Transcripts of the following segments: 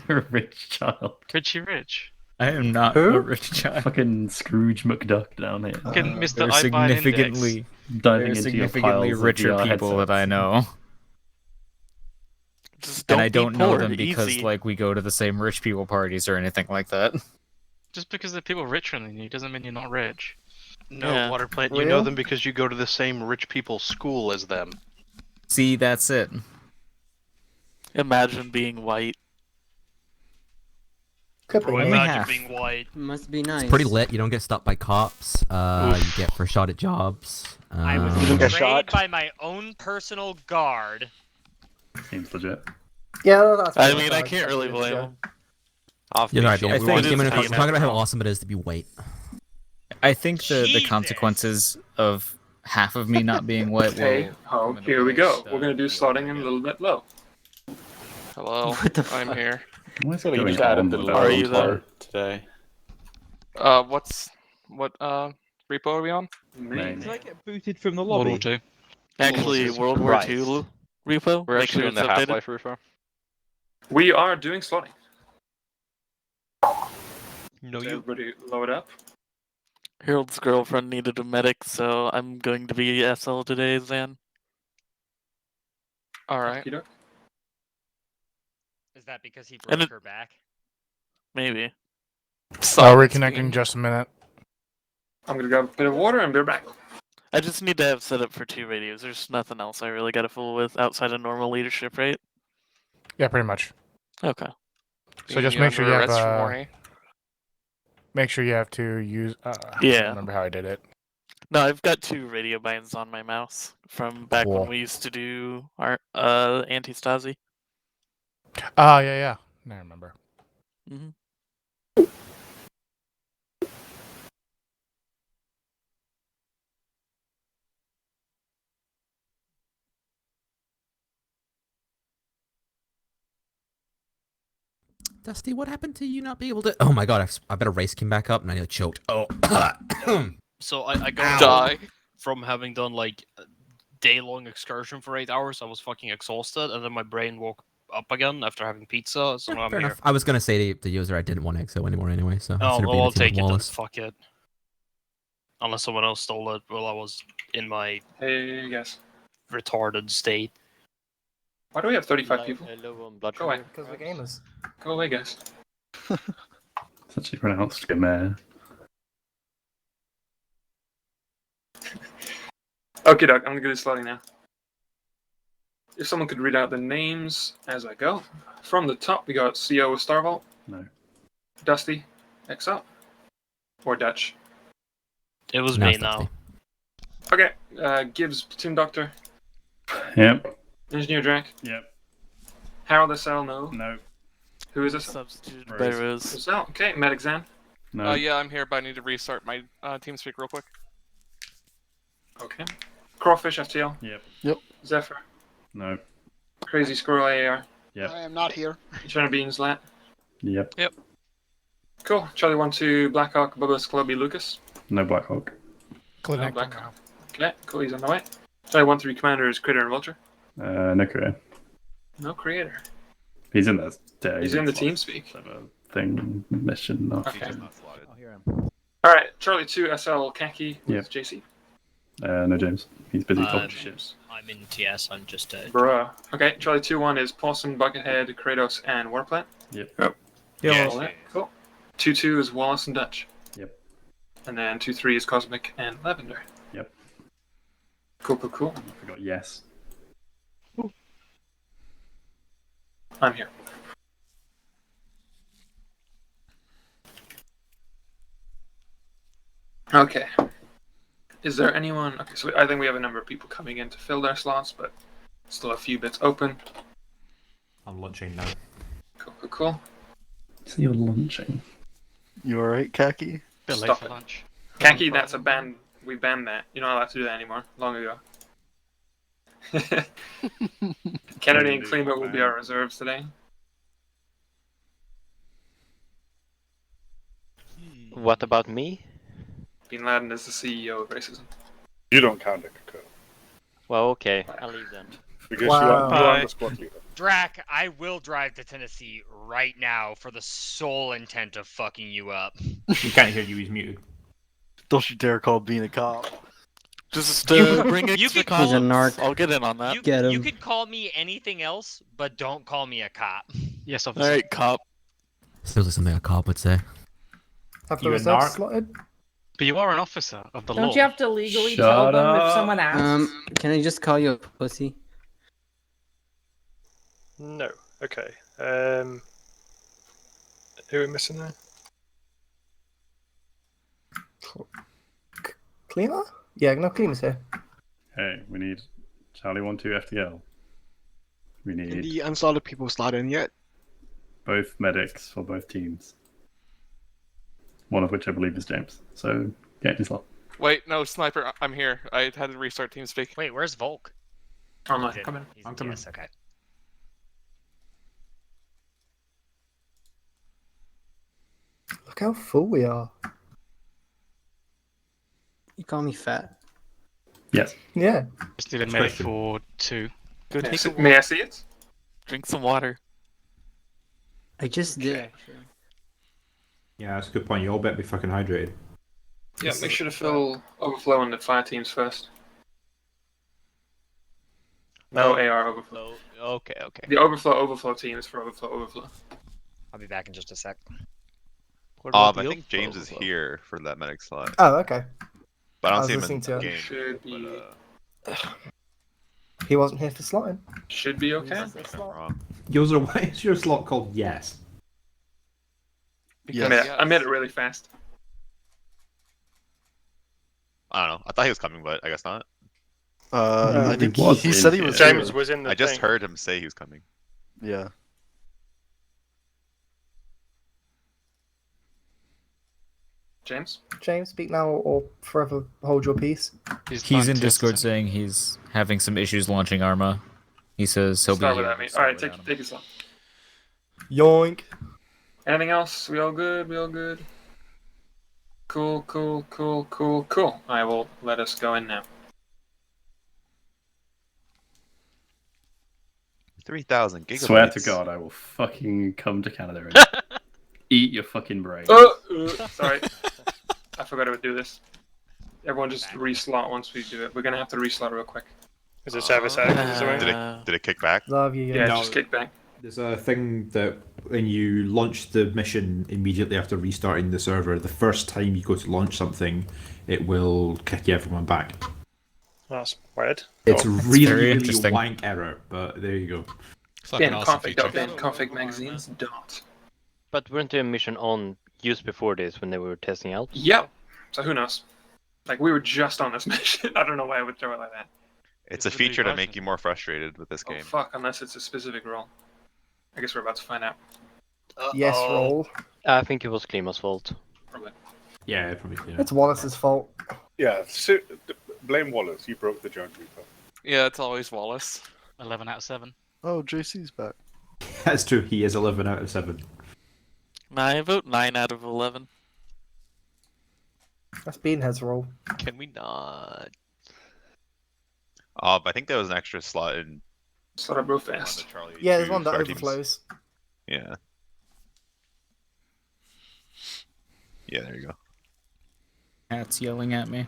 You're a rich child. Richie Rich. I am not Who? a rich child. Fucking Scrooge McDuck down here. Fucking Mr. There are I buy an index. significantly, Diving there are into your significantly piles richer of VR people that headsets. I know. Just And don't I be don't know poor, them because easy. like we go to the same rich people parties or anything like that. Just because they're people richer than you doesn't mean you're not rich. No, Yeah. water plant. You know them because you go to the same rich people school as them. See, that's it. Imagine being white. Could be. Only Imagine half. being white. Must be nice. Pretty lit. You don't get stopped by cops. You get first shot at jobs. I was You don't get betrayed shot. by my own personal guard. Seems legit. Yeah, that's I fair. mean, I can't really blame him. Yeah, right, I we're think talking it's about fine. how awesome it is to be white. I think the Jesus. consequences of half of me not being white will... Hey, oh, here we go. We're gonna do slotting in a little bit low. Hello, What the I'm here. What's feel like you going just added on the with Are that? you there? part today. What repo are we on? Main. Did I get booted from the World lobby? War II. Actually, World War Christ. II repo. We're Make actually sure doing the it's updated. Half-Life repo. We are doing slotting. No, Everybody load up. Harold's girlfriend needed a medic, so I'm going to be SL today, Zan. Alright. Okey-doke. Is that because he And broke it- her back? Maybe. I'll reconnect in just a minute. I'm gonna grab a bit of water and be back. I just need to have set up for 2 radios. There's nothing else I really got to fool with outside of normal leadership, right? Yeah, pretty much. Okay. So just You make sure you under have arrest for warning? make sure you have to use. I Yeah. don't remember how I did it. No, I've got 2 radio binds on my mouse from back Cool. when we used to do our anti-Stasi. Oh yeah. I remember. Mm-hmm. Dusty, what happened to you not being able to? Oh my god, I bet a race came back up and I nearly choked. Oh. So I got Die. from having done like a day-long excursion for 8 hours. I was fucking exhausted, and then my brain woke up again after having pizza. So now I'm Fair here. enough. I was gonna say to the user I didn't want EXO anymore anyway, so Oh, consider well, being a I'll team take with it. Then. Wallace. Fuck it. Unless someone else stole it while I was in my Hey, guys. retarded state. Why do we have 35 people? Go away. Because we're gamers. Go away, guys. It's actually pronounced Gamer. Okay, Doc, I'm gonna do slotting now. If someone could read out the names as I go. From the top, we got CO Starvault, No. Dusty, XL, or Dutch. It was Now me it's now. Dusty. Okay, Gibbs, Platoon Doctor, Yep. Engineer Drac, Yep. Harold SL, no. No. Who is this? Substituted Rose. by Rose. SL, okay, Medic Zan. No. Yeah, I'm here, but I need to restart my TeamSpeak real quick. Okay. Crawfish FTL, Yep. Zephyr, No. Crazy Squirrel AAR, Yep. am not here. China Beans Lat. Yep. Cool. Charlie 1-2, Blackhawk, Bubba's Clubby Lucas. No Blackhawk. Clinic. Black Hawk. Okay, cool, he's on the way. Charlie 1-3, Commander is Critter and Vulture. No career. No creator. He's in the. He's in the TeamSpeak. Thing mission. Not Okay. I'll hear him. Alright, Charlie 2, SL Khaki with Yep. JC. No James. He's busy talking Um, shit. I'm in TS. I'm just Bruh. Okay, Charlie 2-1 is Paulson, Buckethead, Kratos, and Warplant. Yep. Yeah. All that. Cool. 2-2 is Wallace and Dutch. Yep. And then 2-3 is Cosmic and Lavender. Yep. Cool. I forgot yes. I'm here. Okay. Is there anyone... Okay, so I think we have a number of people coming in to fill their slots, but still a few bits open. I'm launching now. Cool. So you're launching. You alright, Khaki? Bit late Stop for it. lunch. Khaki, that's a ban. We banned that. You're not allowed to do that anymore. Long ago. Kennedy and Klima will be our reserves today. What about me? Bin Laden is the CEO of racism. You don't count, Coco. Well, okay, I'll leave then. Because Wow. you are the squad leader. Drac, I will drive to Tennessee right now for the sole intent of fucking you up. He can't hear you, he's muted. Don't you dare call being a cop. Just You- bring you extra could call He's a cops. narc. I'll get in on that. You could call me anything else, but don't call me a cop. Yes, officer. All right, cop. Sounds like something a cop would say. Have the You a reserves narc? slotted? But you are an officer of the law. Don't you have to legally Shut tell them if up. someone asks? Can I just call you a pussy? No. Okay. Who are we missing there? Cleaner? Yeah, no, Cleaner's here. Hey, we need Charlie 1-2 FTL. We need the unslotted people slide in yet? both medics for both teams. One of which I believe is James. So get in slot. Wait, no, Sniper, I'm here. I had to restart TeamSpeak. Wait, where's Volk? Arma, He's come in. He's I'm coming. DS, okay. Look how full we are. You call me fat. Yes. Yeah. Still a Next medic question. for 2. Go take a May I see it? drink some water. I just did, actually. Yeah, that's a good point. You all better be fucking hydrated. Yeah, make sure to fill overflow on the fire teams first. No AR overflow. Okay. The overflow teams for overflow. I'll be back in just a sec. I think James is here for that medic slot. Oh, okay. But I I don't was see him in listening the to it. game. Should be He wasn't here for slotting. should be okay. If I'm wrong. Yours, why is your slot called Yes? I made it really fast. I don't know. I thought he was coming, but I guess not. I think he was he in said he here. was James here. was in the I just thing. heard him say he was coming. Yeah. James? James, speak now or forever hold your peace. He's in Discord saying he's having some issues launching Arma. He says he'll Start be without here. me. Start Alright, without him. take it slow. Yoink. Anything else? We all good? We all good? Cool. I will let us go in now. 3,000 gigabytes. Swear to God, I will fucking come to Canada and eat your fucking brain. Sorry. I forgot I would do this. Everyone just reslot once we do it. We're gonna have to reslot real quick. Is it service Did it kick back? Love you. Yeah, No. just kick back. There's a thing that when you launch the mission immediately after restarting the server, the first time you go to launch something, it will kick everyone back. That's weird. It's really, very really interesting. wank error, but there you go. Bin config magazines dot. But weren't there a mission on used before this when they were testing out? Yep. So who knows? Like we were just on this mission. I don't know why I would throw it like that. It's a feature to make you more frustrated with this Oh game. fuck! Unless it's a specific role. I guess we're about to find out. Yes, roll. I think it was Klima's fault. Probably. Yeah, probably. Yeah. It's Wallace's fault. Yeah, blame Wallace. You broke the Jones Reaper. Yeah, it's always Wallace. 11 out of 7. Oh, JC's back. That's true. He is 11 out of 7. I vote 9 out of 11. That's Beanhead's roll. Can we not? But I think there was an extra slot in Slot up real one of fast. the Charlie Yeah, there's 2 one that star teams. overflows. Yeah. Yeah, there you go. Cat's yelling at me.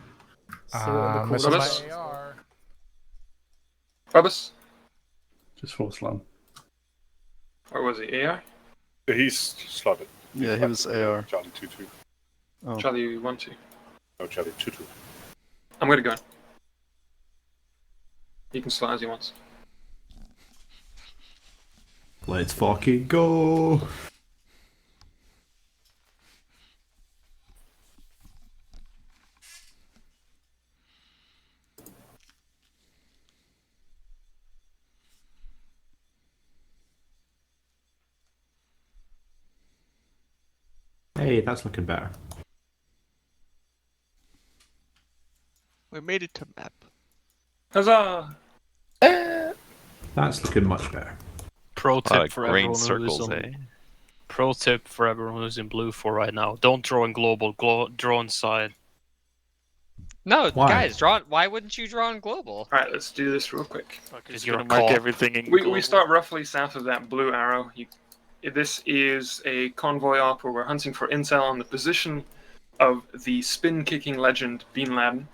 See what the missing call my is. AR. Bubba's? Just full slam. Or was he AR? He's slotted. Yeah, he was AR. Charlie 2-2. Oh. Charlie 1-2. No, Charlie 2-2. I'm gonna go in. He can slot as he wants. Let's fucking go. Hey, that's looking better. We made it to map. Huzzah! That's looking much better. Pro A lot tip of for green everyone circles, who's on. eh? Pro tip for everyone who's in blue for right now. Don't draw in global. Draw inside. No, Why? guys, draw. Why wouldn't you draw on global? All right, let's do this real quick. Because you're you're gonna mark caught. everything in We global. start roughly south of that blue arrow. This is a convoy op where we're hunting for intel on the position of the spin-kicking legend Bin Laden.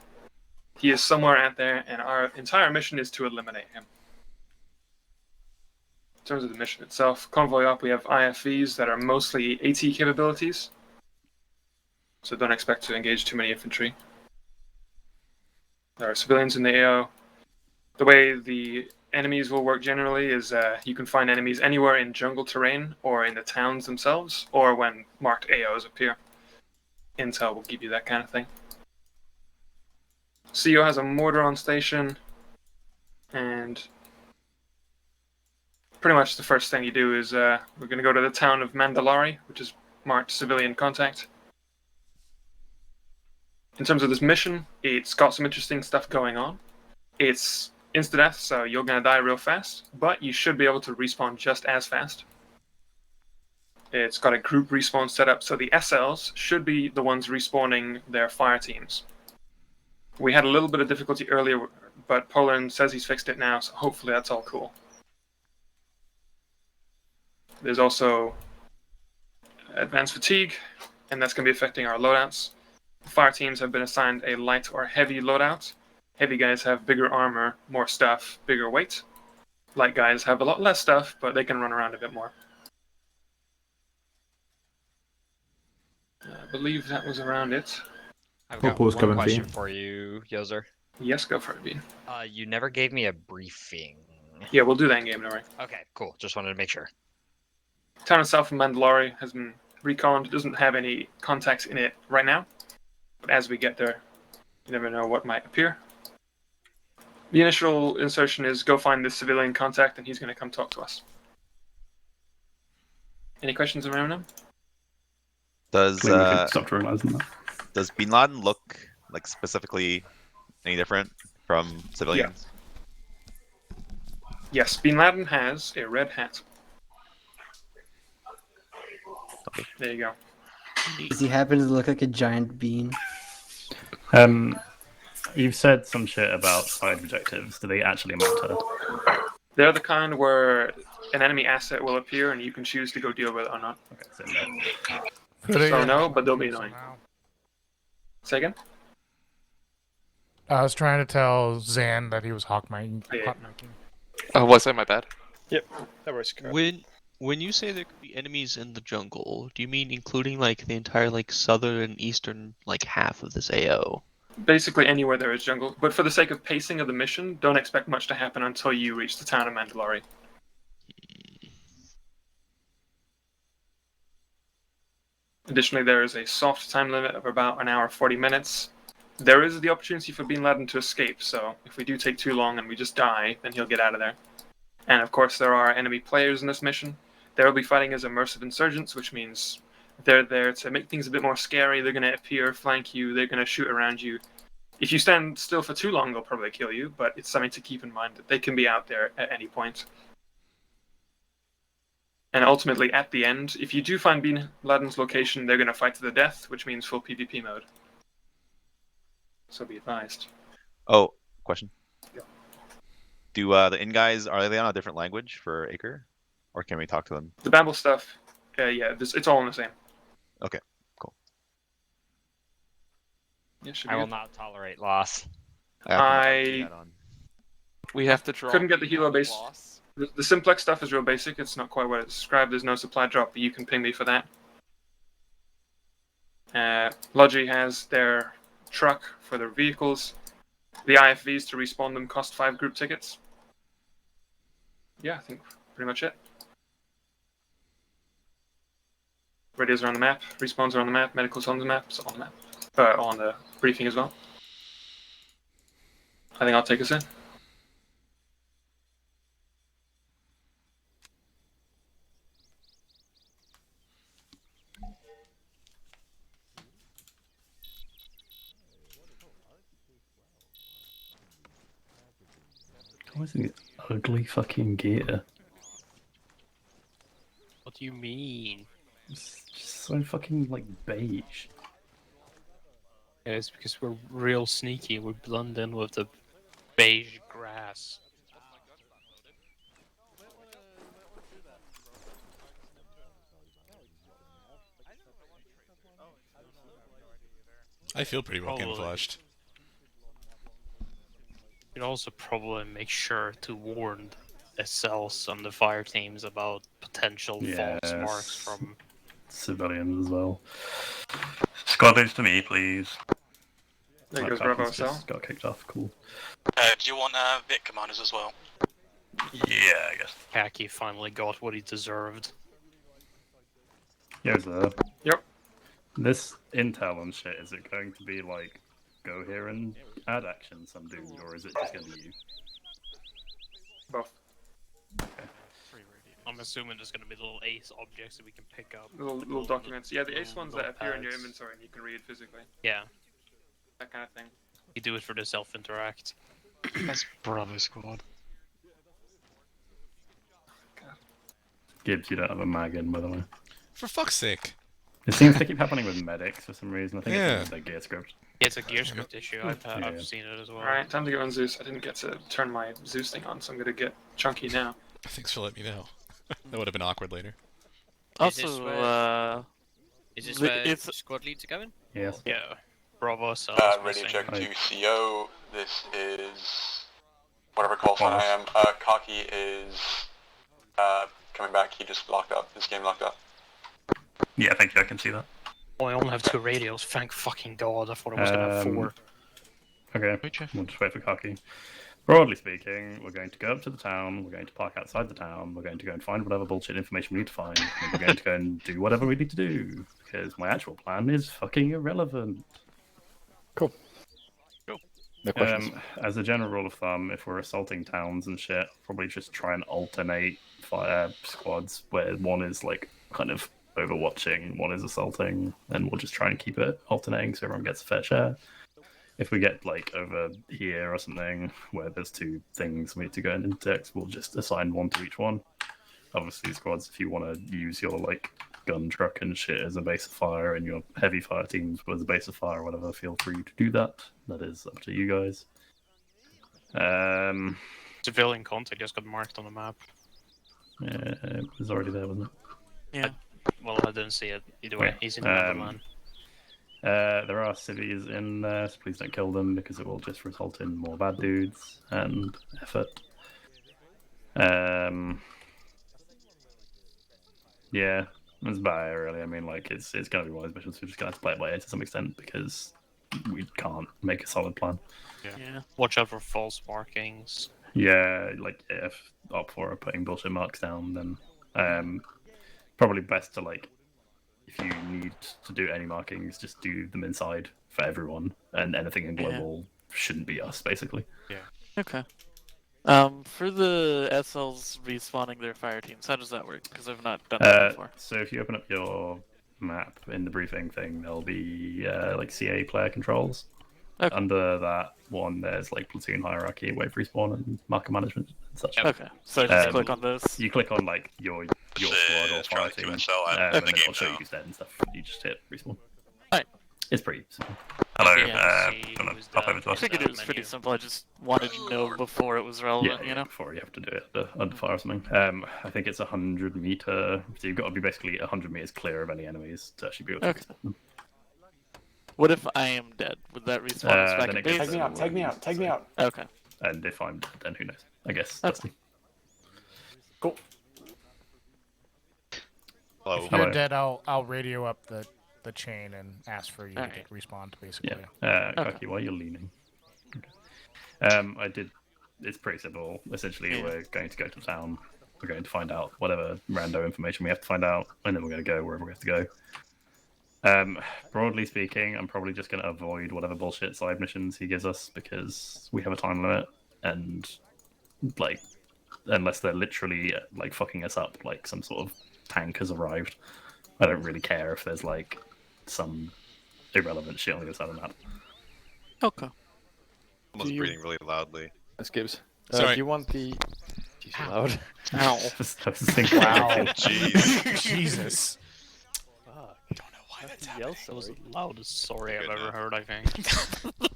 He is somewhere out there, and our entire mission is to eliminate him. In terms of the mission itself, convoy op, we have IFVs that are mostly AT capabilities, so don't expect to engage too many infantry. There are civilians in the AO. The way the enemies will work generally is you can find enemies anywhere in jungle terrain or in the towns themselves, or when marked AOs appear. Intel will give you that kind of thing. CO has a mortar on station, and pretty much the first thing you do is we're going to go to the town of Mandalari, which is marked civilian contact. In terms of this mission, it's got some interesting stuff going on. It's insta-death, so you're going to die real fast, but you should be able to respawn just as fast. It's got a group respawn setup, so the SLs should be the ones respawning their fire teams. We had a little bit of difficulty earlier, but Poland says he's fixed it now, so hopefully that's all cool. There's also advanced fatigue, and that's going to be affecting our loadouts. Fire teams have been assigned a light or heavy loadout. Heavy guys have bigger armor, more stuff, bigger weight. Light guys have a lot less stuff, but they can run around a bit more. I believe that was around it. I've got Popo's one coming for question you. for you, Yozer. Yes, go for it, Bean. You never gave me a briefing. Yeah, we'll do that in game, don't worry. Okay, cool. Just wanted to make sure. Town itself in Mandalori has been reconned. It doesn't have any contacts in it right now, but as we get there, you never know what might appear. The initial insertion is go find the civilian contact, and he's going to come talk to us. Any questions around him? Does stopped realizing that. Does Bin Laden look like specifically any different from civilians? Yes, Bin Laden has a red hat. Okay. There you go. Does he happen to look like a giant bean? You've said some shit about side objectives. Do they actually matter? They're the kind where an enemy asset will appear, and you can choose to go deal with it or not. Okay, so no. So no, but they'll be annoying. Say again? I was trying to tell Zan that he was hawk-miking. Yeah. Oh, was that my bad? Yep, that works. When you say there could be enemies in the jungle, do you mean including like the entire like southern and eastern like half of this AO? Basically anywhere there is jungle, but for the sake of pacing of the mission, don't expect much to happen until you reach the town of Mandalori. Additionally, there is a soft time limit of about an hour 40 minutes. There is the opportunity for Bin Laden to escape, so if we do take too long and we just die, then he'll get out of there. And of course, there are enemy players in this mission. They will be fighting as immersive insurgents, which means they're there to make things a bit more scary. They're going to appear, flank you, they're going to shoot around you. If you stand still for too long, they'll probably kill you, but it's something to keep in mind that they can be out there at any point. And ultimately, at the end, if you do find Bin Laden's location, they're going to fight to the death, which means full PvP mode. So be advised. Oh, question. Yeah. Do the in guys, are they on a different language for Acre? Or can we talk to them? The Babel stuff, yeah, it's all in the same. Okay, cool. Yeah, should be I will good. not tolerate loss. We have to draw. Couldn't get the helo base. Loss. The simplex stuff is real basic. It's not quite what it's described. There's no supply drop, but you can ping me for that. Logi has their truck for their vehicles. The IFVs to respawn them cost 5 group tickets. Yeah, I think pretty much it. Radios are on the map, respawns are on the map, medicals on the map, it's on the map. On the briefing as well. I think I'll take us in. Why is it ugly fucking gear? What do you mean? It's just so fucking like beige. Yeah, it's because we're real sneaky. We blend in with the beige grass. I feel pretty well Probably. camouflaged. You'd also probably make sure to warn SLs and the fire teams about potential false marks from civilians as well. Squad leads to me, please. There goes Kaki's Bravo just SL. got kicked off. Cool. Do you want Vic commanders as well? Yeah, I guess. Khaki finally got what he deserved. Here's the. Yep. This intel and shit, is it going to be like, go here and add action some dude, or is it just going to be you? Both. I'm assuming there's going to be little ace objects that we can pick up. Little documents. Yeah, the ace ones that appear in your notepads. inventory and you can read physically. Yeah, That kind of thing. you do it for the self-interact. That's Bravo squad. Gibbs, you don't have a mag in, by the way. For fuck's sake. It seems to keep happening with medics for some reason. I think Yeah. it's their gear script. Yeah, it's a gear script issue. I've Yeah. seen it as well. Alright, time to go on Zeus. I didn't get to turn my Zeus thing on, so I'm gonna get chunky now. Thanks for letting me know. That would have been awkward later. Also, Is this the- where it's- squad leads are going? Yes. Yeah. Bravo SL. Radio check to CO. This is whatever call sign I am. Cocky is coming back. He just locked up. His game locked up. Yeah, thank you. I can see that. Oh, I only have 2 radios. Thank fucking god. I thought I was gonna have 4. Okay, we'll just wait for Kaki. Broadly speaking, we're going to go up to the town, we're going to park outside the town, we're going to go and find whatever bullshit information we need to find, and we're going to go and do whatever we need to do, because my actual plan is fucking irrelevant. Cool. No questions. As a general rule of thumb, if we're assaulting towns and shit, probably just try and alternate fire squads, where one is like kind of overwatching, one is assaulting, and we'll just try and keep it alternating so everyone gets a fair share. If we get like over here or something where there's 2 things we need to go and index, we'll just assign 1 to each one. Obviously, squads, if you want to use your like gun truck and shit as a base of fire and your heavy fire teams as a base of fire or whatever, feel free to do that. That is up to you guys. Civilian contact just got marked on the map. It was already there, wasn't it? Yeah. Well, I didn't see it. Either way, he's in the Neverland. There are civvies in there, so please don't kill them because it will just result in more bad dudes and effort. Yeah, that's about it really. I mean, like, it's going to be one of those missions we're just going to have to play it by ear to some extent because we can't make a solid plan. Yeah. Watch out for false markings. Yeah, like, if Op 4 are putting bullshit marks down, then probably best to, like, if you need to do any markings, just do them inside for everyone, and anything in global shouldn't be us, basically. Yeah. Okay. For the SLs respawning their fire teams, how does that work? Because I've not done that before. So if you open up your map in the briefing thing, there'll be like CA player controls. Okay. Under that one, there's like platoon hierarchy, wave respawn, and marker management and such. Okay, so I just click on this. You click on like your squad or fire team, and then it'll show you who's dead and stuff. You just hit respawn. Alright. It's pretty simple. Hello, gonna pop over to I us. figured it was pretty simple. I just wanted to know before it was relevant, you know? Before you have to do it under fire or something. I think it's 100 meter, so you've got to be basically 100 meters clear of any enemies to actually be able to respond them. What if I am dead? Would that respawn us back then in it goes base? to one, Take me out. Okay. And if I'm dead, then who knows? I guess. Okay. Cool. Hello. If you're dead, I'll radio up the chain and ask for you to Alright. get respawned, basically. Yeah. Okay. Kaki, why are you leaning? Okay. It's pretty simple. Essentially, we're going to go to town. We're going to find out whatever rando information we have to find out, and then we're going to go wherever we have to go. Broadly speaking, I'm probably just going to avoid whatever bullshit side missions he gives us because we have a time limit, and like, unless they're literally like fucking us up, like some sort of tank has arrived, I don't really care if there's like some irrelevant shit on the other side of the map. Okay. Almost breathing really loudly. That's Gibbs. Sorry. Do you want the... He's loud. Ow. I was thinking, Wow. Jeez. Jesus. Don't know why That was the loudest sorry I've ever heard, I think.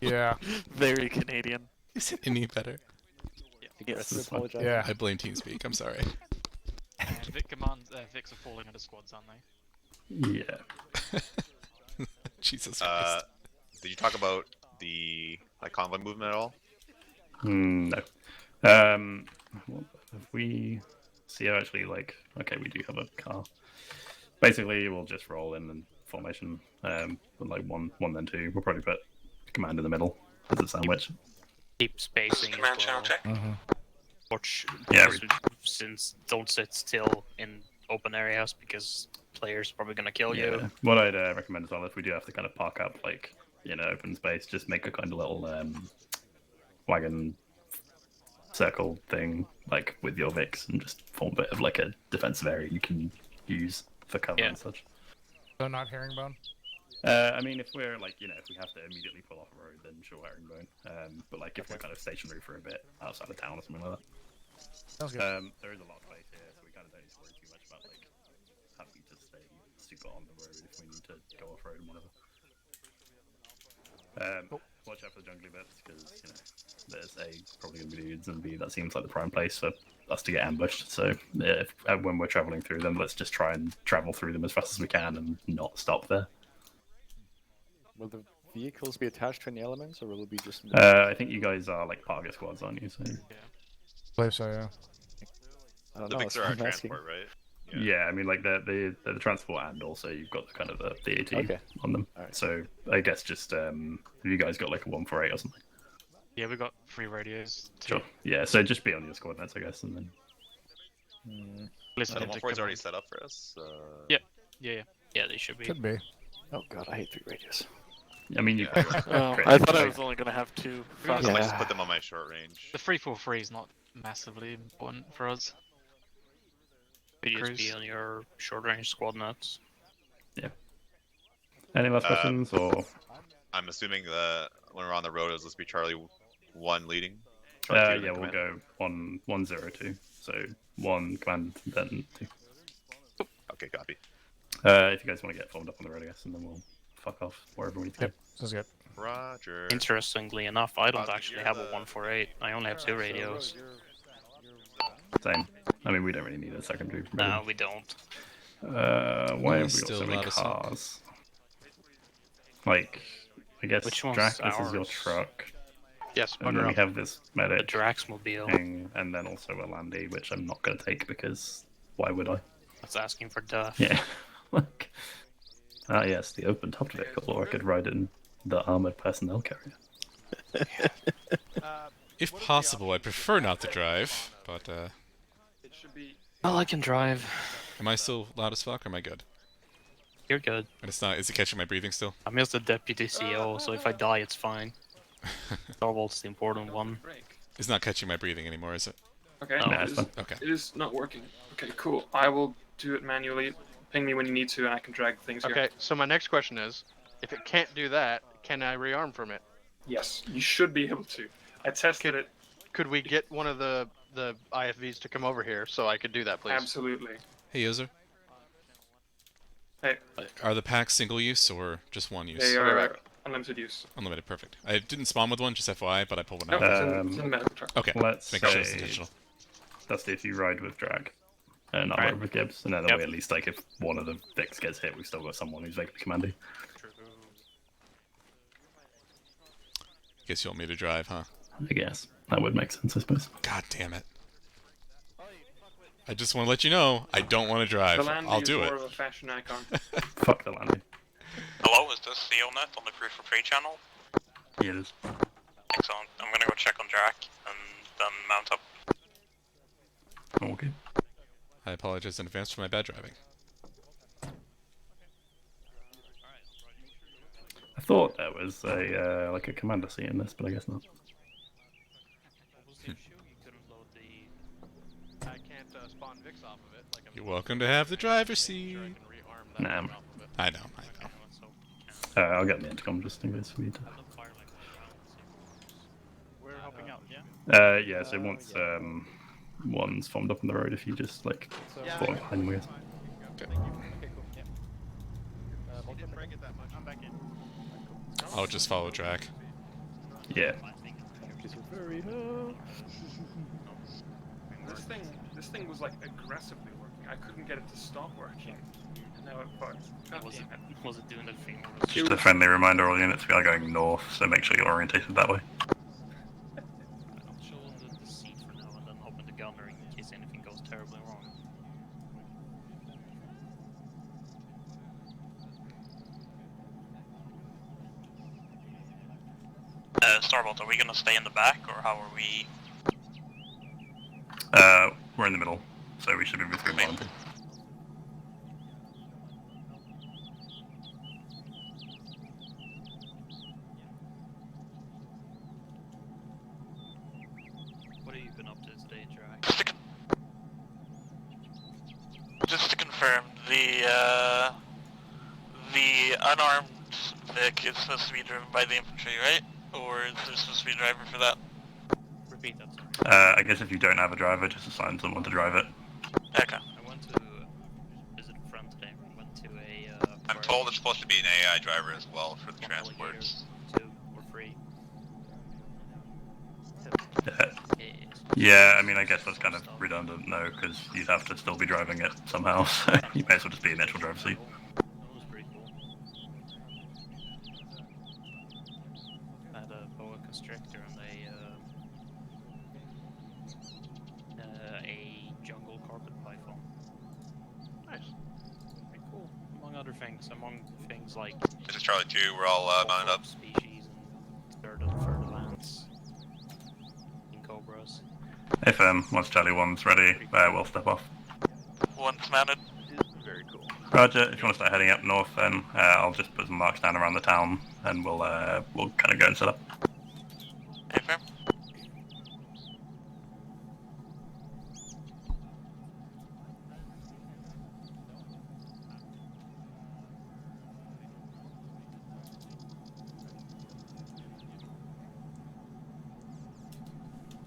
Yeah. Very Canadian. Is it any better? Yes. Yeah. I blame TeamSpeak. I'm sorry. Vic commands, Vics are falling into squads, aren't they? Yeah. Jesus Christ. Did you talk about the convoy movement at all? No. If we see actually okay, we do have a car. Basically, we'll just roll in formation. With one then two. We'll probably put command in the middle as a sandwich. Keep spacing. Command channel check. Watch. Yeah, Since don't sit still in open areas because players are probably gonna kill you. What I'd recommend as well, if we do have to kind of park up open space, just make a kind of little wagon circle thing with your Vix and just form a bit of a defensive area you can use for cover and such. So not herringbone? I mean, if we're if we have to immediately pull off a road, then sure, herringbone. But if we're kind of stationary for a bit outside of town or something like that. Sounds good. There is a lot of space here, so we kind of don't need to worry too much about having to stay super on the road if we need to go off road and whatever. Watch out for the jungly bits because there's probably going to be dudes, and B, that seems like the prime place for us to get ambushed. So when we're traveling through them, let's just try and travel through them as fast as we can and not stop there. Will the vehicles be attached to any elements, or will it be just? I think you guys are target squads, aren't you? So. I believe so, yeah. I don't The know. Vix are our transport, right? Yeah, I mean, the transport, and also you've got the kind of the AT on them. Alright. So I guess just have you guys got a 148 or something? Yeah, we got 3 radios. Sure. Yeah, so just be on your coordinates, I guess, and then. Listen, The 148's already set up for us. Yep. Yeah. Yeah, they should be. Could be. Oh god, I hate 3 radios. I mean, you. I thought I was only gonna have 2. I might just put them on my short range. The 343 is not massively important for us. You just be on your short range squad nuts. Yeah. Any last questions or? I'm assuming that when we're on the road, it'll just be Charlie 1 leading. Yeah, we'll go 1-1-0-2. So 1 command, then 2. Okay, copy. If you guys want to get formed up on the road, I guess, and then we'll fuck off wherever we need to go. Yep, sounds good. Roger. Interestingly enough, I don't actually have a 148. I only have 2 radios. Same. I mean, we don't really need a secondary. No, we don't. Why have we got so many cars? I guess Which one's Drac, this is your ours? truck. Yes, And then we have this medic. The Draxmobile. Thing, and then also a Landy, which I'm not going to take because why would I? That's asking for death. Yeah. Yes, the open-topped vehicle, or I could ride in the armored personnel carrier. If possible, I prefer not to drive, but It should be. Well, I can drive. am I still loud as fuck, or am I good? You're good. And it's not, is it catching my breathing still? I'm just a deputy CO, so if I die, it's fine. Thorvald's the important one. It's not catching my breathing anymore, is it? Okay. No, it is, Okay. It is not working. Okay, cool. I will do it manually. Ping me when you need to, and I can drag things here. Okay, so my next question is, if it can't do that, can I rearm from it? Yes, you should be able to. I tested it. Could we get one of the IFVs to come over here so I could do that, please? Absolutely. Hey, Yozer. Hey. Are the packs single use or just one use? They are unlimited use. Unlimited, perfect. I didn't spawn with one, just FYI, but I pulled one No, out. it's in the medical truck. Okay, Let's make sure it's say- intentional. That's if you ride with Drag. And not ride with Gibbs. And then that way, at least, if one of the Vix gets hit, we've still got someone who's vaguely commanding. Guess you want me to drive, huh? I guess. That would make sense, I suppose. God damn it. I just want to let you know, I don't want to drive. The Landy I'll is do more it. of a fashion icon. Fuck the Landy. Hello, is this CONet on the 343 channel? Yeah, it is. Excellent. I'm gonna go check on Drac and then mount up. Okay. I apologize in advance for my bad driving. I thought there was a commander seat in this, but I guess not. I can't spawn Vix off of it. You're welcome to have the driver's seat. Nah. I know. I'll get the intercom just in case we need to. We're helping out, yeah? Yeah, so once one's formed up on the road, if you just fall behind them, I guess. I'll just follow Drac. Yeah. This thing was like aggressively working. I couldn't get it to stop working. And now it fucked. God Was damn it. it doing the thing? Just a friendly reminder, all units, we are going north, so make sure you're orientated that way. I'll chill on the seat for now and then hop into gunner in case anything goes terribly wrong. Starbolt, are we gonna stay in the back, or how are we? We're in the middle, so we should be between one. What have you been up to today, Drac? Just to confirm, the unarmed Vic is supposed to be driven by the infantry, right? Or is there supposed to be a driver for that? Repeat that. I guess if you don't have a driver, just assign someone to drive it. Okay. I went to visit a friend today. I went to a. I'm told it's supposed to be an AI driver as well for the transports. Two or free. Yeah, I mean, I guess that's kind of redundant, no, because you'd have to still be driving it somehow, so you may as well just be in natural driver's seat. That was pretty cool. I had a boa constrictor and a jungle carpet python. Nice. Pretty cool. Among other things, like This is Charlie 2, we're all mounted up. species and further lands. King cobras. If once Charlie 1's ready, we'll step off. One's mounted. Very cool. Roger, if you want to start heading up north, then I'll just put some marks down around the town, and we'll kind of go and set up. Affirm.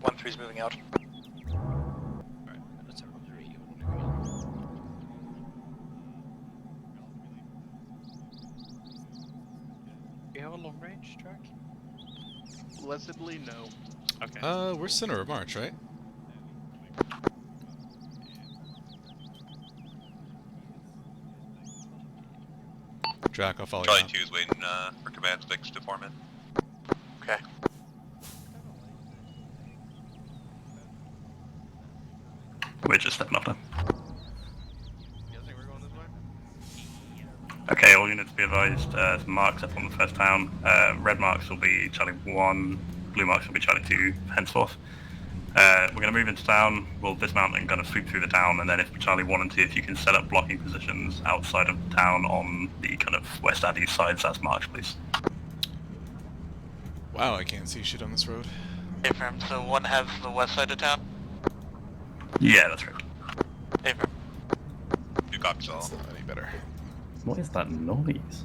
One three's moving out. Alright, that's our 3. Do you have a long range track? Blessedly, no. Okay. We're center of March, right? Drac, I'll follow you Charlie out. 2 is waiting for command sticks to form in. Okay. We're just stepping off now. You guys think we're going this way? Okay, all units be advised, some marks up on the first town. Red marks will be Charlie 1, blue marks will be Charlie 2, henceforth. We're going to move into town, we'll dismount and kind of sweep through the town, and then if Charlie 1 and 2, if you can set up blocking positions outside of the town on the kind of west and east sides, that's marks, please. Wow, I can't see shit on this road. Affirm. So one has the west side of town? Yeah, that's right. Affirm. You copies all. That's not any better. What is that noise?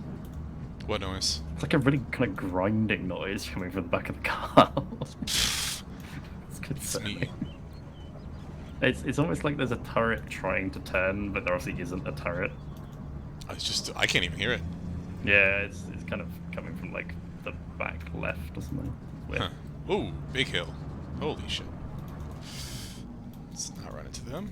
What noise? It's like a really kind of grinding noise coming from the back of the car. It's concerning. It's almost like there's a turret trying to turn, but there obviously isn't a turret. I can't even hear it. Yeah, it's kind of coming from like the back left or something. Weird. Huh. Ooh, big hill. Holy shit. Let's not run into them.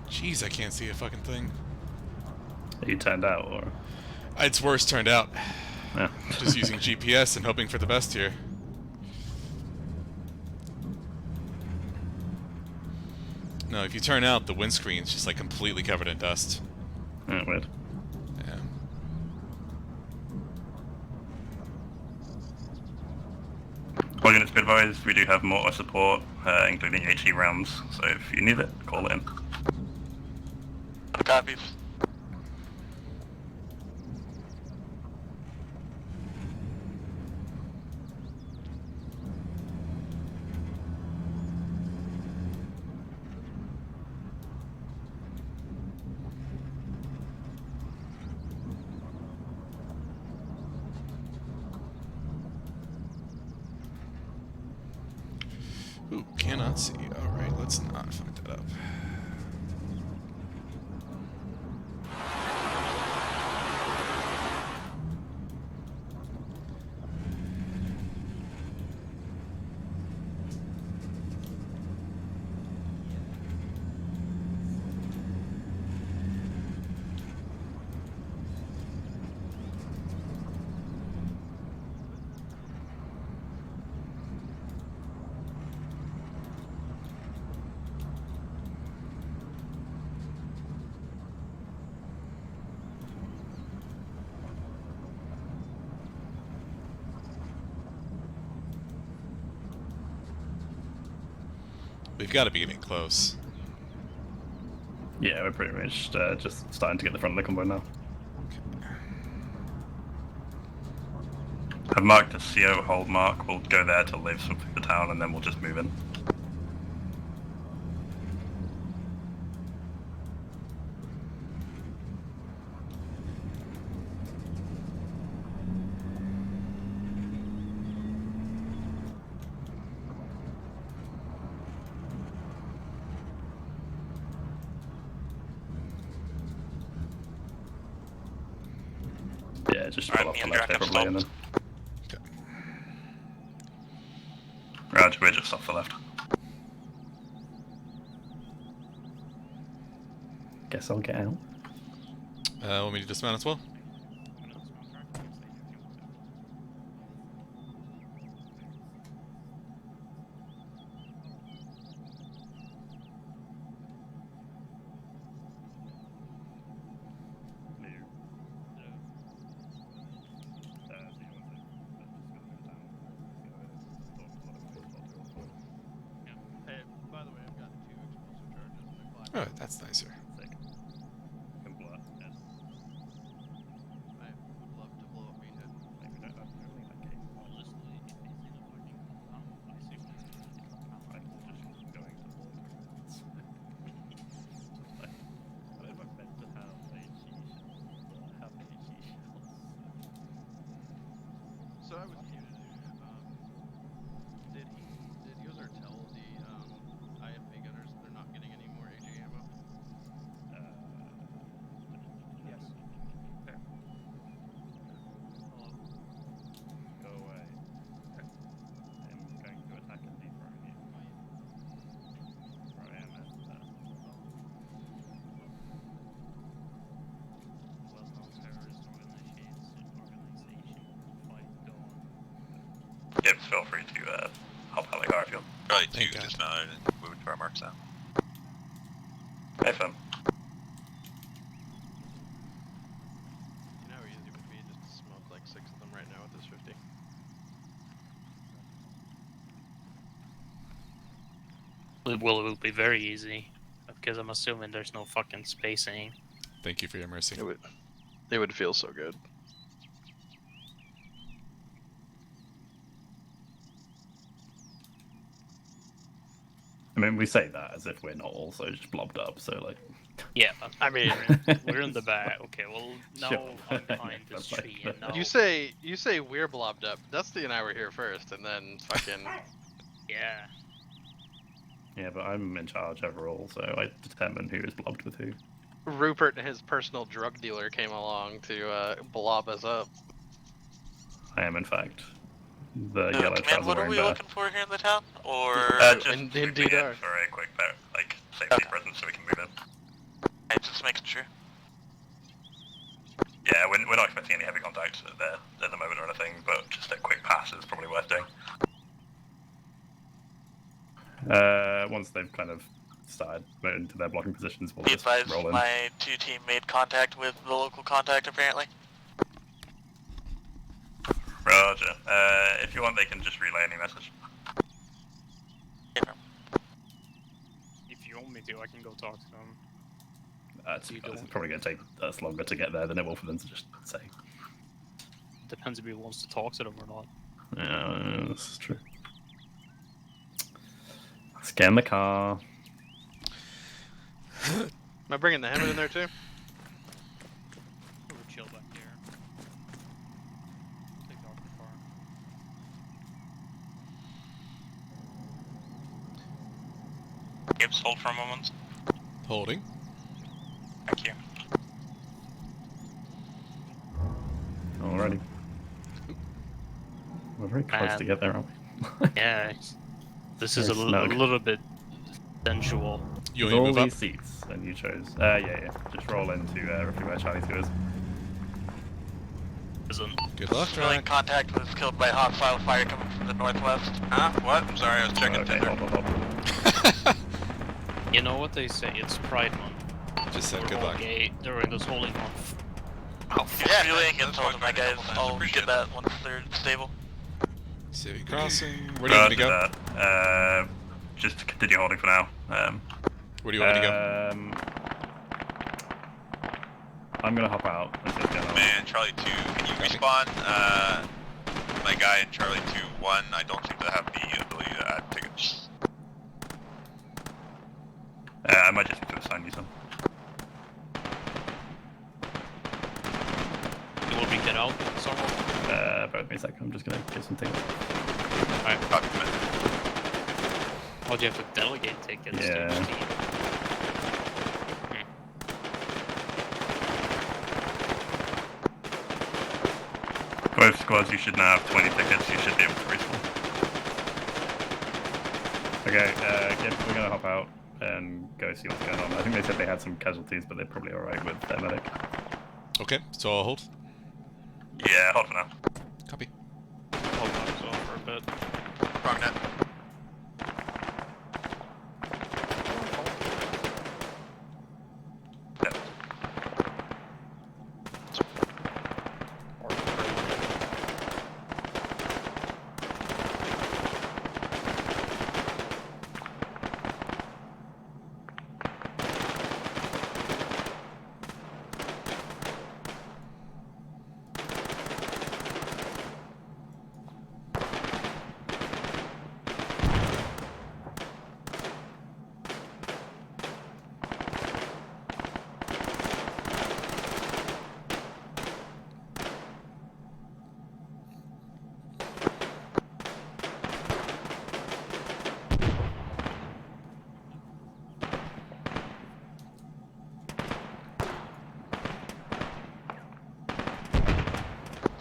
Jeez, I can't see a fucking thing. You turned out, or? It's worse turned out. Yeah. Just using GPS and hoping for the best here. No, if you turn out, the windscreen's just like completely covered in dust. Oh, weird. Yeah. All units be advised, we do have mortar support, including HE rounds, so if you need it, call it in. Copies. Ooh, cannot see. Alright, let's not fuck that up. We've got to be getting close. Yeah, we're pretty much just starting to get the front of the convoy now. I've marked a CO hold mark. We'll go there to live through the town, and then we'll just move in. Yeah, just pull off the left here probably, and then... Roger, we're just off the left. Guess I'll get out. Want me to dismount as well? Oh, that's nicer. So I was muted. Did user tell the IFV gunners they're not getting any more AG ammo? Yes. Okay. Go away. Okay. I'm going to attack and dethrone you. Where I am at well-known terrorist organization Fight Dawn. Yep, feel free to help out like Garfield. Right, you dismounted and moving to our marks now. Hey, fam. You know how easy it would be just to smoke like 6 of them right now with this 50? It will be very easy, because I'm assuming there's no fucking spacing. Thank you for your mercy. It would feel so good. I mean, we say that as if we're not also just blobbed up, so like... Yeah, I mean, we're in the back. Okay, well, now Sure. I'm behind this tree, and now... You say we're blobbed up. Dusty and I were here first, and then fucking... Yeah. Yeah, but I'm in charge overall, so I determine who is blobbed with who. Rupert and his personal drug dealer came along to blob us up. I am, in fact, the yellow Command, trouser what are wearing we bear. looking for here in the town? Or Just indeed are. for a quick safety presence so we can move in. just making sure. Yeah, we're not expecting any heavy contact there at the moment or anything, but just a quick pass is probably worth doing. Once they've kind of started into their blocking positions, we'll Be just advised, roll in. my 2 team made contact with the local contact apparently. Roger. If you want, they can just relay any message. If you want me to, I can go talk to them. It's probably going to take us longer to get there than it will for them to just say. Depends if he wants to talk to them or not. Yeah, that's true. Let's get in the car. Am I bringing the Hammond in there too? We'll chill back here. Take off the car. Gibbs, hold for a moment. Holding. Thank you. Alrighty. We're very close to get there, aren't we? Yeah. This is a Very snug. little bit sensual. You With want all to move these up? seats, and you chose. Yeah. Just roll into roughly where Charlie's goes. Good luck, Civilian contact was killed by hostile fire coming from the northwest. Huh? What? I'm sorry, I was checking Okay, Tinder. hold. You know what they say? It's Pride Month. Just said We're good all luck. gay during this holy month. Yeah, civilian gets hold of my guys. I'll get that once they're stable. City crossing. Where do you want me to go? That. Just continue holding for now. Where do you want me to go? I'm gonna hop out and see what's going on. Man, Charlie 2, can you respawn? My guy in Charlie 2-1, I don't think they have the ability to add tickets. I might just need to assign you some. You want me to get out somewhere? Bear with me a second, I'm just gonna get some tickets. Alright. Oh, do you have to delegate tickets to Yeah. each team? Both squads, you should now have 20 tickets, you should be able to respawn. Okay, Gibbs, we're gonna hop out and go see what's going on. I think they said they had some casualties, but they're probably alright with their medic. Okay, so I'll hold. Yeah, hold for now. Copy. Hold on as well for a bit. Wrong net.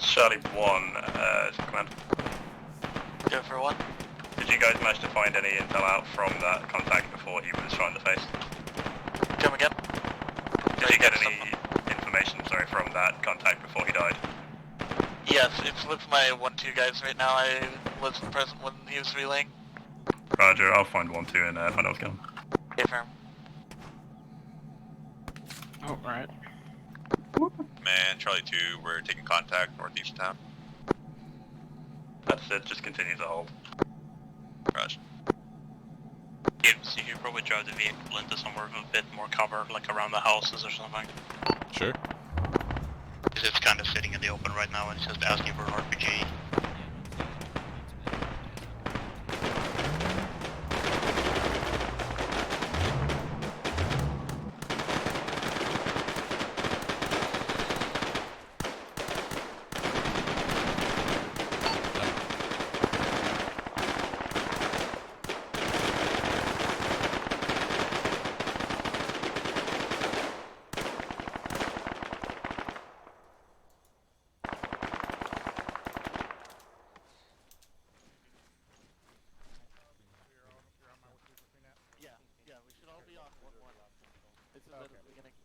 Charlie 1, command. Go for 1. Did you guys manage to find any intel out from that contact before he was shot in the face? Come again? Did you get any information, from that contact before he died? Yes, it's with my 1-2 guys right now. I wasn't present when he was relaying. Roger, I'll find 1-2 and find out what's going on. Okay, firm. Alright. Man, Charlie 2, we're taking contact northeast of town. That's it, just continue to hold. Roger. Gibbs, you could probably drive the vehicle into somewhere with a bit more cover, like around the houses or something. Sure. Because it's kind of sitting in the open right now and it's just asking for an RPG.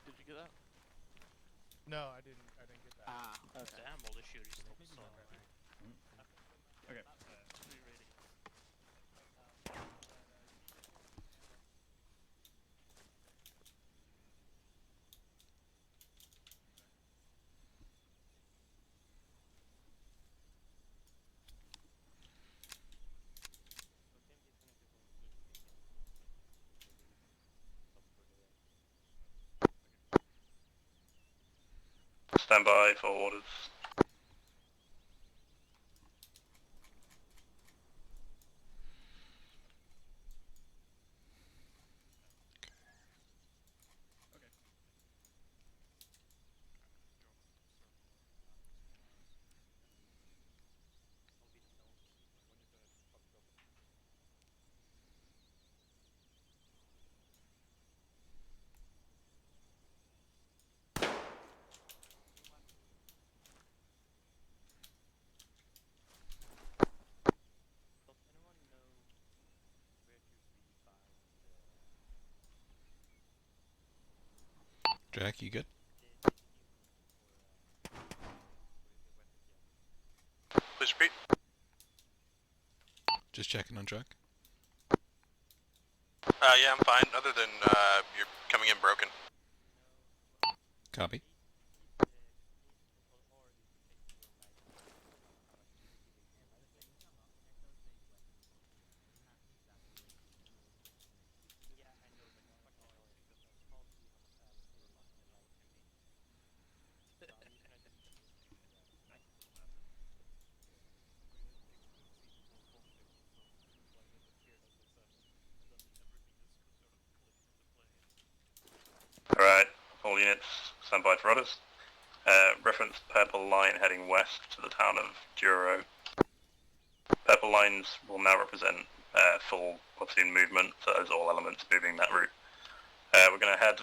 Did you get that? No, I didn't get that. Okay. Damn, all the shooters still saw. Okay. stand by for orders. Jack, you good? Please repeat. Just checking on Jack. Yeah, I'm fine. Other than you're coming in broken. Copy. Alright, all units, stand by for orders. Reference purple line heading west to the town of Duro. Purple lines will now represent full platoon movement, so those are all elements moving that route. We're going to head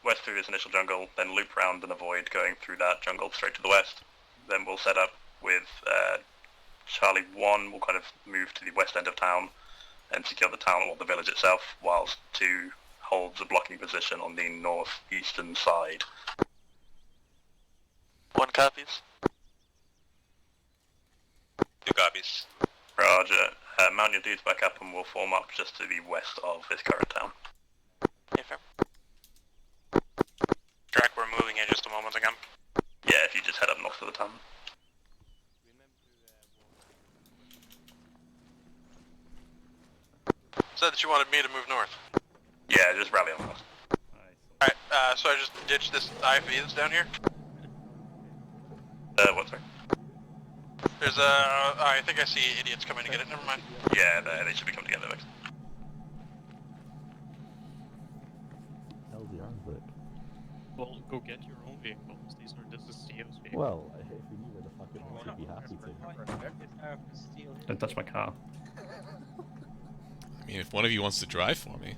west through this initial jungle, then loop round and avoid going through that jungle straight to the west. Then we'll set up with Charlie 1, we'll kind of move to the west end of town and secure the town or the village itself, whilst 2 holds a blocking position on the northeastern side. 1 copies. 2 copies. Roger. Mount your dudes back up and we'll form up just to the west of this current town. Drac, we're moving in just a moment again. Yeah, if you just head up north to the town. Said that you wanted me to move north. Yeah, just rally on north. Alright, so I just ditched this IFV that's down here? What's that? There's I think I see idiots coming to get it, never mind. Yeah, they should be coming together next. Hell's the arms work? Well, go get your own vehicles. This is CO's vehicle. Well, if we knew where the fuck it was, we'd be happy to. Don't touch my car. I mean, if one of you wants to drive for me.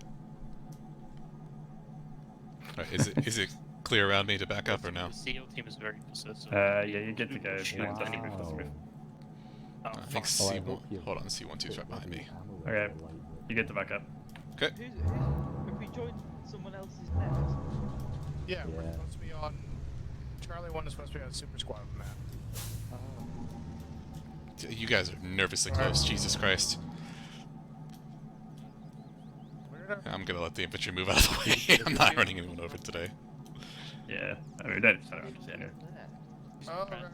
Right, is it clear around me to back up or no? The CO team is very possessive. Yeah, you're good to go. Wow. I think C1. Hold on, C12's right behind me. Okay, you get to back up. Okay. Have we joined someone else's net? Yeah, we're supposed to be on. Charlie 1 is supposed to be on Super Squad map. You guys are nervously close, Jesus Christ. I'm gonna let the infantry move out of the way. I'm not running anyone over today. Yeah, I mean, don't stand around just anyway. Oh, right,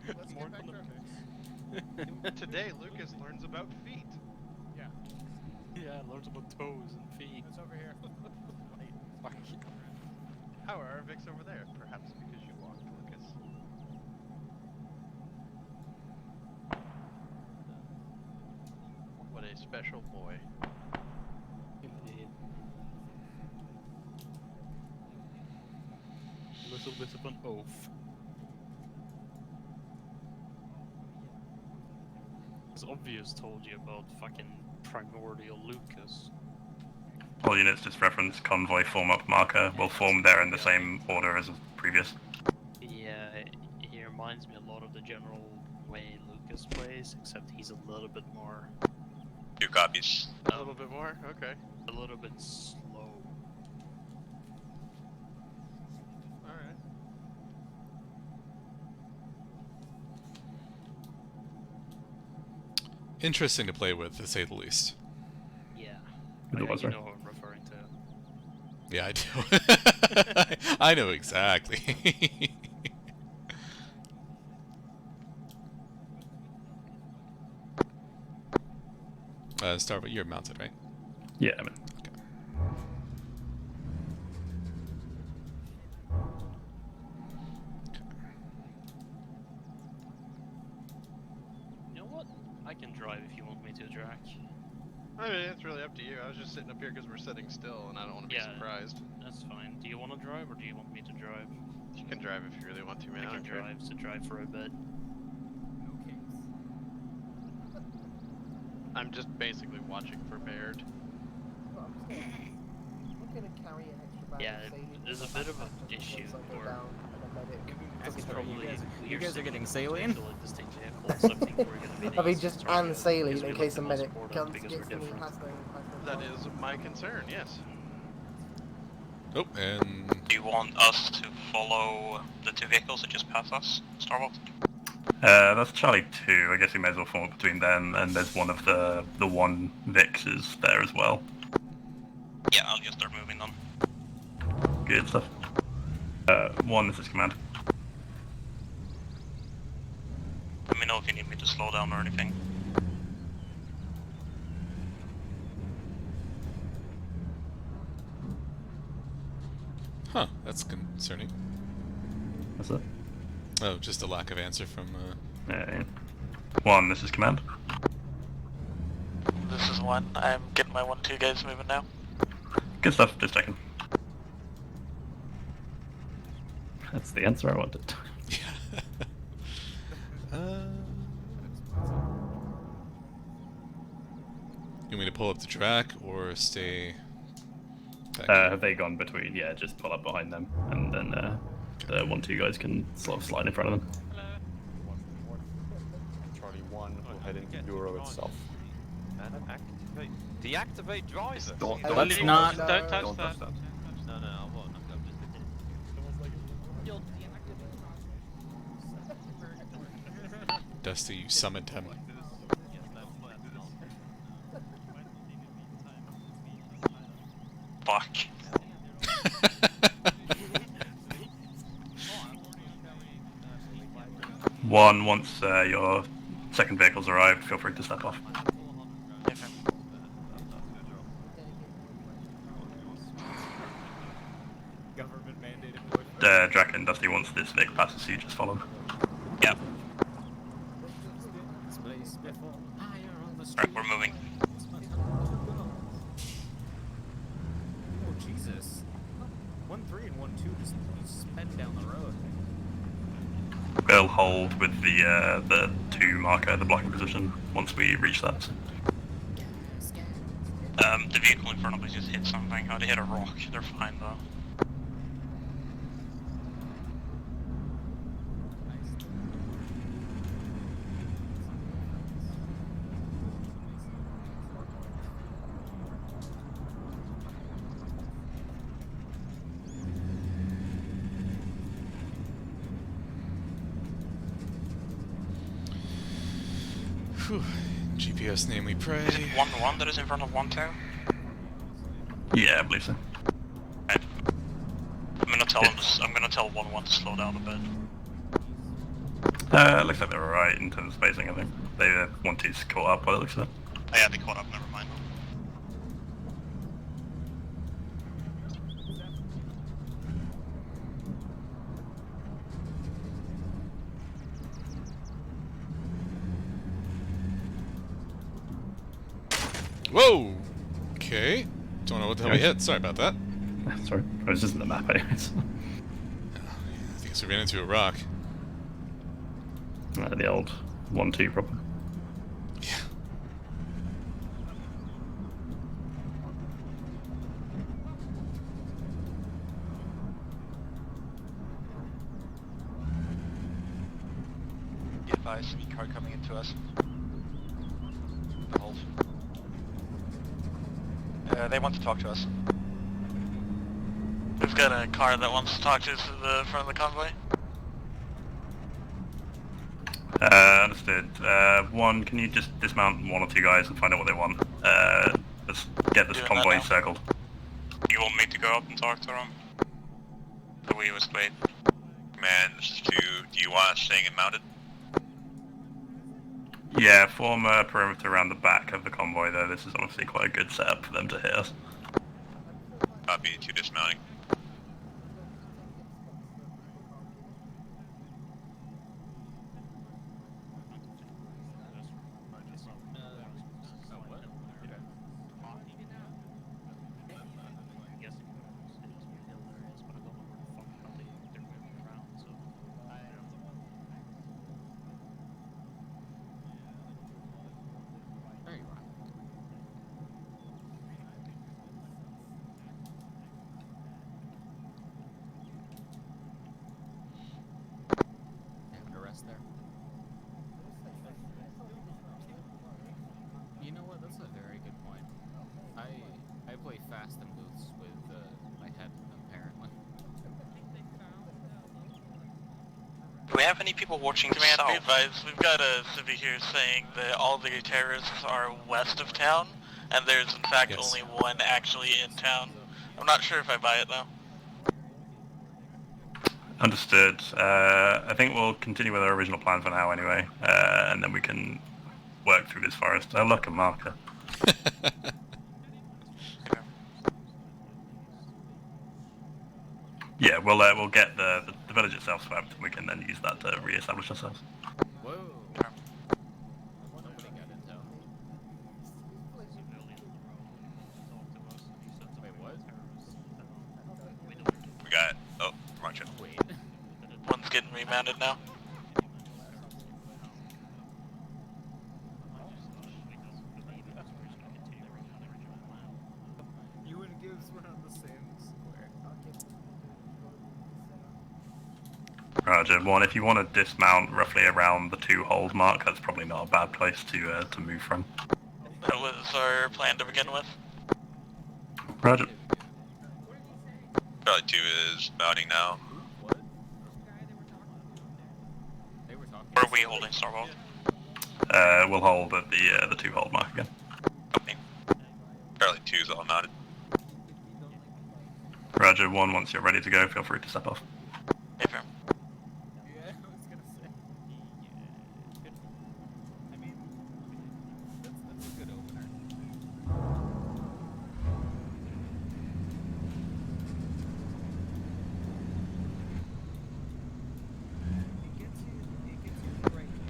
yeah. Let's get back to our base. Today, Lucas learns about feet. Yeah. Yeah, learns about toes and feet. It's over here. How are our Vics over there? Perhaps because you walked, Lucas. What a special boy. Indeed. A little bit of an oaf. As obvious told you about fucking primordial Lucas. All units just reference convoy form up marker. We'll form there in the same order as previous. Yeah, he reminds me a lot of the general way Lucas plays, except he's a little bit more... 2 copies. A little bit more? Okay. A little bit slow. Alright. Interesting to play with, to say the least. Yeah. You know what I'm referring to. Yeah, I do. I know exactly. Starboard, you're mounted, right? Yeah, I'm in. drive if you want me to, Drac. I mean, it's really up to you. I was just sitting up here because we're sitting still, and I don't want to be surprised. That's fine. Do you want to drive, or do you want me to drive? You can drive if you really want to, man. I I can don't care. drive, so drive for a bit. I'm just basically watching for Baird. Yeah, there's a bit of an issue where You guys are getting saline? I mean, just and saline in case a medic comes gets me That is my concern, yes. Oh, and Do you want us to follow the two vehicles that just passed us, Starbucks? That's Charlie 2. I guess we may as well form up between them, and there's one of the one Vix is there as well. Yeah, I'll just start moving them. Good stuff. 1, this is command. Let me know if you need me to slow down or anything. Huh, that's concerning. What's that? Oh, just a lack of answer from, Yeah. 1, this is command. This is 1. I'm getting my 1-2 guys moving now. Good stuff, just checking. That's the answer I wanted. You want me to pull up the track or stay back? Have they gone between? Yeah, just pull up behind them, and then the 1-2 guys can sort of slide in front of them. Charlie 1 will head into Euro itself. And activate. Deactivate driver. Let's not. Don't touch that. No, I won't. I'm just. Dusty, you summoned him. Fuck. One, once your second vehicle's arrived, feel free to step off. Government mandated. Drac and Dusty, once this vehicle passes you, just follow them. Yep. Alright, we're moving. Oh Jesus! 1-3 and 1-2 just sped down the road. We'll hold with the 2 marker, the blocking position, once we reach that. The vehicle in front of us just hit something. Oh, they hit a rock. They're fine though. Whew. GPS name we pray. Is it 1-1 that is in front of 1-2? Yeah, I believe so. Right. I'm gonna tell them. I'm gonna tell 1-1 to slow down a bit. Looks like they're alright in terms of spacing, I think. They 1-2's caught up by the looks of it. Oh yeah, they caught up. Never mind. Whoa! Okay. Don't know what the hell we hit. Sorry about that. Sorry, I was just in the map anyways. I think we ran into a rock. The old 1-2 problem. Yeah. Be advised, enemy car coming into us. Hold. They want to talk to us. We've got a car that wants to talk to us at the front of the convoy. Understood. 1, can you just dismount 1 or 2 guys and find out what they want? Let's get this Doing convoy that now. circled. You want me to go up and talk to them? Or we just wait? Man, this is 2. Do you want us staying and mounted? Yeah, form a perimeter around the back of the convoy though. This is honestly quite a good setup for them to hit us. Copy, 2 dismounting. have any people watching Command, south? be advised, we've got a civvy here saying that all the terrorists are west of town, and there's in fact only one actually in town. I'm not sure if I buy it though. Understood. I think we'll continue with our original plan for now anyway, and then we can work through this forest. Oh, look, a marker. Yeah, we'll get the village itself swept, and we can then use that to re-establish ourselves. Whoa. Somebody got intel. Wait, what? We got. Oh, wrong ship. Wait. One's getting remounted now. You and Gibbs were on the same square. Roger, one. If you want to dismount roughly around the 2 hold mark, that's probably not a bad place to move from. That was our plan to begin with. Roger. Charlie 2 is mounting now. They were talking. Where are we holding Starbolt? We'll hold at the 2 hold mark again. Charlie 2 is all mounted. Roger, 1. Once you're ready to go, feel free to step off. Hey, firm. Yeah, I was gonna say. Yeah. I mean, that's a good opener.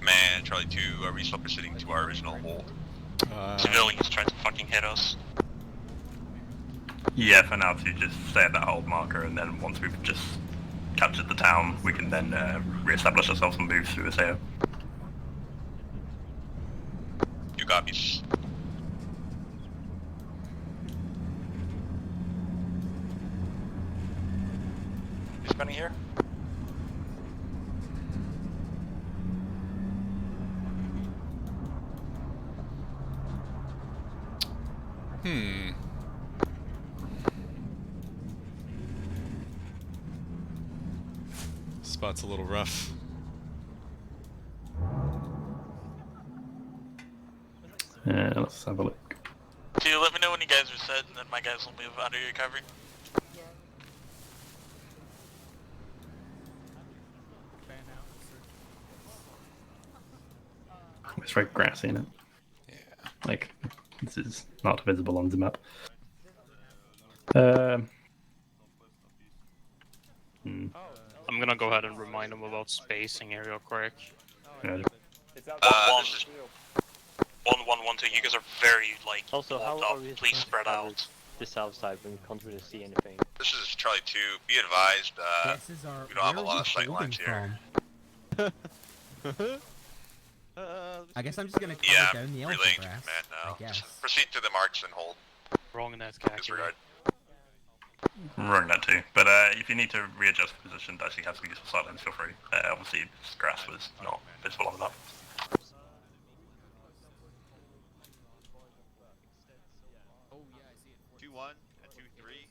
Man, Charlie 2, are we still proceeding to our original hold? Civilians trying to fucking hit us. Yeah, for now to just stay at that hold marker, and then once we've just captured the town, we can then re-establish ourselves and move through this area. You got me. Who's spending here? Spot's a little rough. Let's have a look. So you let me know when you guys are set, and then my guys will move under your cover. It's very grassy in it. Yeah. Like, this is not visible on the map. I'm gonna go ahead and remind them about spacing here real quick. Yeah. This is 1112, you guys are very, like, Also, how walled are up. we Please supposed to spread cover out. the south side when we can't really see anything? This is Charlie 2. Be advised, This is our. we don't have a lot of sight lines here. I guess I'm just gonna cover Yeah, down the relaying elephant to grass. command now. I guess. Just proceed to the marks and hold. Wrong in that calculate. Disregard. Wrong that too. But if you need to readjust the position to actually have some useful sight lines, feel free. Obviously, this grass was not visible on the map. 2-1 and 2-3.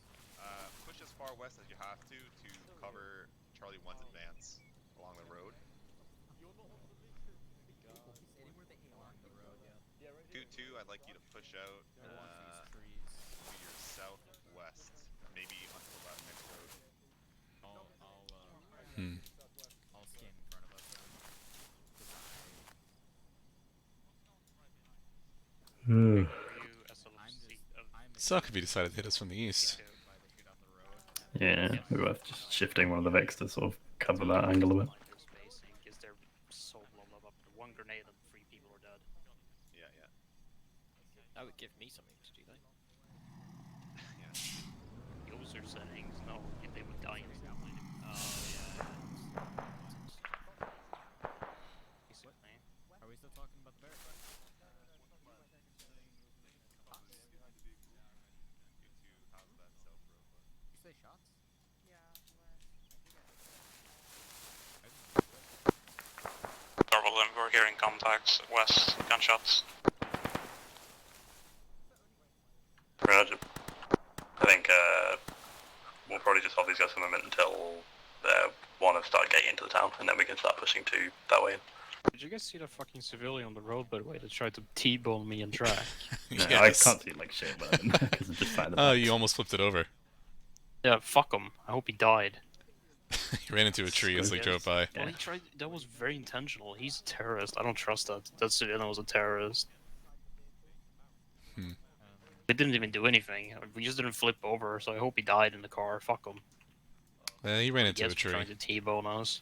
Push as far west as you have to cover Charlie 1's advance along the road. 2-2, I'd like you to push out to your southwest, maybe until that next road. I'll scan in front of us. Suck if he decided to hit us from the east. Yeah, we were just shifting one of the Vex to sort of cover that angle a bit. Is they're so blown up. One grenade and 3 people are dead. Yeah, yeah. That would give me something to do, though. User settings, no, they would die instantly. Are we still talking about the bear? You say shots? Starbolt, we're hearing contacts west, gunshots. Roger. I think we'll probably just hold these guys for a moment until one and start getting into the town, and then we can start pushing 2 that way. Did you guys see that fucking civilian on the road, by the way, that tried to T-bone me and track? Yeah, Yes. I can't see like shit, but because I'm just trying to. Oh, you almost flipped it over. Yeah, fuck him. I hope he died. He ran into a tree as they drove by. Well, he tried. That was very intentional. He's a terrorist. I don't trust that. That civilian was a terrorist. They didn't even do anything. We just didn't flip over, so I hope he died in the car. Fuck him. He ran into a tree. Trying to T-bone us.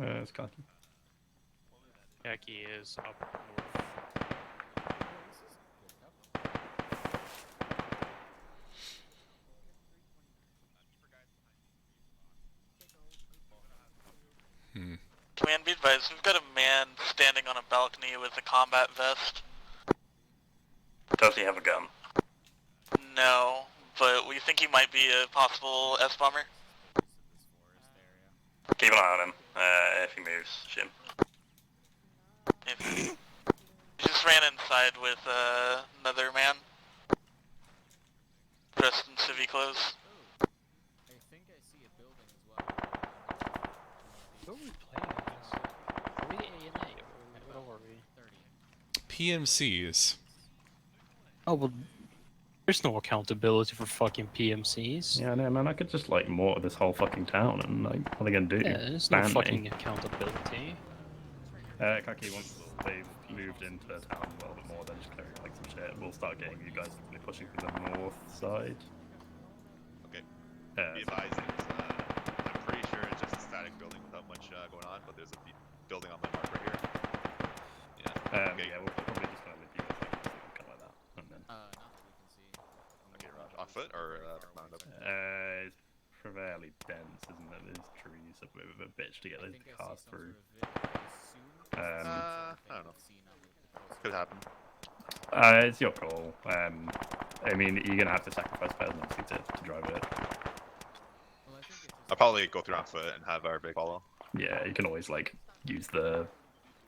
It's Khaki. Khaki is up north. Command, be advised, we've got a man standing on a balcony with a combat vest. Does he have a gun? No, but we think he might be a possible S-bomber. Keep an eye on him. If he moves, shoot him. He just ran inside with another man. Dressed in civvy clothes. I think I see a building as well. Who are we playing against? Are we the ANA or what are we? PMCs. Oh, well, there's no accountability for fucking PMCs. Yeah, no, man, I could just like mortar this whole fucking town, and like, what are they gonna do? Yeah, there's no Ban me? fucking accountability. Khaki, once they've moved into town a little bit more, then just clearing like some shit, we'll start getting you guys pushing from the north side. Okay. Be advised, I'm pretty sure it's just a static building without much going on, but there's a building on my mark right here. Yeah. Yeah, we're probably just gonna leave you guys like kind of like that, and then. Not that we can see. Okay, Raj. On foot or mounted up? It's fairly dense, isn't it? There's trees, a bit of a bitch to get those cars through. I don't know. Could happen. It's your call. I mean, you're gonna have to sacrifice players obviously to drive it. I'll probably go through on foot and have our big follow. Yeah, you can always like use the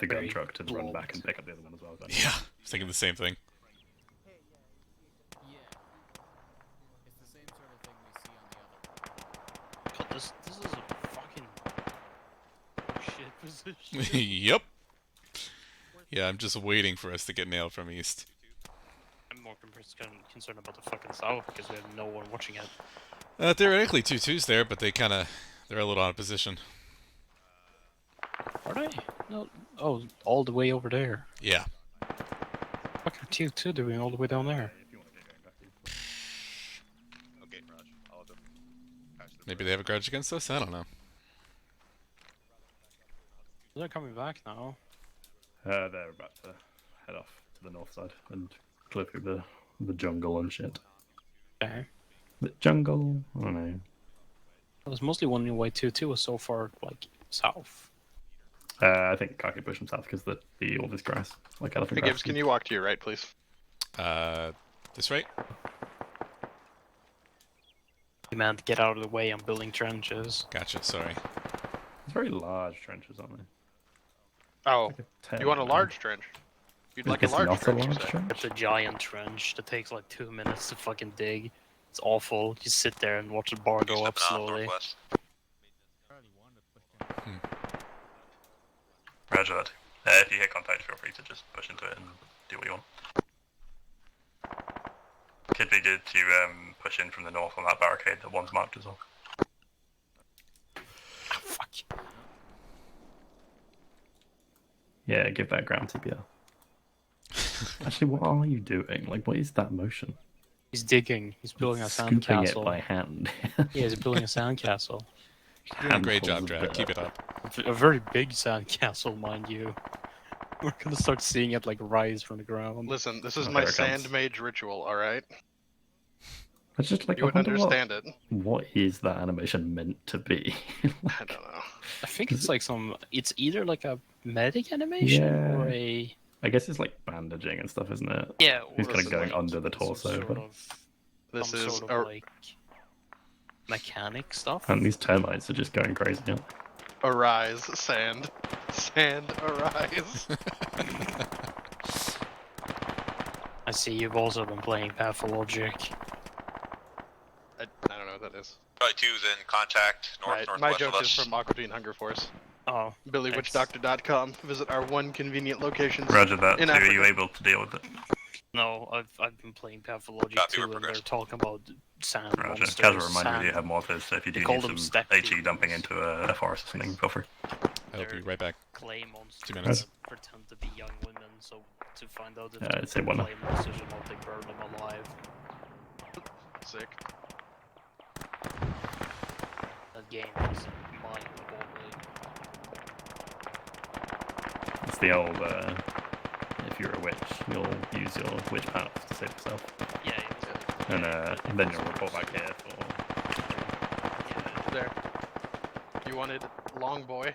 gun truck to run back and pick up the other one as well. Can't you? Yeah, I was thinking the same thing. Yeah. It's the same sort of thing we see on the other. God, this is a fucking shit position. Yep. Yeah, I'm just waiting for us to get nailed from east. I'm more concerned about the fucking south because we have no one watching it. Theoretically, 2-2's there, but they're a little out of position. Are they? No. Oh, all the way over there. Yeah. Fucking 2-2 doing all the way down there. Okay, Raj. I'll have them patch the Maybe they have a grudge against us? I don't know. They're coming back now. They're about to head off to the north side and clear through the jungle and shit. Okay. The jungle? I don't know. It was mostly one way 2-2 was so far, like, south. I think Khaki pushed him south because all this grass, like elephant Hey grass. Gibbs, can you walk to your right, please? This right? Demand to get out of the way, I'm building trenches. Gotcha, sorry. It's very large trenches, aren't they? Oh, Like you want a large trench? You'd like a large trench, you say? It's a giant trench that takes like 2 minutes to fucking dig. It's awful. You sit there and watch the bar go up slowly. Roger that. If you hit contact, feel free to just push into it and do what you want. Could be good to push in from the north on that barricade that one's marked as well. Fuck. Yeah, give that ground TPR. Actually, what are you doing? Like, what is that motion? He's digging. He's building a Scooping sandcastle. it by hand. Yeah, he's building a sandcastle. You're doing a great job, Drag. Keep it up. A very big sandcastle, mind you. We're gonna start seeing it like rise from the ground. Listen, this is Oh, my there it comes. sand mage ritual, alright? It's just like You I would wonder understand it. What is that animation meant to be? I don't know. I think it's like it's either like a medic animation or a... I guess it's like bandaging and stuff, isn't it? Yeah, He's or kind of is it going like under the some torso, sort but of- This some is sort of like mechanic stuff. and these termites are just going crazy. Yeah. Arise, sand. Sand, arise. see you've also been playing Pathologic. I don't know what that is. Charlie 2 is in contact My northwest joke of is us. from Aqua Teen Hunger Force. Oh. BillyWitchDoctor.com. Visit our one convenient locations. Roger that. In Are Africa. you able to deal with it? No, I've been playing Pathologic Copy, too, we're and they're progressing. talking about sand Roger. monsters. Casual reminder, sand... you have mortars, so if you They do call need them some step HE dumping demons. into a forest or something, feel free. I'll be right back. Clay monsters 2 minutes. that pretend to be young women, so to find out if I'd they're say one. clay monsters or not, they burn them alive. Sick. That game is mind-boggling. It's the old, if you're a witch, you'll use your witch powers to save yourself. Yeah, And then you'll report back here for... There. You wanted Long Boy.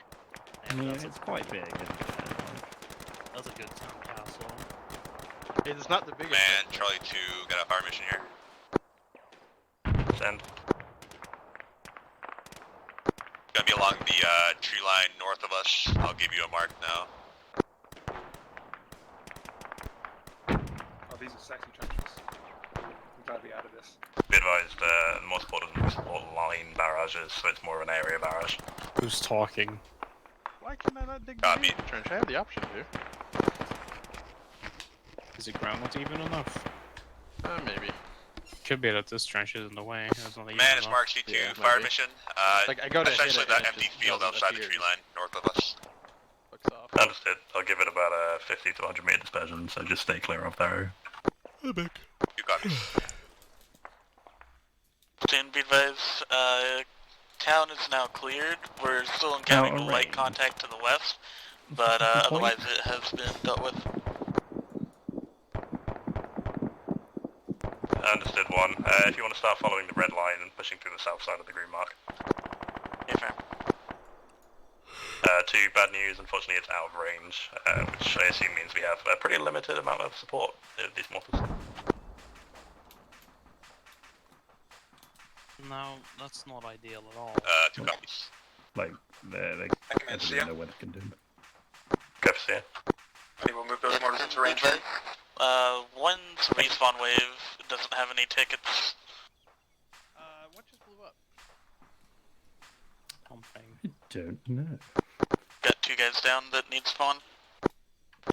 Yeah, it's quite big, isn't it? That's a good town castle. It's not the biggest. Man, Charlie 2 got a fire mission here. Send. Gonna be along the tree line north of us. I'll give you a mark now. Oh, these are sexy trenches. I'm glad we added this. Be advised, the multiple doesn't support line barrages, so it's more of an area barrage. Who's talking? Why can I not dig the trench? I have the option to. Is the ground not even enough? Maybe. Could be that this trench is in the way. It's not even Man, it's enough. Mark C2 Yeah, fire maybe. mission. Like, I go to hit essentially it and that it empty just field doesn't outside the appear. tree line north of us. Fucks off. Understood. I'll give it about a 50 to 100 meter dispersion, so just stay clear of that area. You got me. Stand be advised, town is now cleared. We're still encountering light contact to the west, but otherwise it has been dealt with. Understood, 1. If you want to start following the red line and pushing through the south side of the green mark. Yeah, fair. 2, bad news, unfortunately it's out of range, which I assume means we have a pretty limited amount of support of these mortars. No, that's not ideal at all. 2 copies. Like, they command don't CM. know what they can do. Go for CM. We'll move those mortars into range then. One's respawn wave doesn't have any tickets. What just blew up? Something. I don't know. Got 2 guys down that need spawn.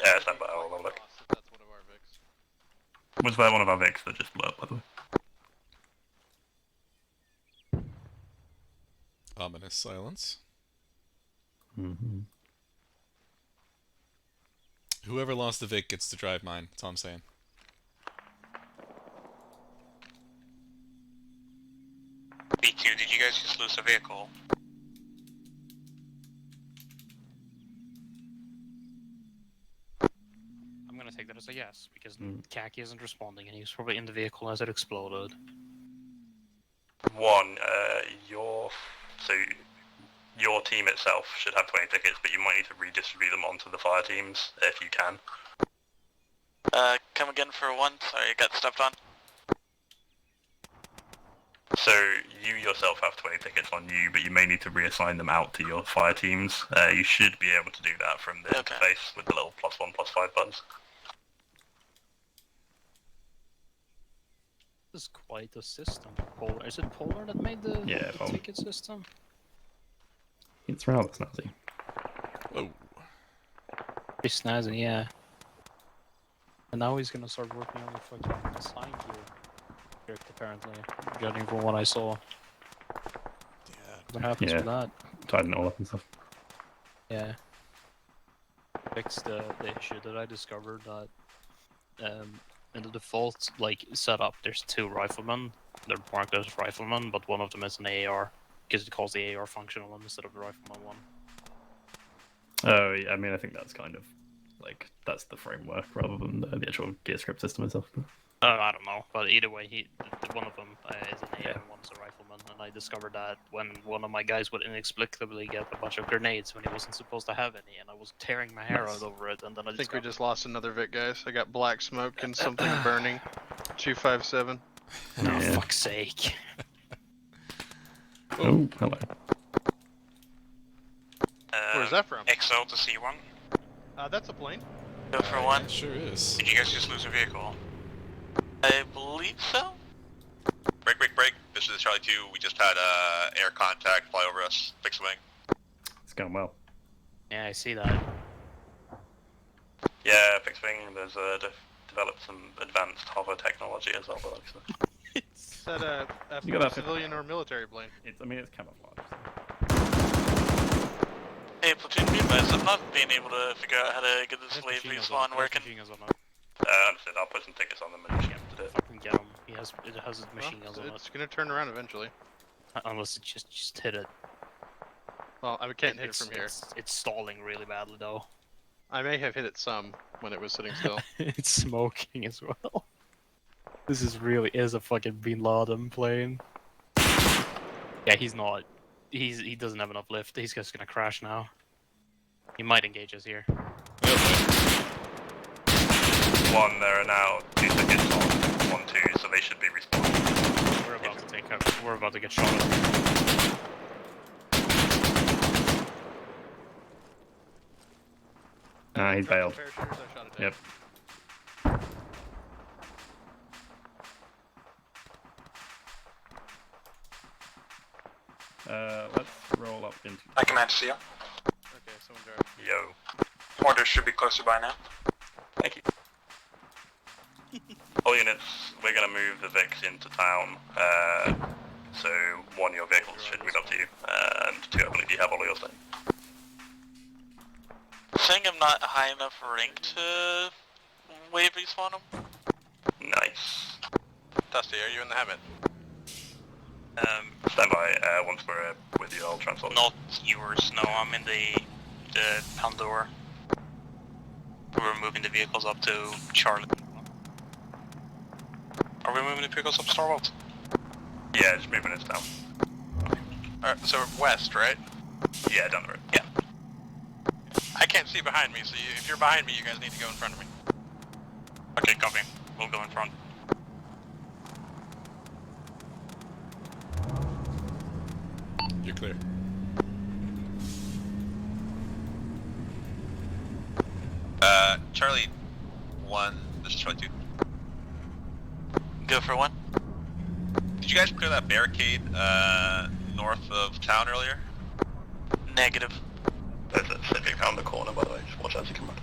Yeah, stand by, I'll have a look. That's one of our Vics. Was there one of our Vics that just blew up, by the way? Ominous silence. Mm-hmm. Whoever lost the Vic gets to drive mine. That's all I'm saying. B2, did you guys just lose a vehicle? I'm gonna take that as a yes, because Kaki isn't responding, and he was probably in the vehicle as it exploded. 1, your team itself should have 20 tickets, but you might need to redistribute them onto the fire teams if you can. Come again for 1. Sorry, I got stepped on. So you yourself have 20 tickets on you, but you may need to reassign them out to your fire teams. You should be able to do that from the interface with the little +1/+5 buttons. This is quite a system. Polar. Is it Polar that made the Polar. ticket system? It's rather snazzy. Whoa. Pretty snazzy, yeah. And now he's gonna start working on the fucking sign gear, apparently, judging from what I saw. Yeah. What happens with that? Tighten it all up and stuff. Yeah. Fix the issue that I discovered that in the default setup there's 2 riflemen. They're marked as riflemen, but one of them is an AR because it calls the AR functional one instead of the rifleman one. Oh, yeah, I mean, I think that's kind of that's the framework rather than the actual gear script system itself. I don't know, but either way, one of them is an AR and one's a rifleman, and I discovered that when one of my guys would inexplicably get a bunch of grenades when he wasn't supposed to have any, and I was tearing my hair out over it, and then I think we just lost another Vic, guys. I got black smoke and something burning. 257. Oh, fuck's sake. Oh, hello. Where's that from? XL to C1. That's a plane. Go for 1. It sure is. Did you guys just lose a vehicle? I believe so. Break, break, break. This is Charlie 2. We just had air contact fly over us. Fix the wing. It's going well. Yeah, I see that. Yeah, fixed wing. There's developed some advanced hover technology as well. Is that a You got that civilian or military plane? I mean, it's camouflage. Hey, platoon, be advised, I'm not being able to figure out how to get this wave respawn working. Understood. I'll put some tickets on them and just get him to do it. Fucking get him. It has his machine guns on it. It's gonna turn around eventually. Unless it just hit it. Well, I can't hit it from here. It's stalling really badly though. I may have hit it some when it was sitting still. It's smoking as well. This is a fucking Bin Laden plane. Yeah, he's not. He doesn't have enough lift. He's just gonna crash now. He might engage us here. One, there are now 2 tickets on 1, 2, so they should be respawning. We're about to get shot at. He's bailed. Yep. Let's roll up into... I command to see you. Okay, someone drive. Yo. Orders should be closer by now. Thank you. All units, we're going to move the Vix into town. So 1, your vehicles should move up to you, and 2, I believe you have all of your stuff. Saying I'm not high enough rank to wave respawn him. Nice. Dusty, are you in the Hammond? Stand by. Once we're with you, I'll transport. Not yours, no, I'm in the Pandora. We're moving the vehicles up to Charlotte. Are we moving the vehicles up Starbucks? Yeah, just moving it down. Alright, so west, right? Yeah, down the road. Yeah. I can't see behind me, so if you're behind me, you guys need to go in front of me. Okay, copy. We'll go in front. You're clear. Charlie 1, this is Charlie 2. Go for 1. Did you guys clear that barricade north of town earlier? Negative. There's a Civic around the corner, by the way. Just watch out as you come up.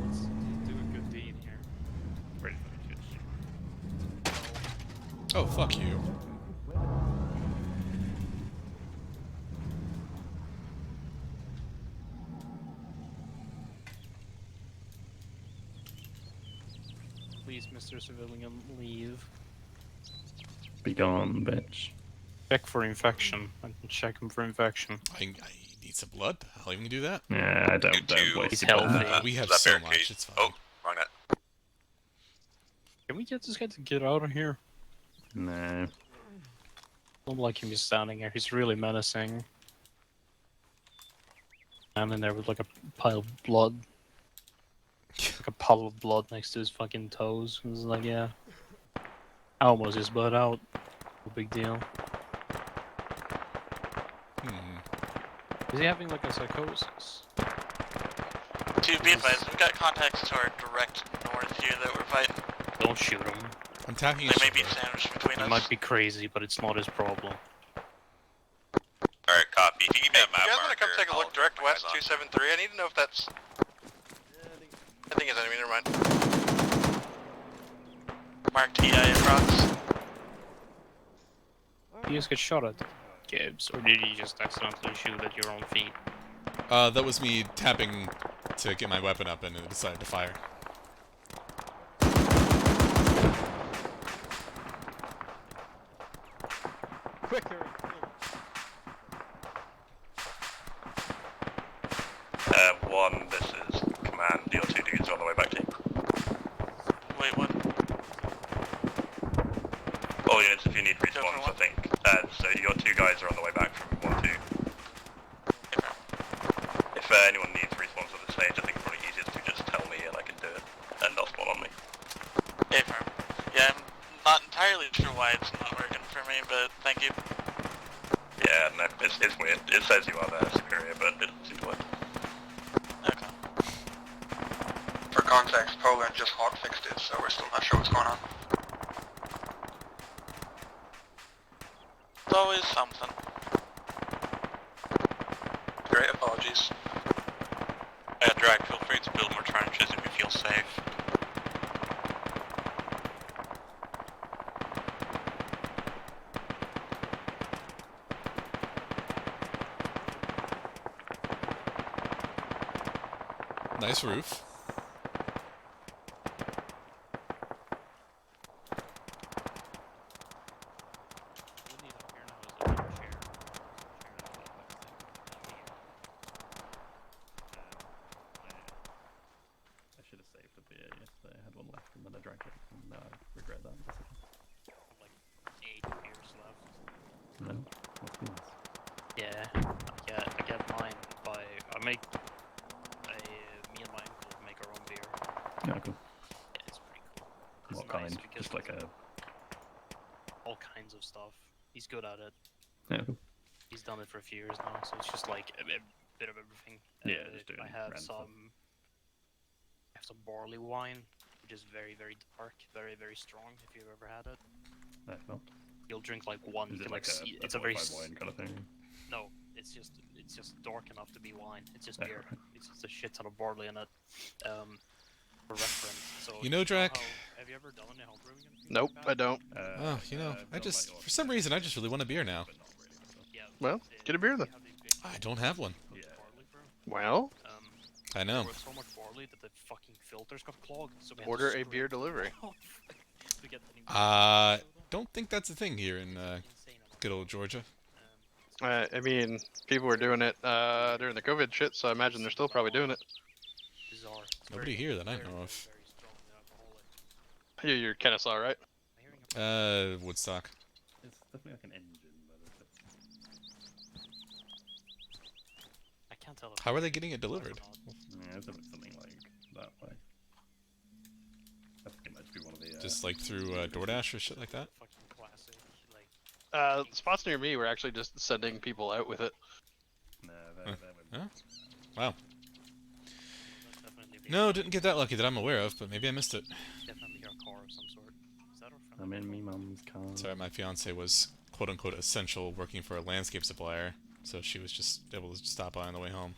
Let's do a good deed here. Ready for the kids. Oh, fuck you. Please, Mr. Civilian, leave. Be gone, bitch. Check for infection. I can check him for infection. I need some blood. I'll even do that. Yeah, I don't waste He's it on healthy. that. We have that so barricade. much, it's fine. Oh, wrong net. Can we get this guy to get out of here? No. I don't like him just standing here. He's really menacing. Standing there with like a pile of blood. Like a puddle of blood next to his fucking toes. It's like, yeah. Almost his blood out. No big deal. Is he having like a psychosis? To be advised, we've got contacts to our direct north here that we're fighting. Don't shoot him. I'm tapping They his may be shoulder. sandwiched between He us. might be crazy, but it's not his problem. Alright, copy. If you give me Hey, a map you guys wanna come marker, take a I'll look direct put my west, eyes on. 273? I need to know if that's... I think it's enemy, never mind. Mark TI across. Did you just get shot at, Gibbs, or did you just accidentally shoot at your own feet? That was me tapping to get my weapon up and it decided to fire. Quicker. 1, this is command. Your 2 dudes are on the way back to you. Wait, what? All units, if you need respawns, I think. So your 2 guys are on the way back from 1, 2. If anyone needs respawns at this stage, I think it's probably easiest to just tell me and I can do it. And they'll spawn on me. Hey, firm. Yeah, I'm not entirely sure why it's not working for me, but thank you. Yeah, no, it's weird. It says you are their superior, but it doesn't seem to work. Okay. For context, Poland just hot fixed it, so we're still not sure what's going on. It's always something. Great apologies. Yeah, Drag, feel free to build more trenches if you feel safe. Nice roof. I should have saved a beer yesterday. I had one left and then I drank it, and now I regret that decision. Like 8 beers left. No? What's beers? Yeah, I get mine by me and my uncle make our own beer. Yeah, cool. Yeah, it's pretty cool. It's What nice kind? because Just like a... all kinds of stuff. He's good at it. Yeah, cool. He's done it for a few years now, so it's just like a bit of everything. Yeah, just doing I have random stuff. some barley wine, which is very, very dark, very, very strong. If you've ever had it, No, not. you'll drink like one. Is You it can like see. a It's a very fortified wine kind of thing? No, it's just dark enough to be wine. It's just Yeah, beer. right. It's just a shit ton of barley in it. For reference. So You know, Drac? Have you ever done any homebrewing? Nope, I don't. Oh, you know, I just, for some reason, I just really want a beer now. Well, get a beer then. I don't have one. Well, I know. There was so much barley that the fucking filters got clogged. So we had to order a scrape beer it delivery. off to get the new Don't think that's a thing here in good old Georgia. I mean, people were doing it during the COVID shit, so I imagine they're still probably doing it. bizarre. It's Nobody very, here that I very, know of. very strongly alcoholic. Yeah, you're Kennesaw, right? Woodstock. It's definitely like an engine, but I can't tell. How are they getting it delivered? yeah, it's something like that way. I think it might be one of the... Just like through DoorDash or shit like that? Fucking classic, like. Spots near me were actually just sending people out with it. No, Huh? Wow. No, didn't get that lucky that I'm aware of, but maybe I missed it. Definitely hear a car of some sort. Is that our friend? I'm in me mum's car. Sorry, my fiance was quote-unquote essential working for a landscape supplier, so she was just able to stop by on the way home.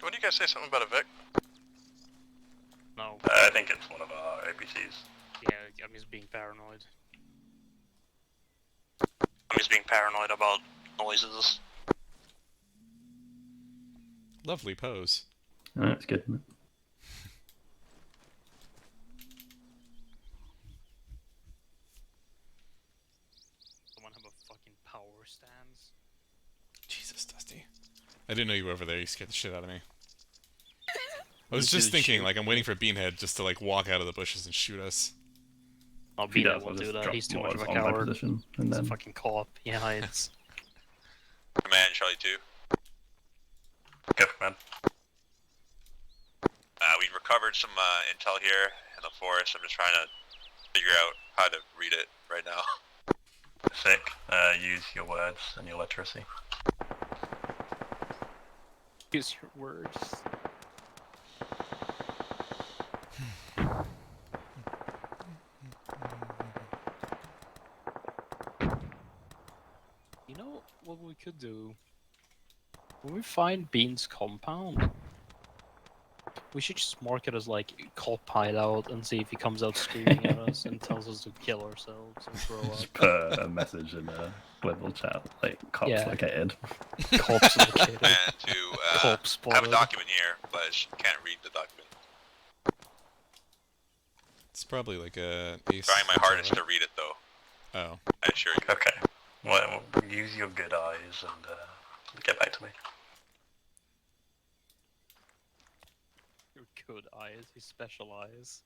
What do you guys say something about a Vic? No. I think it's one of our APCs. Yeah, I'm just being paranoid. I'm just being paranoid about noises. Lovely pose. Oh, that's good. Isn't it? Someone have a fucking power stance. Jesus, Dusty. I didn't know you were over there. You scared the shit out of me. I was You just should thinking, shoot like, I'm waiting for Beanhead just to, like, walk out of the bushes and shoot us. I'll be there, we'll do that. He's too much of a coward. Position, and He's then... a fucking co-op. He hides. Command, Charlie 2. Go, man. We recovered some intel here in the forest. I'm just trying to figure out how to read it right now. Sick. Use your words and your literacy. Use your words. You know what we could do? When we find Bean's compound, we should just mark it as like cop hideout and see if he comes out screaming at us and tells us to kill ourselves and throw up. Just put a message in a global chat, like, cops Yeah. located. Cops located. And to Cops have a spotted. document here, but can't read the document. It's probably like a... Trying my hardest to read it though. Oh. I assure you. Okay. Well, use your good eyes and get back to me. Your good eyes, his special eyes.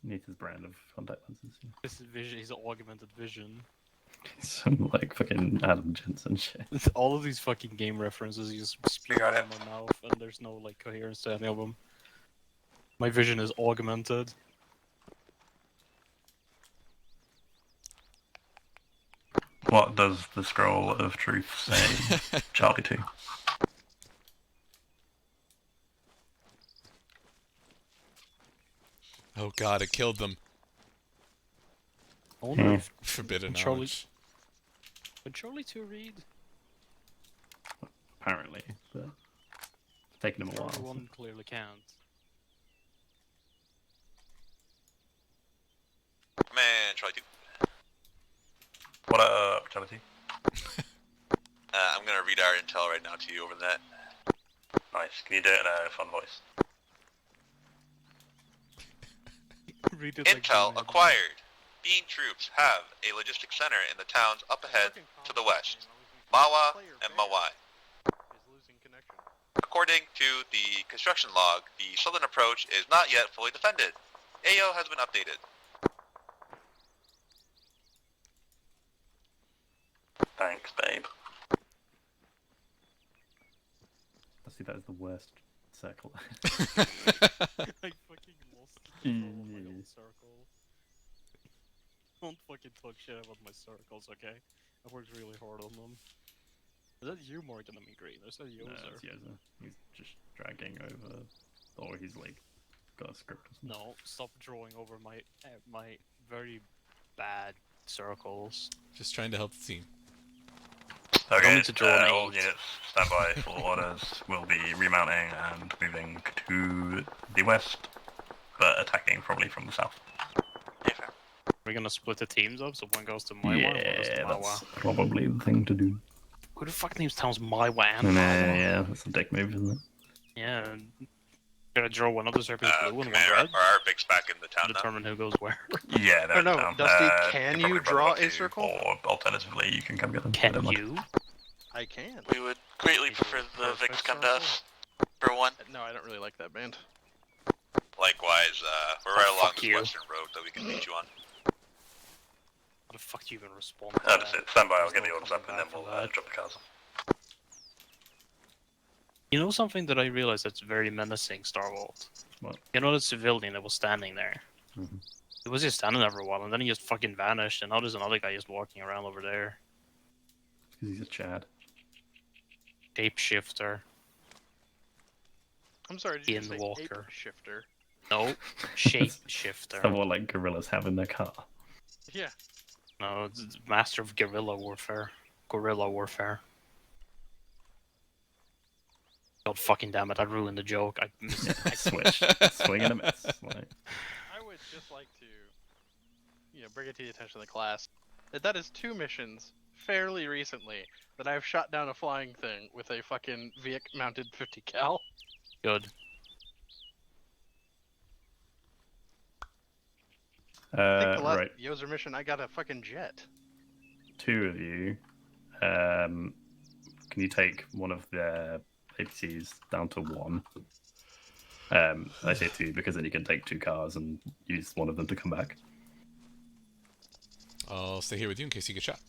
Needs his brand of contact lenses. Yeah. This vision, his augmented vision. Some, like, fucking Adam Jensen shit. All of these fucking game references you just spew out of my mouth, and there's no like coherence to any of them. My vision is augmented. What does the scroll of truth say? Charlie 2. Oh god, it killed them. I wonder if Forbidden Charlie- knowledge. Would Charlie 2 read? Apparently, but it's taken him a while. Charlie 1 clearly can't. Man, Charlie 2. What up, Charlie 2? I'm gonna read our intel right now to you over the net. Nice. Can you do it in a fun voice? Intel acquired. Bean troops have a logistics center in the towns up ahead to the west. Mawa and Mawai. According to the construction log, the southern approach is not yet fully defended. AO has been updated. Thanks, babe. I see that as the worst circle. I fucking lost control of my own circle. Don't fucking talk shit about my circles, okay? I worked really hard on them. Is that you, Morgan? I mean, green. Is that Yozer? No, it's Yozer. He's just dragging over, or he's like got a script or something. No, stop drawing over my my very bad circles. Just trying to help the team. Okay, I need to draw an all 8. units stand by for orders. We'll be remounting and moving to the west, but attacking probably from the south. We're gonna split the teams up, so one goes to my one, one goes to Yeah, Mawa. that's probably the thing to do. Who the fuck names towns Mawa and And, Mawa? yeah, that's a dick move, isn't it? Yeah. Gotta draw one of the circles blue and one Commander, red. are our bigs back in the town now? Determine who goes where. Yeah, they're Oh, no, down. Dusty, You can can you probably draw run them a up to, circle? Or alternatively, you can come get them. I Can don't mind. you? I can. We would greatly prefer the Vix come to us, for one. No, I don't really like that band. Likewise, we're right along fuck this you. western road that we can meet you on. How the fuck do you even respond? That's it. Stand by, I'll get the orders up and then we'll drop the cars. You know something that I realized that's very menacing, Star Wars? What? You know the civilian that was standing there? Mm-hmm. He was just standing there for a while, and then he just fucking vanished, and now there's another guy just walking around over there. Because he's a Chad. Shapeshifter. I'm sorry, did you Ian say Walker. ape shifter? No, shapeshifter. That's what like gorillas have in their car. Yeah. No, it's master of guerrilla warfare. Guerrilla warfare. God fucking damn it! I ruined the joke. I missed it. Switch. Swing and a miss. Like, I would just like to, bring it to the attention of the class that is 2 missions fairly recently that I've shot down a flying thing with a fucking Vic mounted 50 cal. Good. I think the last right. Yoser mission, I got a fucking jet. 2 of you. Can you take one of their APCs down to 1? I say 2 because then you can take 2 cars and use one of them to come back. I'll stay here with you in case you get shot.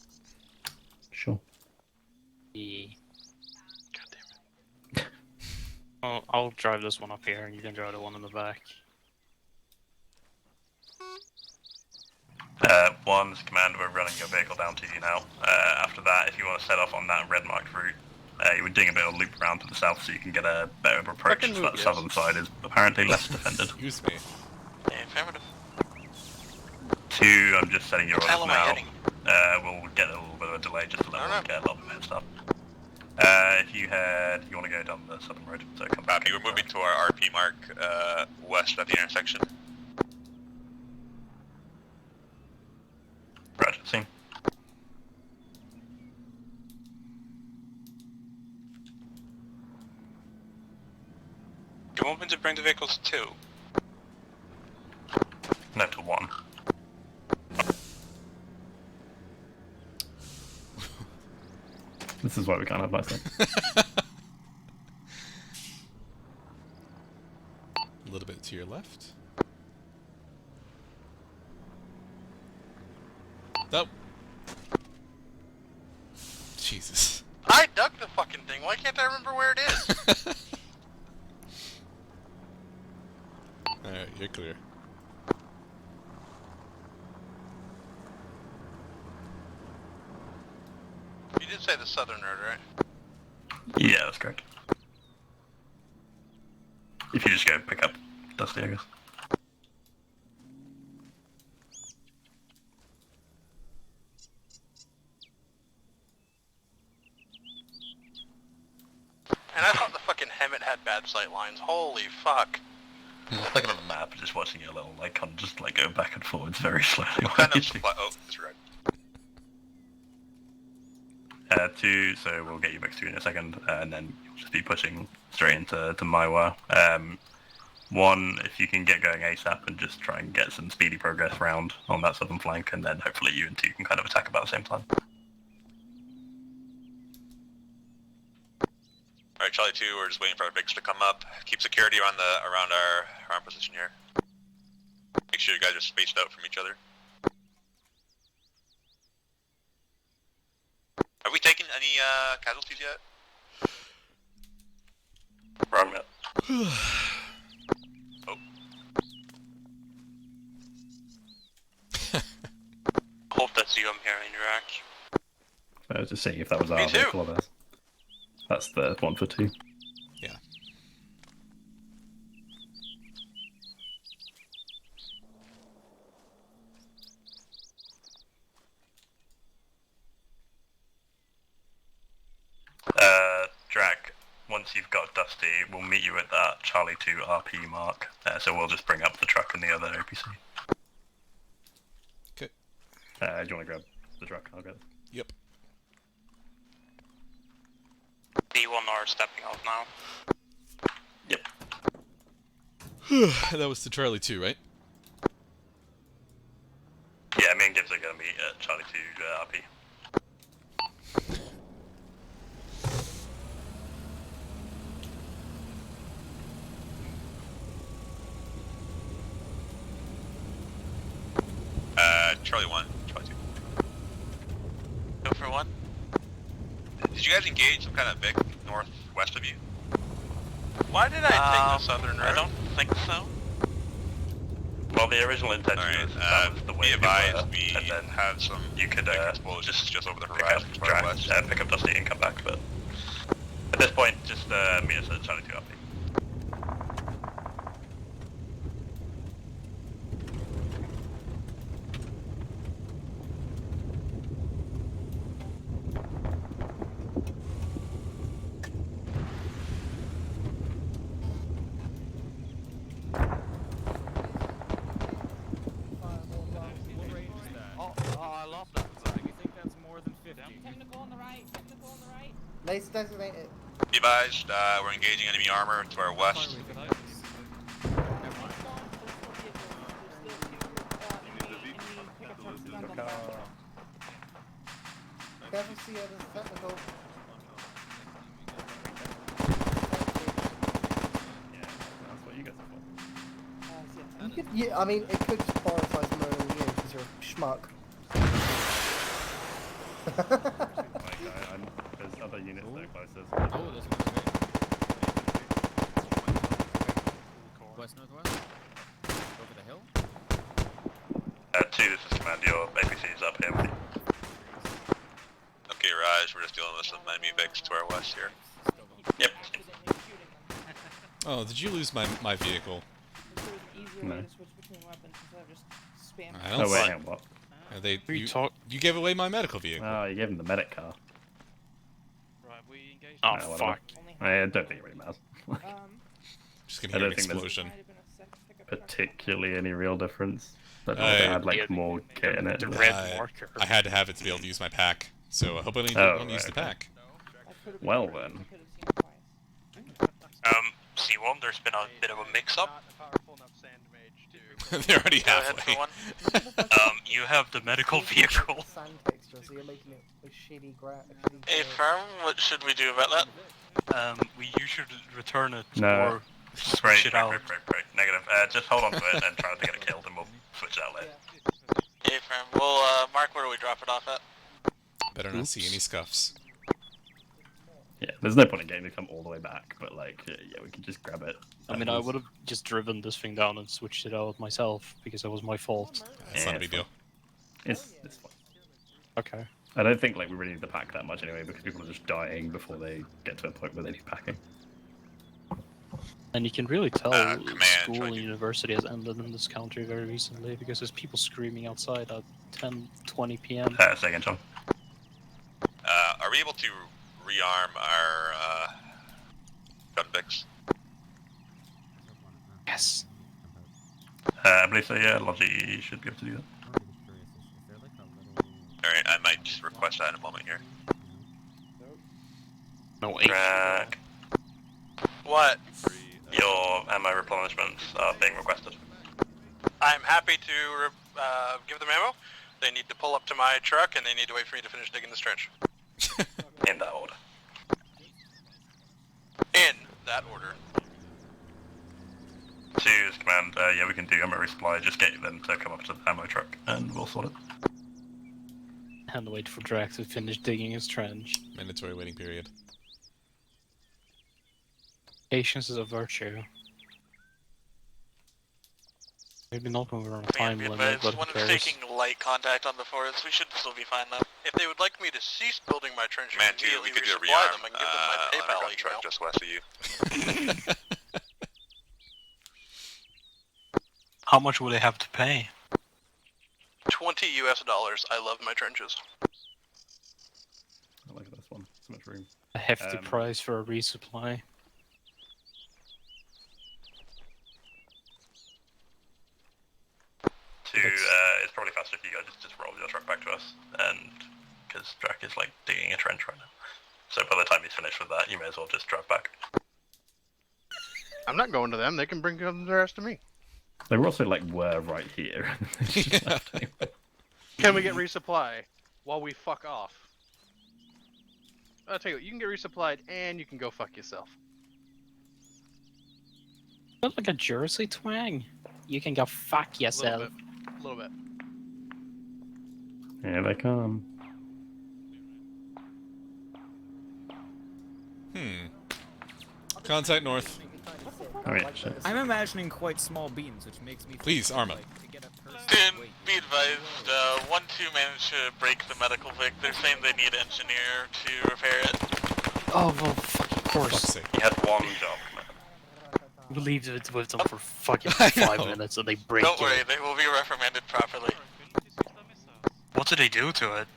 Sure. I'll drive this one up here, and you can drive the one in the back. One's command, we're running your vehicle down to you now. After that, if you want to set off on that red marked route, you would doing a bit of a loop around to the south so you can get a better approach. So that southern side is apparently less defended. Excuse me. Affirmative. 2, I'm just setting your What the hell orders am I now. hitting? We'll get a little bit of a delay just to let them get a lot of bit stuff. If you want to go down the southern road, so come back. Copy, we're moving to our RP mark west at the intersection. Roger, seen. Do you want me to bring the vehicles to 2? No, to 1. This is why we can't have nice things. A little bit to your left. Oh. Jesus. I dug the fucking thing. Why can't I remember where it is? Alright, you're clear. say the southern road, right? Yeah, that's correct. If you just go pick up Dusty, I guess. And I thought the fucking Hemet had bad sight lines. Holy fuck. Looking at the map, just watching your little icon just like go back and forwards very slowly. Kind of oh, that's right. 2, so we'll get you back to 2 in a second, and then you'll just be pushing straight into Maiwa. 1, if you can get going ASAP and just try and get some speedy progress round on that southern flank, and then hopefully you and 2 can kind of attack about the same time. Alright, Charlie 2, we're just waiting for our bigs to come up. Keep security around our position here. Make sure you guys are spaced out from each other. Have we taken any casualties yet? Wrong map. Oh. Hope that's you I'm hearing, Iraq. I was just seeing if that was our vehicle or theirs. That's the one for 2. Yeah. Drac, once you've got Dusty, we'll meet you at that Charlie 2 RP mark. So we'll just bring up the truck and the other OPC. Okay. Do you want to grab the truck? I'll get it. Yep. B1 are stepping out now. Yep. That was the Charlie 2, right? Yeah, me and Gibbs are going to meet at Charlie 2 RP. Charlie 1, Charlie 2. Go for 1. Did you guys engage some kind of big northwest of you? Why did I take the southern road? I don't think so. Well, the original intention was that was the way be advised, we and then have some you could explosions just over the horizon to our west. Pick up Dusty and come back, but at this point, just meet us at Charlie 2 RP. What range is that? Oh, I love that. You think that's more than 50? Technical on the right. Technical on the right. Let's designate it. Be advised, we're engaging enemy armor to our west. Careful, see there's technical. That's what you guys are for. You could, yeah, I mean, it could prioritize more than you because you're a schmuck. There's other units that are closest. Oh, there's one. West, northwest? Over the hill? 2, this is command. Your APC is up here with you. Okay, Raj, we're just dealing with some enemy bigs to our west here. Yep. Oh, did you lose my vehicle? No. I don't Oh, wait, see- hang on, what? You gave away my medical vehicle. Oh, you gave him the medic car. Right, we engaged. Oh, No, fuck. I don't think it really matters. Just gonna I hear don't an think there's explosion. particularly any real difference. But I had like more kit in it. I had to have it to be able to use my pack, so I hope I don't use the pack. Well then. C1, there's been a bit of a mix-up. They're already Go ahead halfway. for 1. You have the medical vehicle. Sand texture, so you're making it a shitty Hey, Firm, what should we do about that? You should return it No. or switch it out. Right. Negative. Just hold on to it and try to get it killed, and we'll switch it out later. Hey, Firm, we'll mark where do we drop it off at? Better not see any scuffs. Yeah, there's no point in getting to come all the way back, but like, yeah, we can just grab it. I mean, I would have just driven this thing down and switched it out myself because it was my fault. That's not a big deal. It's fine. Okay. I don't think like we really need the pack that much anyway, because people are just dying before they get to a point where they need packing. And you can really tell school and university has ended in this country very recently because there's people screaming outside at 10, 20 p.m. Second, John. Are we able to rearm our gun picks? Yes. I believe so, yeah, Logi should be able to do that. Alright, I might just request that in a moment here. No, Track. What? Your ammo replenishments are being requested. I'm happy to give them ammo. They need to pull up to my truck and they need to wait for me to finish digging this trench. In that order. In that order. Choose command, yeah, we can do ammo resupply, just get them to come up to the ammo truck and we'll sort it. And wait for Drax to finish digging his trench. Mandatory waiting period. Patience is a virtue. Maybe not when we're on a time limit, but One who is cares? taking light contact on the forest. We should still be fine though. If they would like me to cease building my trench and We immediately could do a resupply rearm them and give them my on our PayPal gun truck email. just west of you. How much would they have to pay? $20 US. I love my trenches. I like this one. So much room. A hefty price for a resupply. It's probably faster if you guys just roll your truck back to us, and because Drac is like digging a trench right now. So by the time he's finished with that, you may as well just drive back. I'm not going to them. They can bring them the rest to me. They were also like right here. Can we get resupply while we fuck off? I'll tell you what, you can get resupplied and you can go fuck yourself. Not like a Jersey twang. You can go fuck yourself. A little bit. Here they come. Contact north. Oh yeah, shit. I'm imagining quite small beans, which makes me Please, think Arma. like, to get a person Then be advised, 1-2 managed to break the medical vic. They're saying they need an engineer to repair it. Oh, well, fucking course. He had one job. We leave it with them for fucking 5 minutes and they break Don't worry, it. they will be reprimanded properly. What did they do to it?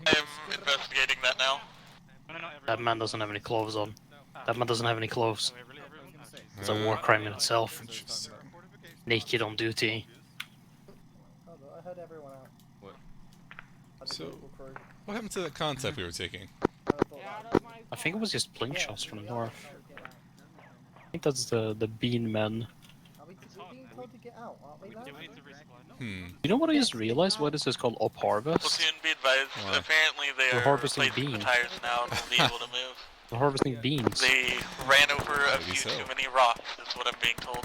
I'm investigating that now. That man doesn't have any clothes on. That man doesn't have any clothes. It's a war crime in itself. Naked on duty. I heard everyone out. What? At the So, vehicle crew. what happened to that contact we were taking? I think it was just blink shots from the north. I think that's the bean men. Are we being told to get out, aren't we? You know what I just realized? Why this is called up harvest? Platoon, be advised, apparently they We're are harvesting replacing the beans. tires now and will be able to move. We're harvesting beans. They ran over a Maybe few so. too many rocks, is what I'm being told.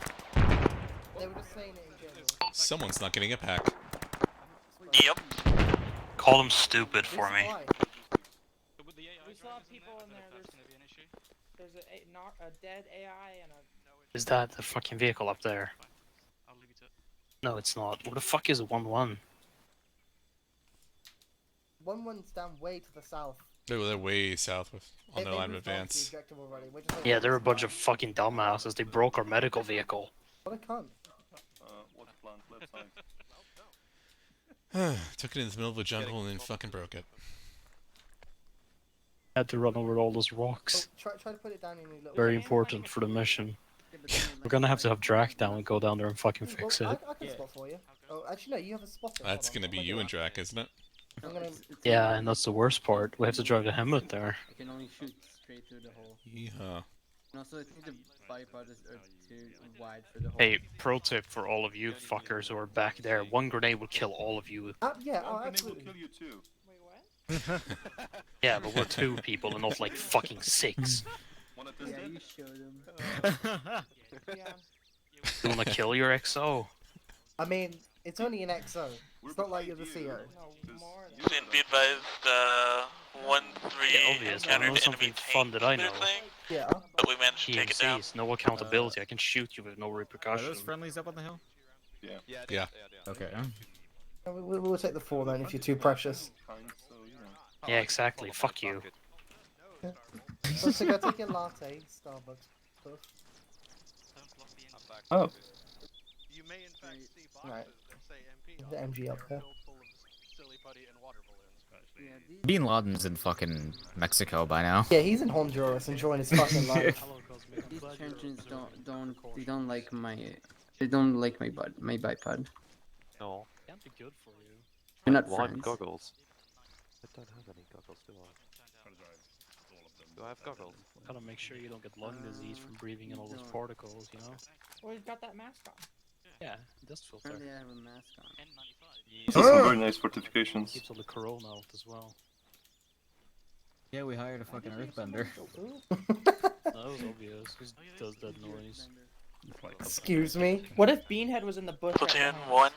They were just saying it in general. Someone's not getting a pack. Yep. Call them stupid for me. We still have people in there. There's a dead AI and a. Is that the fucking vehicle up there? No, it's not. Where the fuck is 1-1? 1-1's down way to the south. They're way south with on their line of moved on to the advance. objective already. We're just like, Yeah, they're a bunch of fucking dumbasses. They broke our medical vehicle. What a cunt. Took it into the middle of the jungle and then fucking broke it. Had to run over all those rocks. Try to put it down in your little. Very important for the mission. We're gonna have to have Drac down and go down there and fucking Well, fix it. I can spot for you. Oh, actually, no, you have a spotter. That's gonna be you and Drac, isn't it? I'm gonna. Yeah, and that's the worst part. We have to drive the helmet there. I can only shoot straight through the hole. Yeehaw. And also, I think the bike part is too wide for the hole. Hey, pro tip for all of you fuckers who are back there. One grenade will kill all of you. Yeah, oh, absolutely. Kill you too. Yeah, but we're 2 people and not like fucking 6. Yeah, you showed him. You wanna kill your XO? I mean, it's only an XO. It's not like you're the CO. Then be advised, 1-3 Obvious. I know encountered something enemy fun that I tank know. thing, Yeah. but we managed to take it down. PMCs, no accountability. I can shoot you with no Are repercussion. those friendlies up on the hill? Yeah. Yeah. Okay. We'll take the 4 then if you're too precious. Yeah, exactly. Fuck you. So go take your latte, Starbucks. Puff. Oh. You may in fact see Right. boxes that say MP The on them MG up that are there. filled full of silly putty and water balloons. Bin Laden's in fucking Mexico by now. Yeah, he's in Honduras enjoying his fucking life. These Chechens don't like my bipod. No. Can't be good for you. We're not Well, I have friends. goggles. I don't have any goggles, do I? Do I have goggles? Gotta make sure you don't get lung disease from breathing in all those particles, you know? Well, he's got that mask on. Yeah, dust filter. Apparently I have a mask on. These are some very nice fortifications. Keeps all the corona out as well. Yeah, we hired a fucking earthbender. That was obvious. Who does that noise? Excuse me? What if Beanhead was in the bush? Platoon 1.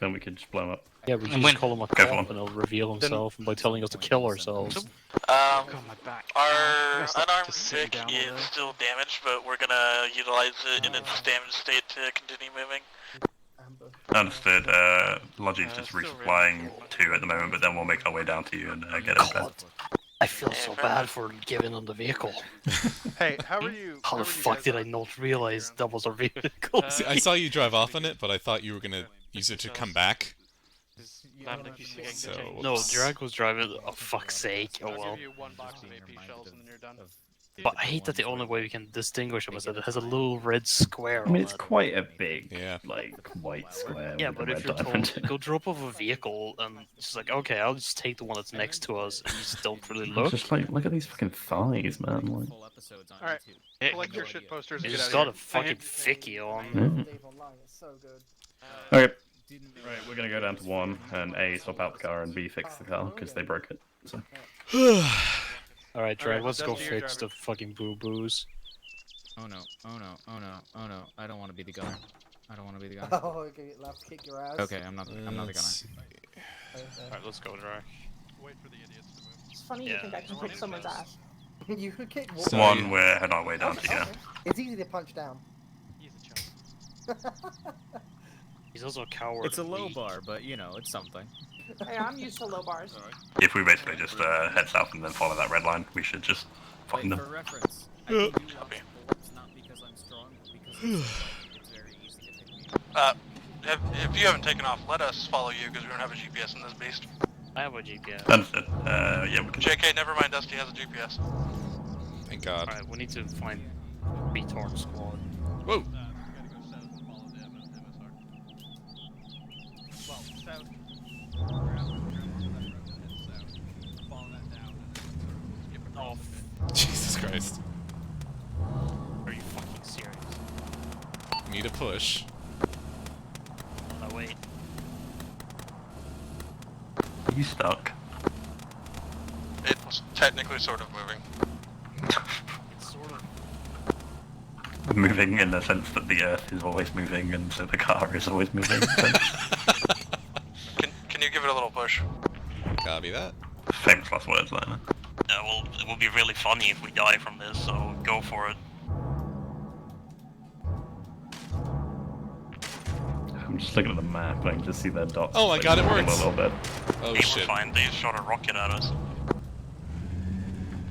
Then we could just blow him up. Yeah, we just call him a cop and he'll reveal himself by telling us to kill ourselves. Our unarmed Vic is still damaged, but we're gonna utilize it in its damaged state to continue moving. Understood. Logic's just resupplying 2 at the moment, but then we'll make our way down to you and get it bed. I feel so bad for giving them the vehicle. Hey, how are you? How the fuck did I not realize that was our vehicle? See, I saw you drive off on it, but I thought you were gonna use it to come back. So, No, whoops. Drag was driving. Oh, fuck's sake. Oh I'll well. give you 1 box of AP shells and then you're done. But I hate that the only way we can distinguish them is that it has a little red square I mean, on it's it. quite a big, like, white square. Yeah, with but a if red you're diamond. told, go drop off a vehicle, and it's just like, okay, I'll just take the one that's next to us, and you just don't really It's look. just like, look at these fucking thighs, man. Like, Alright, collect your shit posters You and get just out got a of here. fucking thicky on. Yeah. Dave Online is so good. okay. Right, we're gonna go down to 1 and A, swap out the car, and B, fix the car because they broke it. So. Alright, Drag, Alright, let's go Dusty, you're fix the fucking boo-boos. Oh no, oh no, oh no, oh no. I don't want to be the gunner. I don't want to be the gunner. Oh, okay, left kick your ass. Okay, I'm not the gunner. Alright, let's go, Drag. Wait for the idiots to move. It's funny you think I can kick someone's ass. You could kick So- 1, we're heading our way down to you. Okay. It's easy to punch down. He's also a coward. It's a and low weak. bar, but you know, it's something. Hey, I'm used to low bars. If we basically just head south and then follow that red line, we should just Wait, find them. for reference, I can do lots of bullets, not because I'm strong, but because it's very easy to pick me. If you haven't taken off, let us follow you because we don't have a GPS in this beast. I have a GPS. Understood. Yeah, we can. JK, never mind, Dusty has a GPS. Thank God. Alright, we need to find retard squad. Whoa! Oh, Jesus Christ. are you fucking serious? Need a push. No, wait. Are you stuck? It's technically sort of moving. It's sort of. Moving in the sense that the Earth is always moving, and so the car is always moving. Can you give it a little push? Copy that. Famous last words, Lana. Well, it will be really funny if we die from this, so go for it. I'm just looking at the map and I can just see their dots. Oh my God, it moving works. A little bit. Oh They were shit. fine, they shot a rocket at us.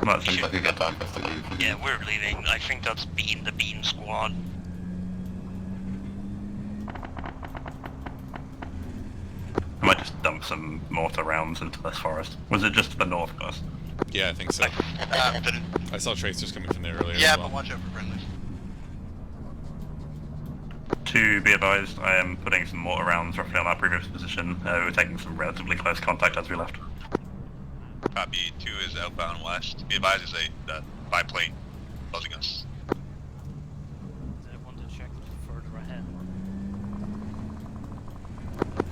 Well, Seems like a good time for us to leave. Yeah, we're leaving. I think that's the Bean squad. I might just dump some mortar rounds into this forest. Was it just to the north of us? Yeah, I think so. I saw tracers coming from there earlier. Yeah, as well. but watch out for friendlies. To be advised, I am putting some mortar rounds roughly on our previous position. We were taking some relatively close contact as we left. Copy 2 is outbound west. Be advised, is a biplane closing us. I want to check further ahead.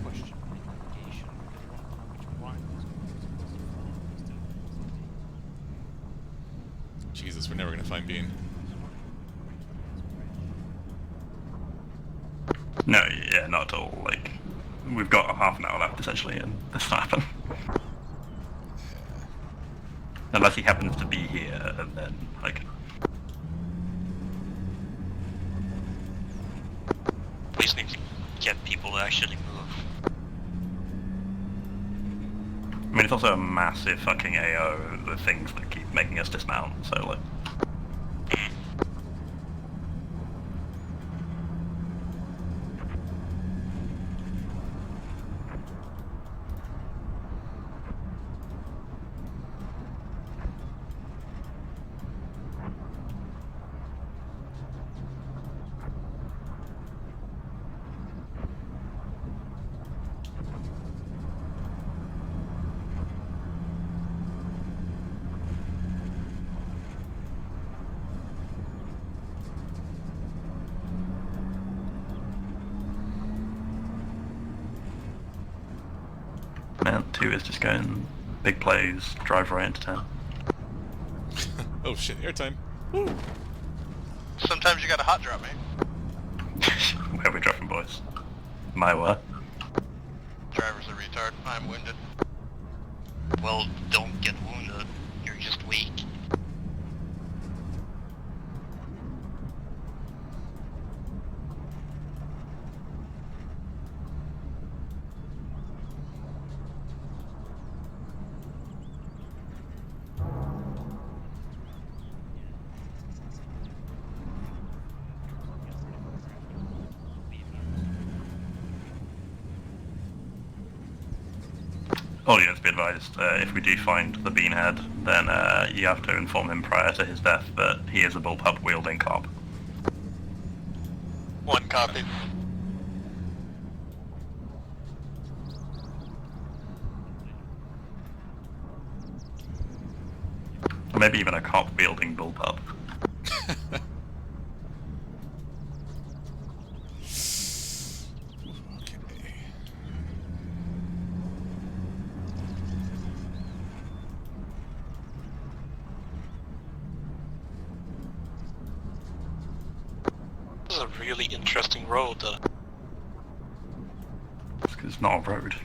Question navigation, because I want to know which line is Jesus, we're never gonna find Bean. No, yeah, not at all. Like, we've got half an hour left essentially, and this will happen. Unless he happens to be here, and then, like... We just need to get people to actually move. I mean, it's also a massive fucking AO, the things that keep making us dismount, so like... Man, 2 is just going big plays, drive right into town. Oh shit, airtime. Woo. Sometimes you gotta hot drop, mate. Where are we dropping, boys? My what? Driver's a retard. I'm winded. Well, don't get wounded. You're just weak. Audience, be advised, if we do find the beanhead, then you have to inform him prior to his death that he is a bullpup wielding cop. 1 copy. Maybe even a cop wielding bullpup. This is a really interesting road. It's 'cause it's not a road.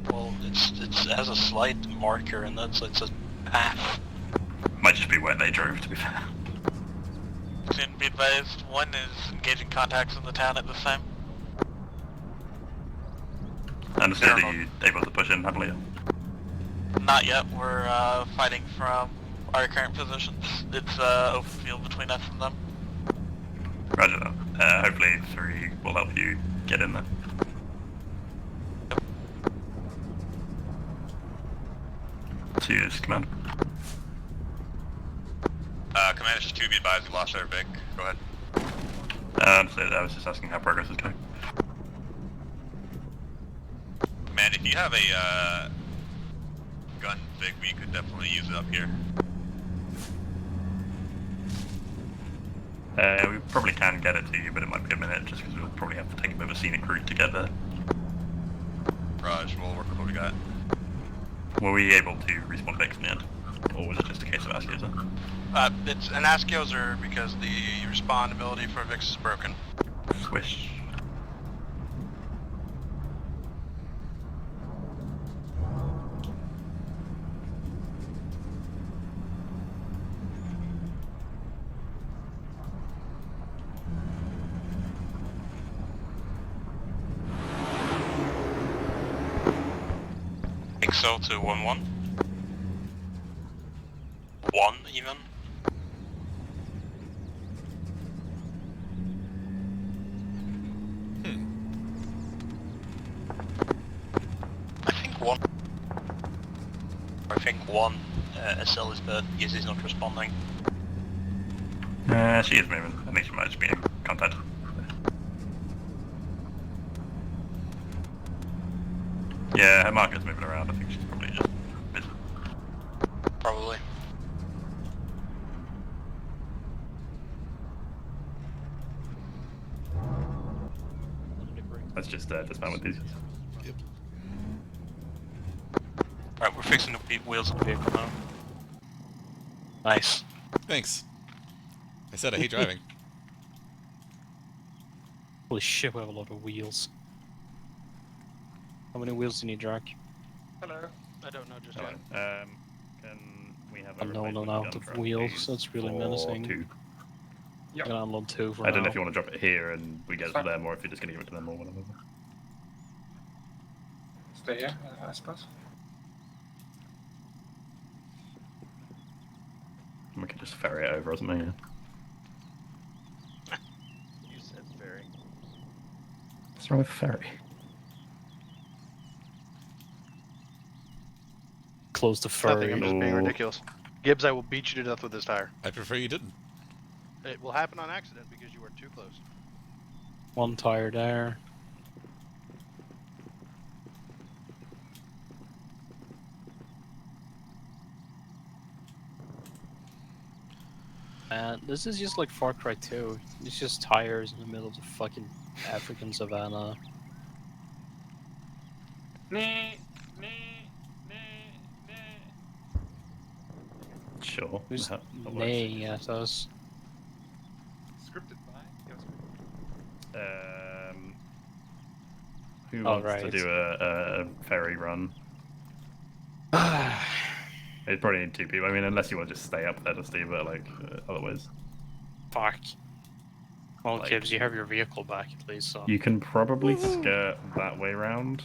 Well, it has a slight marker, and it's a path. Might just be where they drove, to be fair. Soon be advised, 1 is engaging contacts in the town at this time. Understood, are you able to push in heavily? Not yet, we're fighting from our current positions. It's open field between us and them. Roger that. Hopefully 3 will help you get in there. Two is command. Commander 2, be advised, we lost our Vic. Go ahead. So I was just asking how progress is going. Man, if you have a gun Vic, we could definitely use it up here. We probably can get it to you, but it might be a minute, just because we'll probably have to take a bit of a scenic route to get there. Raj, we'll work with what we got. Were we able to respawn Vicks in the end? Or was it just a case of Askioser? It's an Askioser because the respawn ability for Vix is broken. Swish. Excel to 1-1. 1 even. I think one SL is dead because he's not responding. She is moving. I think she might just be in contact. Yeah, her marker's moving around. I think she's probably just busy. Probably. Let's just dismount with these. Yep. Alright, we're fixing the wheels of the vehicle now. Nice. Thanks. I said I hate driving. Holy shit, we have a lot of wheels. How many wheels do you need, Drac? Hello. I don't know just yet. Can we have a Unknown replacement amount gun of truck, wheels, please, that's really for menacing. 2? Yep. Gonna unload 2 for I don't now. know if you want to drop it here and we get it to them, or if you're just going to give it to them or whatever. Stay here, I suppose. We could just ferry it over or something. Yeah. You said ferry. What's wrong with ferry? Close the ferry. Nothing, I'm just being ridiculous. Gibbs, I will beat you to death with this tire. I prefer you didn't. It will happen on accident because you are too close. One tire there. Man, this is just like Far Cry 2. It's just tires in the middle of the fucking African savannah. Sure. Who's that works. neighing at us? Scripted by? Who Oh, wants right. to do a ferry run? It'd probably need 2 people. I mean, unless you want to just stay up there to see, but like, otherwise. Fuck. Well, Like- Gibbs, you have your vehicle back at least, so. You can probably skirt that way round.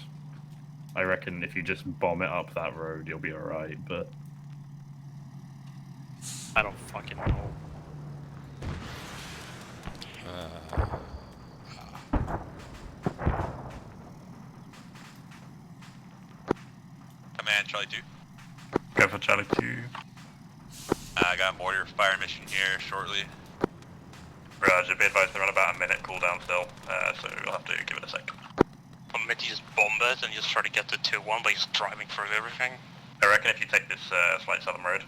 I reckon if you just bomb it up that road, you'll be alright, but... I don't fucking know. Command, Charlie 2. Go for Charlie 2. I got a mortar fire mission here shortly. Roger, be advised they're on about a minute cooldown still, so we'll have to give it a sec. Maybe just bomb it and just try to get to 2-1 by just driving through everything. I reckon if you take this slight southern road.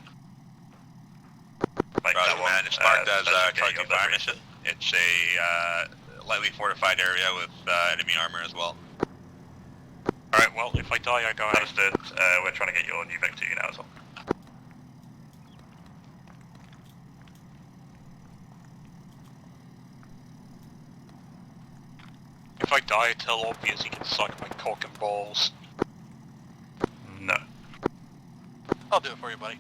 Like Roger, that one, man. It's marked as that should Charlie get 2 you up fire there mission. It's a lightly fortified area with enemy armor as well. Alright, well, if I die, I die. Understood. We're trying to get your new Vector now as well. If I die, tell obvious he can suck my cock and balls. No. I'll do it for you, buddy.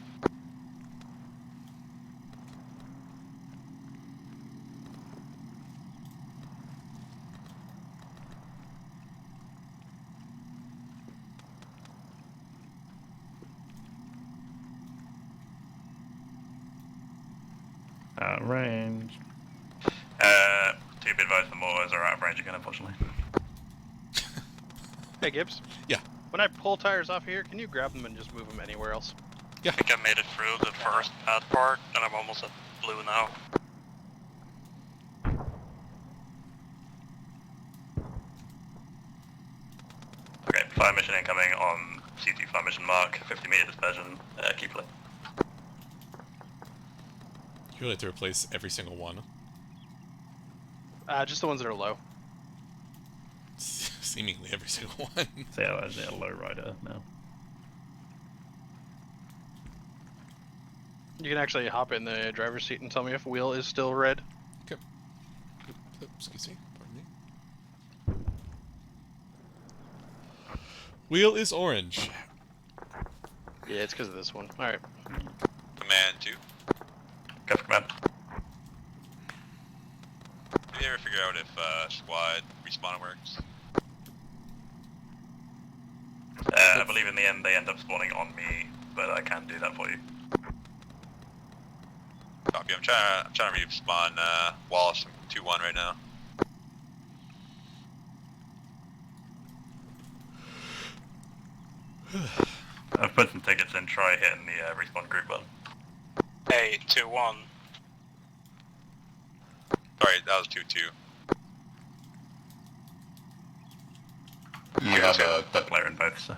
Out of range. To be advised, the mortars are out of range again, unfortunately. Hey, Gibbs. Yeah. When I pull tires off here, can you grab them and just move them anywhere else? Yeah. I think I made it through the first bad part, and I'm almost at blue now. Okay, fire mission incoming on C2 fire mission mark, 50 meter dispersion, keep it. You really have to replace every single one. Just the ones that are low. Seemingly every single one. So yeah, that's a low rider now. You can actually hop in the driver's seat and tell me if wheel is still red. Okay. Excuse me. Pardon me. Wheel is orange. Yeah, it's because of this one. Alright. Command 2. Go for command. Did you ever figure out if squad respawn works? I believe in the end they end up spawning on me, but I can do that for you. Copy. I'm trying to respawn Wallace 2-1 right now. I've put some tickets in, try hitting the respawn group button. Hey, 2-1. Sorry, that was 2-2. You have a player in both, so.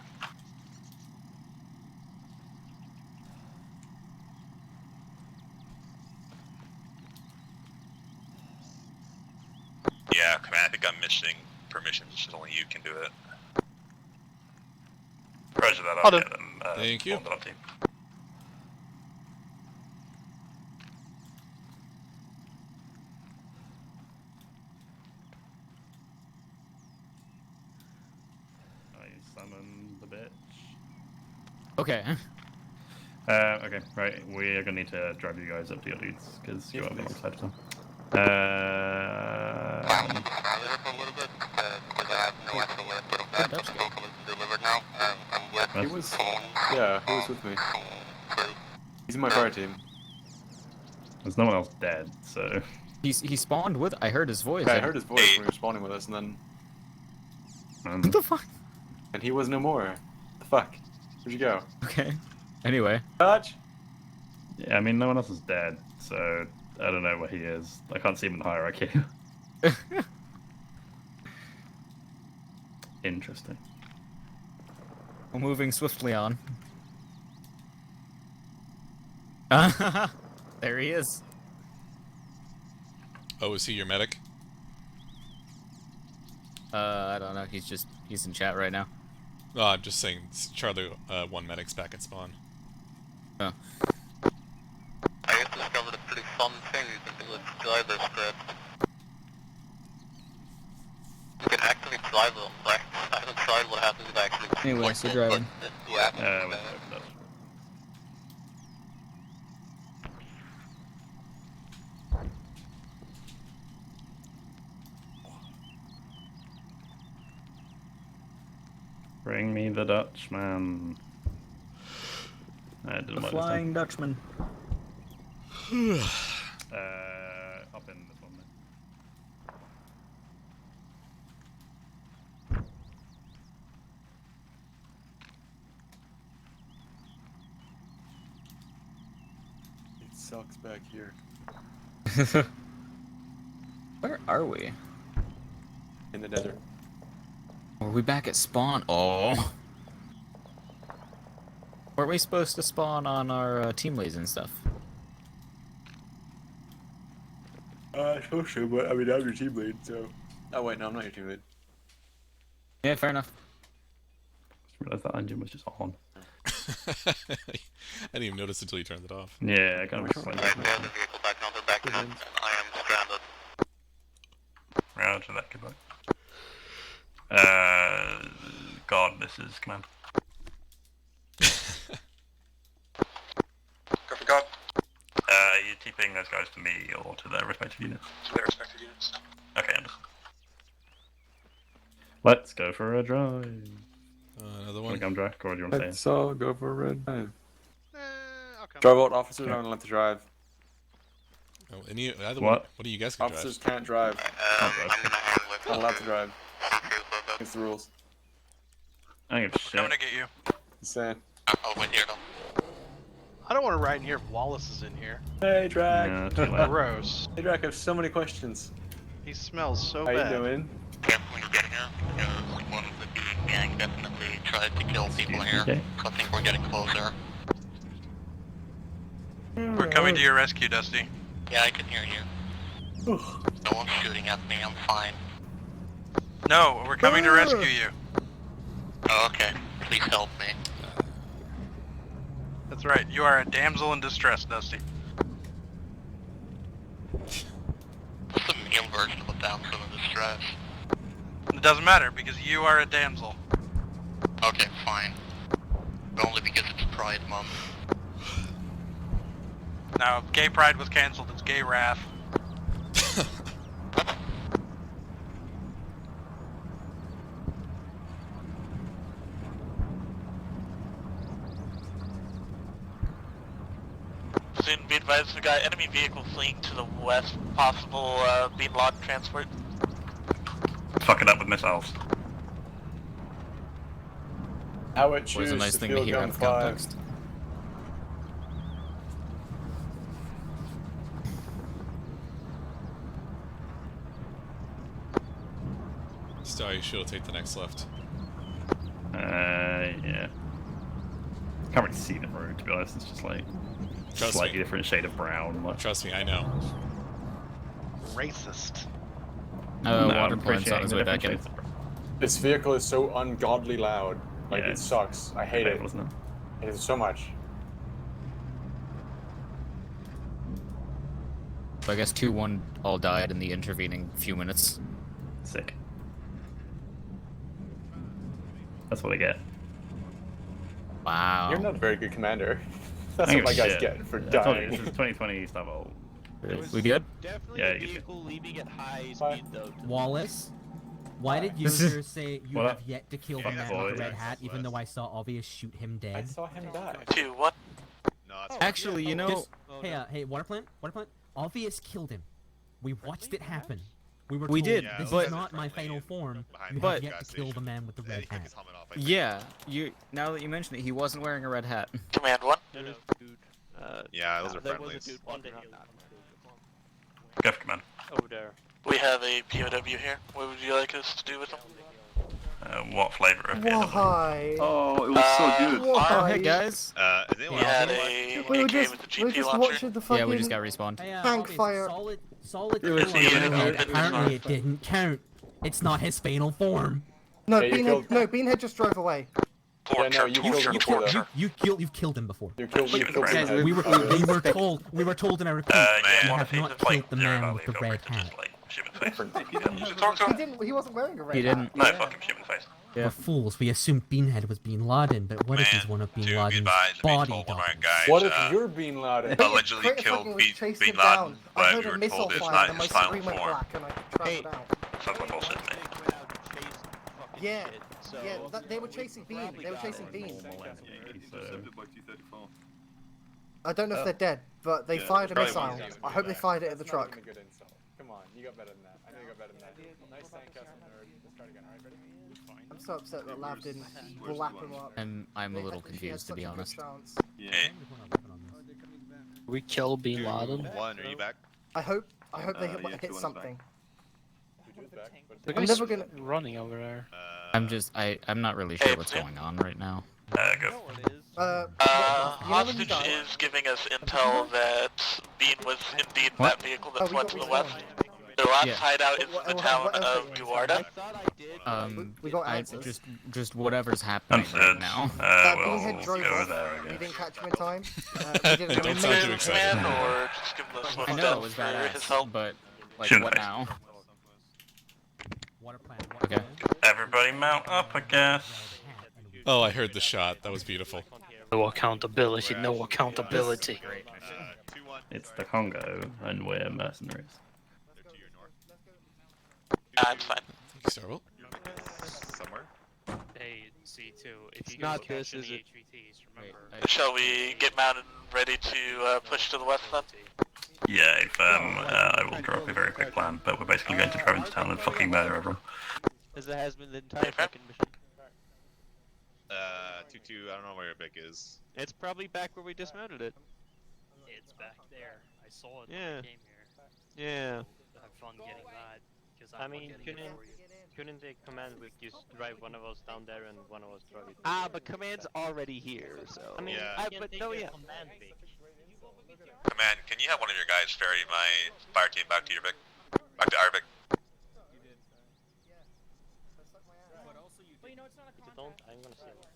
Yeah, command. I think I'm missing permissions. Just only you can do it. Roger that, I'll I'll do. get them Thank you. spawned on team. I summon the bitch. Okay. Okay, right. We are gonna need to drive you guys up to your dudes because you're on the wrong side of them. He was, yeah, he was with me. He's in my fire team. There's no one else dead, so... He spawned with. I heard his voice. Yeah, I heard his voice when he was spawning with us, and then. What the fuck? And he was no more. The fuck? Where'd you go? Okay. Anyway. Dodge. Yeah, I mean, no one else is dead, so I don't know where he is. I can't see him in the hierarchy. Interesting. We're moving swiftly on. There he is. Oh, is he your medic? I don't know. He's in chat right now. No, I'm just saying Charlie 1 medic's back at spawn. Oh. I just discovered a pretty fun thing you can do with driver script. You can actually drive them, right? I haven't tried what happens if I actually... Anyway, so driving. Yeah. Bring me the Dutchman. I didn't The like Flying Dutchman. Hop in this one then. It sucks back here. Where are we? In the desert. Are we back at spawn? Oh. Weren't we supposed to spawn on our team leads and stuff? Supposed to, but I mean, I'm your team lead, so. Oh, wait, no, I'm not your team lead. Yeah, fair enough. Just realised that engine was just on. I didn't even notice until you turned it off. Yeah, I kind of Right, there's a vehicle back now, they're backing up, and I am stranded. Roger that, goodbye. God, this is command. Copy, God. You TPing those guys to me or to their respective units? To their respective units. Okay, understood. Let's go for a drive. Another Want one? to come drive, or do you want to Let's stay all go for a red drive. I'll come. Drive out, officers Okay. aren't allowed to drive. Oh, either What? What do you guys can Officers drive? can't drive. I'm gonna handle it. Not allowed to drive. It's the rules. I don't give a shit. Coming to get you. Just saying. I'll wait here though. I don't want to ride in here if Wallace is in here. Hey, Drac. Yeah, too late. Gross. Hey, Drac, I have so many questions. He smells so How bad. you doing? Careful when you get here, because one of the B gang definitely tried to kill people here. Okay. So I think we're getting closer. We're coming to your rescue, Dusty. Yeah, I can hear you. No one's shooting at me, I'm fine. No, we're coming to rescue you. Oh, okay. Please help me. That's right, you are a damsel in distress, Dusty. What's the male version of a damsel in distress? It doesn't matter, because you are a damsel. Okay, fine. But only because it's Pride Month. Now, if Gay Pride was cancelled, it's Gay Wrath. Soon be advised, we got enemy vehicle fleeing to the west, possible being law transport. Fuck it up with missiles. How it Was choose a nice to thing to field hear gun out of 5. context. Star, you should take the next left. Yeah. Can't really see the road, to be honest. It's just like Trust slightly me. different shade of brown. Like, Trust me, I know. Racist. No, water I'm plant's on appreciating his the way back different in. shades of brown. This vehicle is so ungodly loud. Like, Yeah, it it's sucks. I hate it. Wasn't it? It is so much. So I guess 2-1 all died in the intervening few minutes. Sick. That's what I get. Wow. You're not a very good commander. That's I what don't my give a guys shit. get for I told you, dying. this is 2020 stuff. We good? Definitely Yeah, a you good. vehicle leaving at high speed though. Wallace, why did users say you What have up? yet to kill the Fuck man boy. with the red hat, even though I saw obvious shoot him I dead? saw him die. Two, what? No, it's Actually, you know, Hey, water plant. Obvious killed him. We watched it happen. We were We told, did, this but- is not my final form. You But- have yet to kill the man with the red hat. Yeah, now that you mention it, he wasn't wearing a red hat. Command 1. Yeah, those are friendlies. Go for command. Over there. We have a POW here. What would you like us to do with them? What flavor of POW? Why? Oh, it was so good. Why? Hey guys. Is anyone We else had here? a We were AK just, with we were the GP just launcher. watching the fucking Yeah, we just got respawned. tank fire. Solid It was kill on so the red good. hat. Apparently it didn't count. It's not his final form. No, Yeah, you Beanhead, killed- no, Beanhead just drove away. Yeah, no, you killed him before though. You've killed him before. You killed Guys, him. we were told in our report, you have not killed the man with the red hat. He wasn't wearing a red He hat. didn't. No, fucking human face. We're fools. We assumed Beanhead was Bin Laden, but what if he's one of Bin Laden's body doubles? What if you're Bin Laden? Allegedly Crater killed fucking Bin chased Bin him Laden, down. I but heard we a were missile told it's fire not and my his final screen went form. black and I traveled out. Sounds like bullshit to me. Yeah, they were chasing Bean. They were chasing Bean. I don't know if they're dead, but they fired a missile. I hope they fired it at the truck. Come on, you got better than that. I know you got better than that. Nice sandcastle nerd. Let's try it again. Alright, ready? I'm so upset that Lav didn't lap him up. I'm a They- little I think he had confused to be such a good honest. chance. We kill Bin Laden. One, are you back? I hope they yeah, hit 2-1 something. The I'm guy's never gonna. running over there. I'm not really sure what's going on right now. Go. Hostage is giving us intel that Bean was indeed in that vehicle that fled to the west. Their last Yeah. hideout is in the town of Guarda. We got answers. Just whatever's happening right now. Beanhead drove go off. there, I We guess. didn't catch him in time. We did Don't sound too excited. Or just give him a I swift know it death was for his badass, help. but like Shouldn't what I? now? Okay. Everybody mount up, I guess. Oh, I heard the shot. That was beautiful. No accountability, no accountability. It's the Congo, and we're mercenaries. It's fine. Starble? Somewhere? Hey, C2, if It's you not guys this, catch is any it? HVTs, remember. Shall we get mounted and ready to push to the west then? Yeah, if, I will draw up a very quick plan, but we're basically going to drive into town and fucking murder everyone. As it has been the entire fucking mission. 2-2, I don't know where your bic is. It's probably back where we dismounted it. It's back there. I saw it Yeah. when I came here. Yeah. Have fun getting that. Because I mean, couldn't the command would just drive one of us down there and one of us drive it? Ah, but command's already here, so. I mean, Yeah. but no, yeah. Command Vic. Command, can you have one of your guys ferry my fire team back to your Vic? Back to our Vic? If you don't, I'm gonna say it.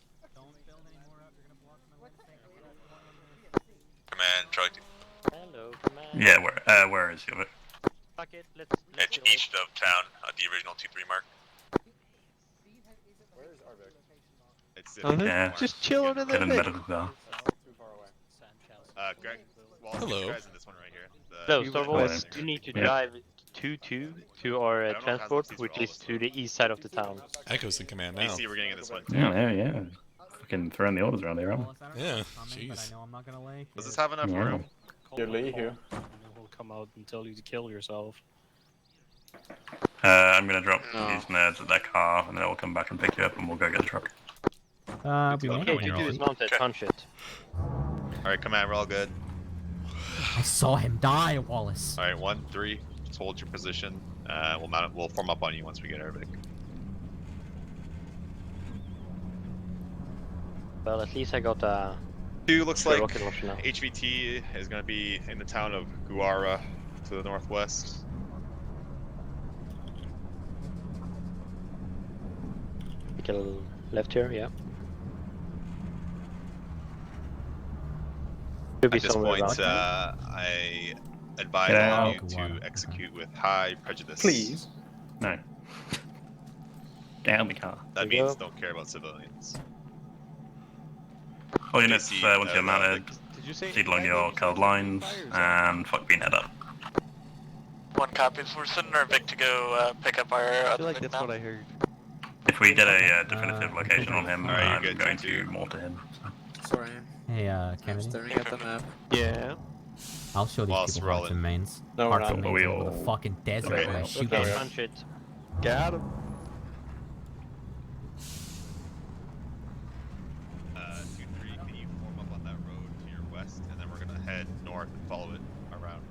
Command, Charlie 2. Hello, command. Yeah, where is your Vic? Fuck it, let's It's do it. east of town at the original 2-3 mark. Where's Arvik? It's Yeah. Just chilling in Get in the the medical car. Too far away. Greg, well, Hello. you guys in this one right here. No, The- Starboy, you need to Yeah. drive 2-2 to our I don't know if transport, Hazard's which all is of to the east side of the town. Echo's in command now. AC, we're getting in this one too. Yeah. Fucking throwing the orders around here, aren't Yeah, But jeez. I know I'm not gonna like Does it. this have enough Yeah. room? You're Lee here. We'll come out and tell you to kill yourself. I'm gonna drop these nerds at their car, and then I'll come back and pick you up, and we'll go get the truck. We may Okay, not 2-2 know. is mounted, punch it. Alright, command, we're all good. I saw him die, Wallace. Alright, 1-3, just hold your position. We'll mount it, we'll form up on you once we get our Vic. Well, at least I got a 2 looks Sure, like rocket launcher now. HVT is going to be in the town of Guara to the northwest. take a left here, yeah. Should be At this somewhere point, around here. I advise Yeah. all of you to execute with high prejudice. Please. No. Get out of the car. That means don't care about civilians. All units, AC, once you're mounted, Did you say steed along your coloured lines, and fuck Beanhead up. One copy. So we're sending our Vic to go pick up our I other feel like Vic that's now. what I heard. If we get a definitive location on him, Alright, you're I'm good, going to mortar him. Sorry, Hey, I'm Kennedy. staring at the map. Yeah. I'll show these Whilst people we're hearts all and mains. No, we're Hearts and not. mains all over the fucking desert Okay. where I shoot Okay. them. Punch it. Got him. 2-3, can you form up on that road to your west, and then we're gonna head north and follow it around.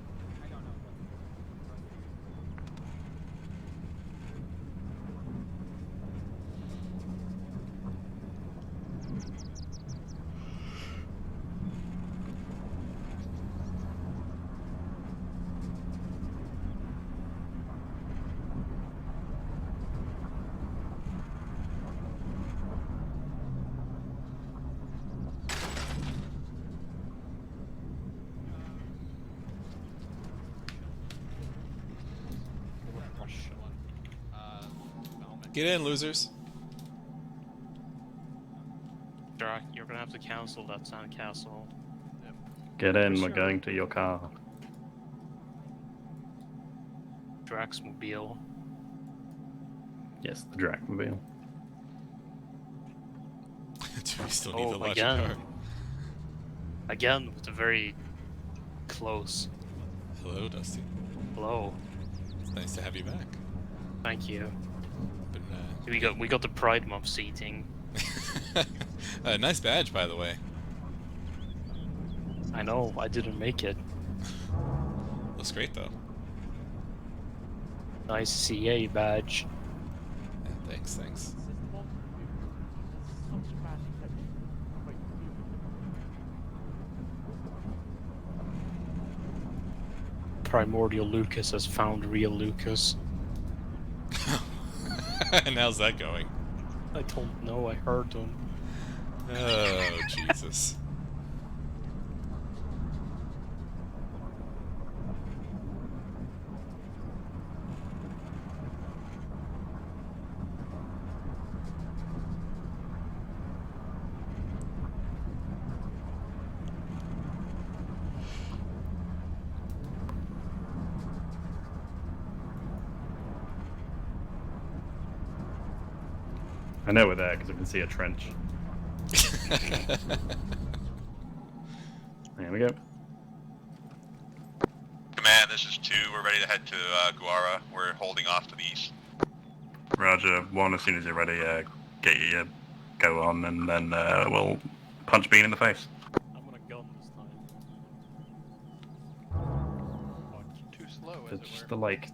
Get in, losers. Jack, you're gonna have to cancel that sandcastle. Get in, we're going to your car. Draxmobile. Yes, the Dracmobile. Do we still need the logic again. card? Again, with a very close. Hello, Dusty. Hello. It's nice to have you back. Thank you. Been, We got the Pride Month seating. Nice badge, by the way. I know, I didn't make it. Looks great, though. Nice CA badge. Yeah, thanks. Primordial Lucas has found real Lucas. And how's that going? I don't know, I heard him. Oh, Jesus. I know we're there because I can see a trench. There we go. Command, this is 2. We're ready to head to Guara. We're holding off to the east. Roger. 1, as soon as you're ready, get your go on, and then we'll punch Bean in the face. I'm gonna gun this time. Too slow, It's just the, like,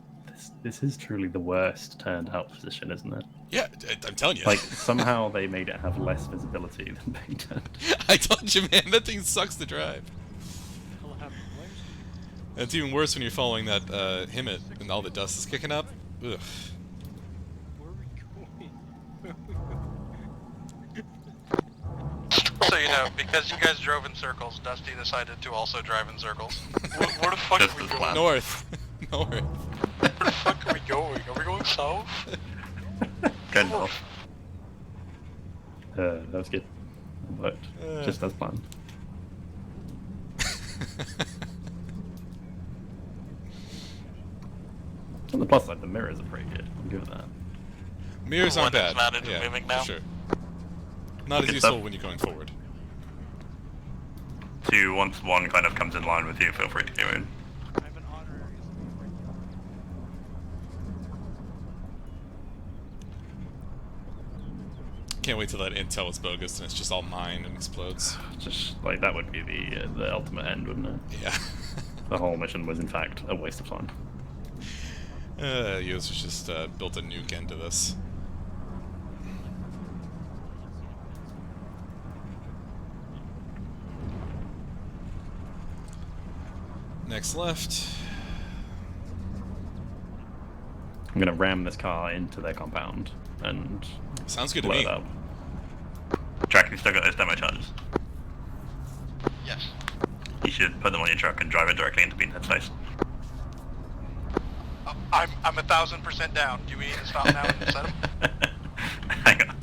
this is truly the worst turned out position, isn't it? Yeah, I'm telling you. Like, somehow they made it have less visibility than being turned. I told you, man, that thing sucks to drive. It's even worse when you're following that Himmet and all the dust is kicking up. Ugh. So you know, because you guys drove in circles, Dusty decided to also drive in circles. Where the fuck are we going? North. North. Where the fuck are we going? Are we going south? Good enough. That was good. It worked. Just as planned. On the plus side, the mirrors are pretty good. I'll give it that. Mirrors aren't bad. mounted Yeah, moving now. for sure. Not as Good useful stuff. when you're going forward. 2, once 1 kind of comes in line with you, feel free to go in. Can't wait till that intel is bogus and it's just all mine and explodes. Just like that would be the ultimate end, wouldn't it? Yeah. The whole mission was in fact a waste of time. Users just built a nuke into this. Next left. I'm gonna ram this car into their compound and sounds good to blow me. it up. Jack, you still got those demo charges? Yes. You should put them on your truck and drive it directly into Beanhead's face. I'm 1000% down. Do we need to stop now and set him? Hang on.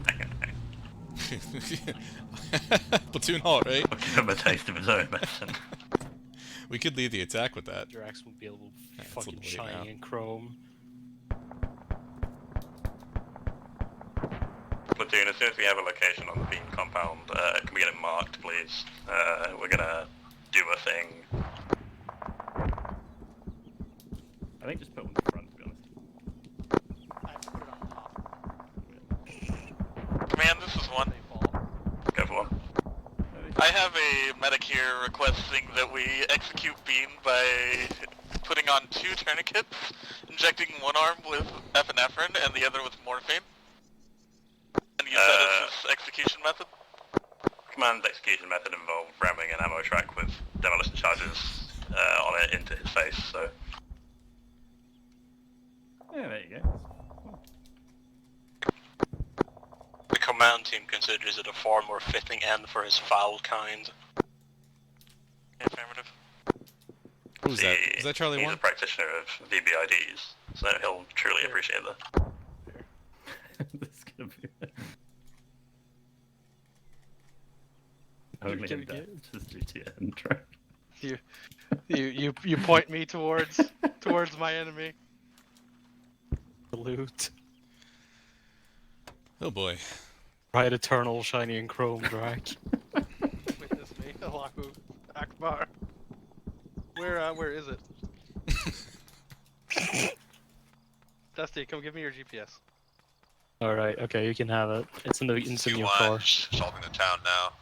Platoon halt, right? I'll give him a taste of his own medicine. We could lead the attack with that. Drax will be able to Yeah, it's a fucking little late now. shiny and chrome. Platoon, as soon as we have a location on the Bean compound, can we get it marked, please? We're gonna do a thing. think just put one in the front, to be honest. I put it on top. Command, this is one. Go for one. I have a medic here requesting that we execute Bean by putting on 2 tourniquets, injecting one arm with epinephrine and the other with morphine. And use that as his execution method. Command execution method involved ramming an ammo track with demolition charges on it into his face, so... Yeah, there you go. The command team considers it a far more fitting end for his foul kind. Affirmative. Who's that? Is that Charlie He's 1? a practitioner of VBIDs, so he'll truly appreciate that. This is gonna be... Only in death, just GTN track. You point me towards my enemy. Salute. Oh boy. Right, eternal, shiny and chrome drag. Witness me, Allahu Akbar. Where is it? Dusty, come give me your GPS. Alright, okay, you can have it. It's in the insignia Two car. Assaulting the town now.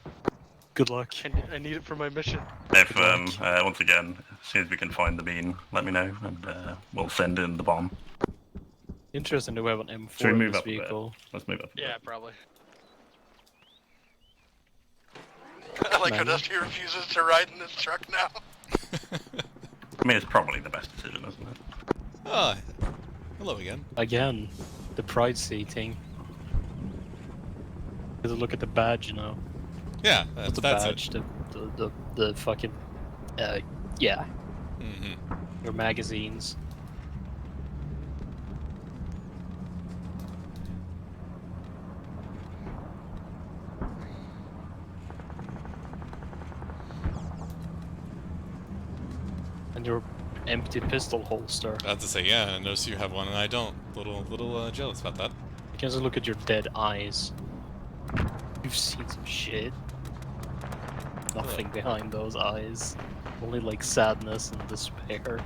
Good luck. I need it for my mission. If, once again, as soon as we can find the bean, let me know, and we'll send in the bomb. Interesting to have an M4 Should we in move this up a bit? vehicle. Let's move up a bit. Yeah, probably. I like how Dusty refuses to ride in this truck now. I mean, it's probably the best decision, isn't it? Oh, hello again. Again, the pride seating. Because look at the badge, you know. Yeah, Not the that's badge, it. the fucking, yeah. Mm-hmm. Your magazines. And your empty pistol holster. I have to say, yeah, I notice you have one and I don't. Little jealous about that. You can just look at your dead eyes. You've seen some shit. Nothing behind those eyes. Only like sadness and despair.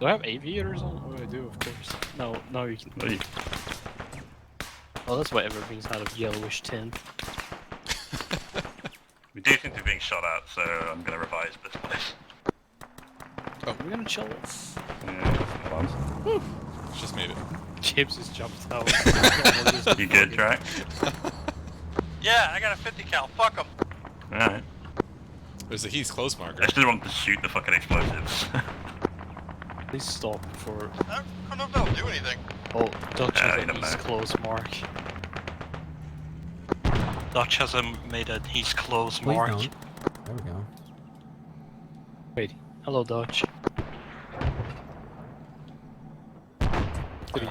Do I have aviators on? Oh, I do, of course. No, you can. Oh, that's why everything's out of yellowish tint. We do seem to be being shot at, so I'm going to revise this place. Oh, we're gonna chill. Yeah, Just made it. James just jumped out. You good, Drac? Yeah, I got a 50 cal. Fuck him. Alright. There's a Heath close marker. I still want to shoot the fucking explosives. Please stop before. I don't know if that'll do anything. Oh, Dutch you has don't an East know. close mark. Dutch has made a he's close Please mark. don't. There we go. Wait, hello, Dutch.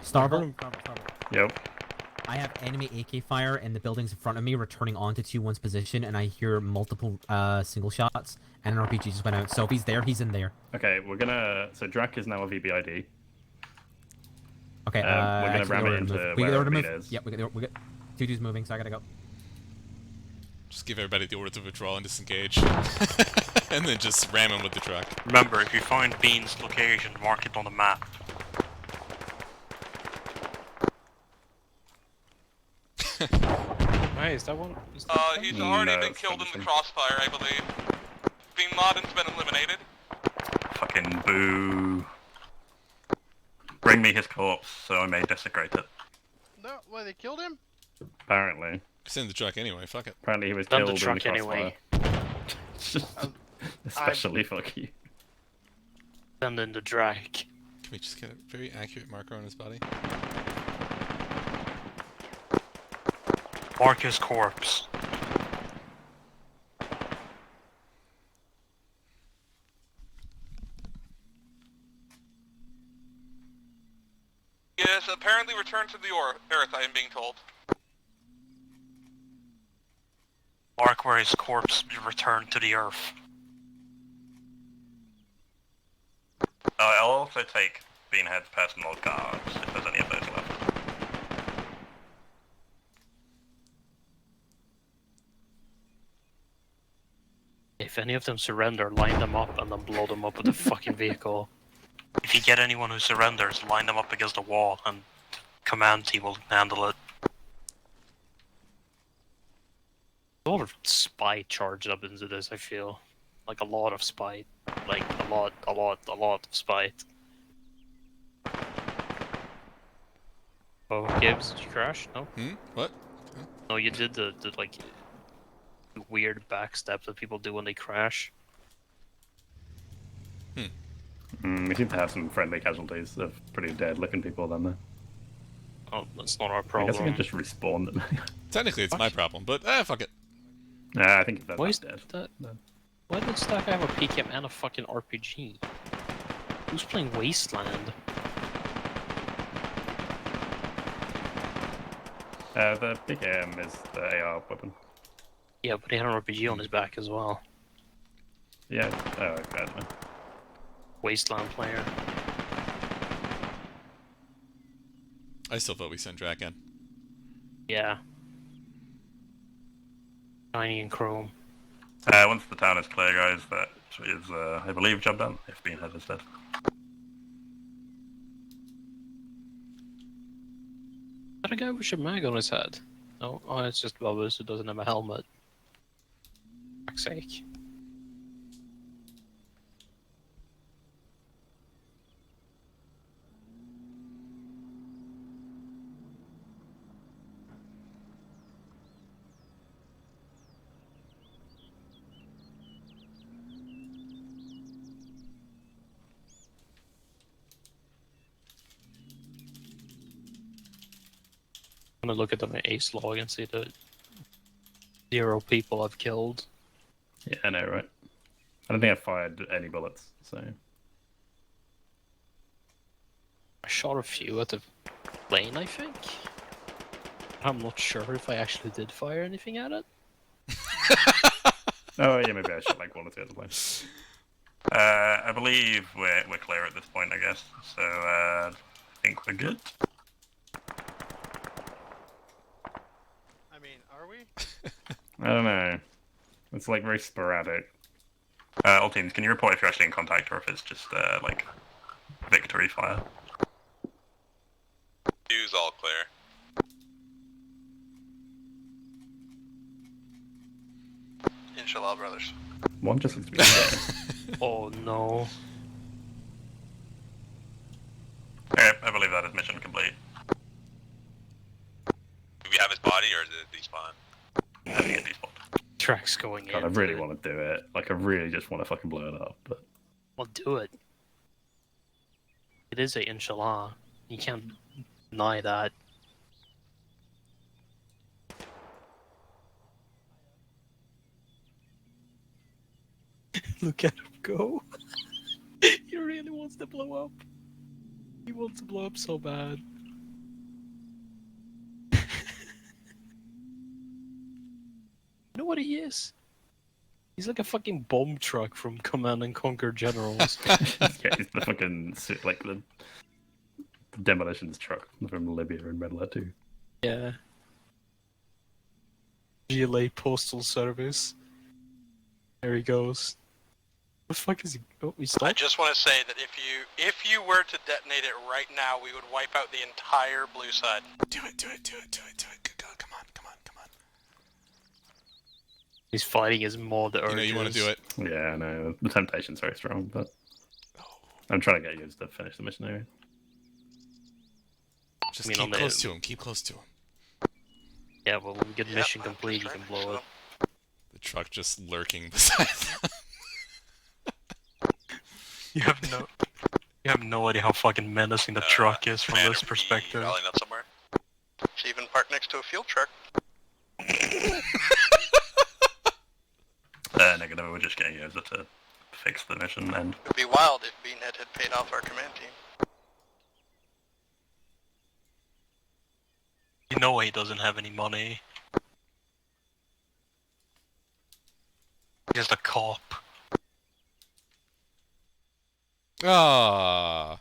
Starboard. Yep. I have enemy AK fire in the buildings in front of me returning onto 2-1's position, and I hear multiple single shots, and an RPG just went out. So if he's there, he's in there. Okay, we're gonna... So Drac is now a VBID. Okay, we're gonna actually, ram we it gotta into move. We where gotta move. Bean is. Yep, we got 2-2's moving, so I gotta go. Just give everybody the order to withdraw and disengage. And then just ram him with the truck. Remember, if you find Bean's location, mark it on the map. Hey, is that one? He's already been killed in the crossfire, I believe. Bin Laden's been eliminated. Fucking boo. Bring me his corpse so I may desecrate it. No, why they killed him? Apparently. It's in the truck anyway, fuck it. Apparently he was Done killed the in the truck crossfire. anyway. Especially fuck you. And then the drag. Can we just get a very accurate marker on his body? Mark his corpse. Yes, apparently returned to the Earth, I am being told. Mark where his corpse be returned to the earth. I'll also take Beanhead's personal cards, if there's any of those left. If if any of them surrender, line them up and then blow them up with a fucking vehicle. If you get anyone who surrenders, line them up against a wall and command team will handle it. A lot of spite charged up into this, I feel. Like a lot of spite. Like a lot of spite. Oh, Gibbs, did you crash? No? What? No, you did the like weird backstep that people do when they crash. We seem to have some friendly casualties of pretty dead-looking people down there. Oh, that's not our I problem. guess I can just respawn them. Technically, it's my problem, but fuck it. Nah, I think that's Why is dead. Why does Stack have a PKM and a fucking RPG? Who's playing Wasteland? The PKM is the AR weapon. Yeah, but he had an RPG on his back as well. Yeah, okay. Wasteland player. I still vote we send Drac in. Yeah. Shiny and Chrome. Once the town is clear, guys, that is, I believe, job done, if Beanhead is dead. That a guy with a mag on his head? No, oh, it's just Bubba's who doesn't have a helmet. For fuck's sake. I'm gonna look at the ace log and see the 0 people I've killed. Yeah, I know, right? I don't think I fired any bullets, so... I shot a few at the plane, I think. I'm not sure if I actually did fire anything at it. Oh, yeah, maybe I shot like 1 or 2 at the plane. I believe we're clear at this point, I guess. So, I think we're good. I mean, are we? I don't know. It's like very sporadic. All teams, can you report if you're actually in contact or if it's just, like, victory fire? Two's all clear. Inshallah, brothers. 1 just looks to be dead. Oh no. Okay, I believe that is mission complete. Do we have his body or is it despawn? I think it's despawned. Tracks going God, in. I really want to do it. Like, I really just want to fucking blow it up, but... Well, do it. It is a inshallah. You can't deny that. Look at him go. He really wants to blow up. He wants to blow up so bad. You know what he is? He's like a fucking bomb truck from Command and Conquer Generals. Yeah, he's the fucking, like, the demolitions truck from Libya and Red Alert 2. Yeah. GLA Postal Service. There he goes. What the fuck is he? Oh, he I stopped? just want to say that if you were to detonate it right now, we would wipe out the entire blue side. Do it. Come on. He's fighting his mod urges. You know you want to do it. Yeah, I know. The temptation's very strong, but... I'm trying to get you to finish the mission anyway. Just keep close to him. Keep close to him. Yeah, well, when we get mission complete, you can blow it. The truck just lurking beside them. You have no idea how fucking menacing the truck is from this perspective. Rallying up somewhere. She even parked next to a fuel truck. Negative, we're just getting Yoda to fix the mission and... It'd be wild if Beanhead had paid off our command team. You know he doesn't have any money. He's just a cop. Ah.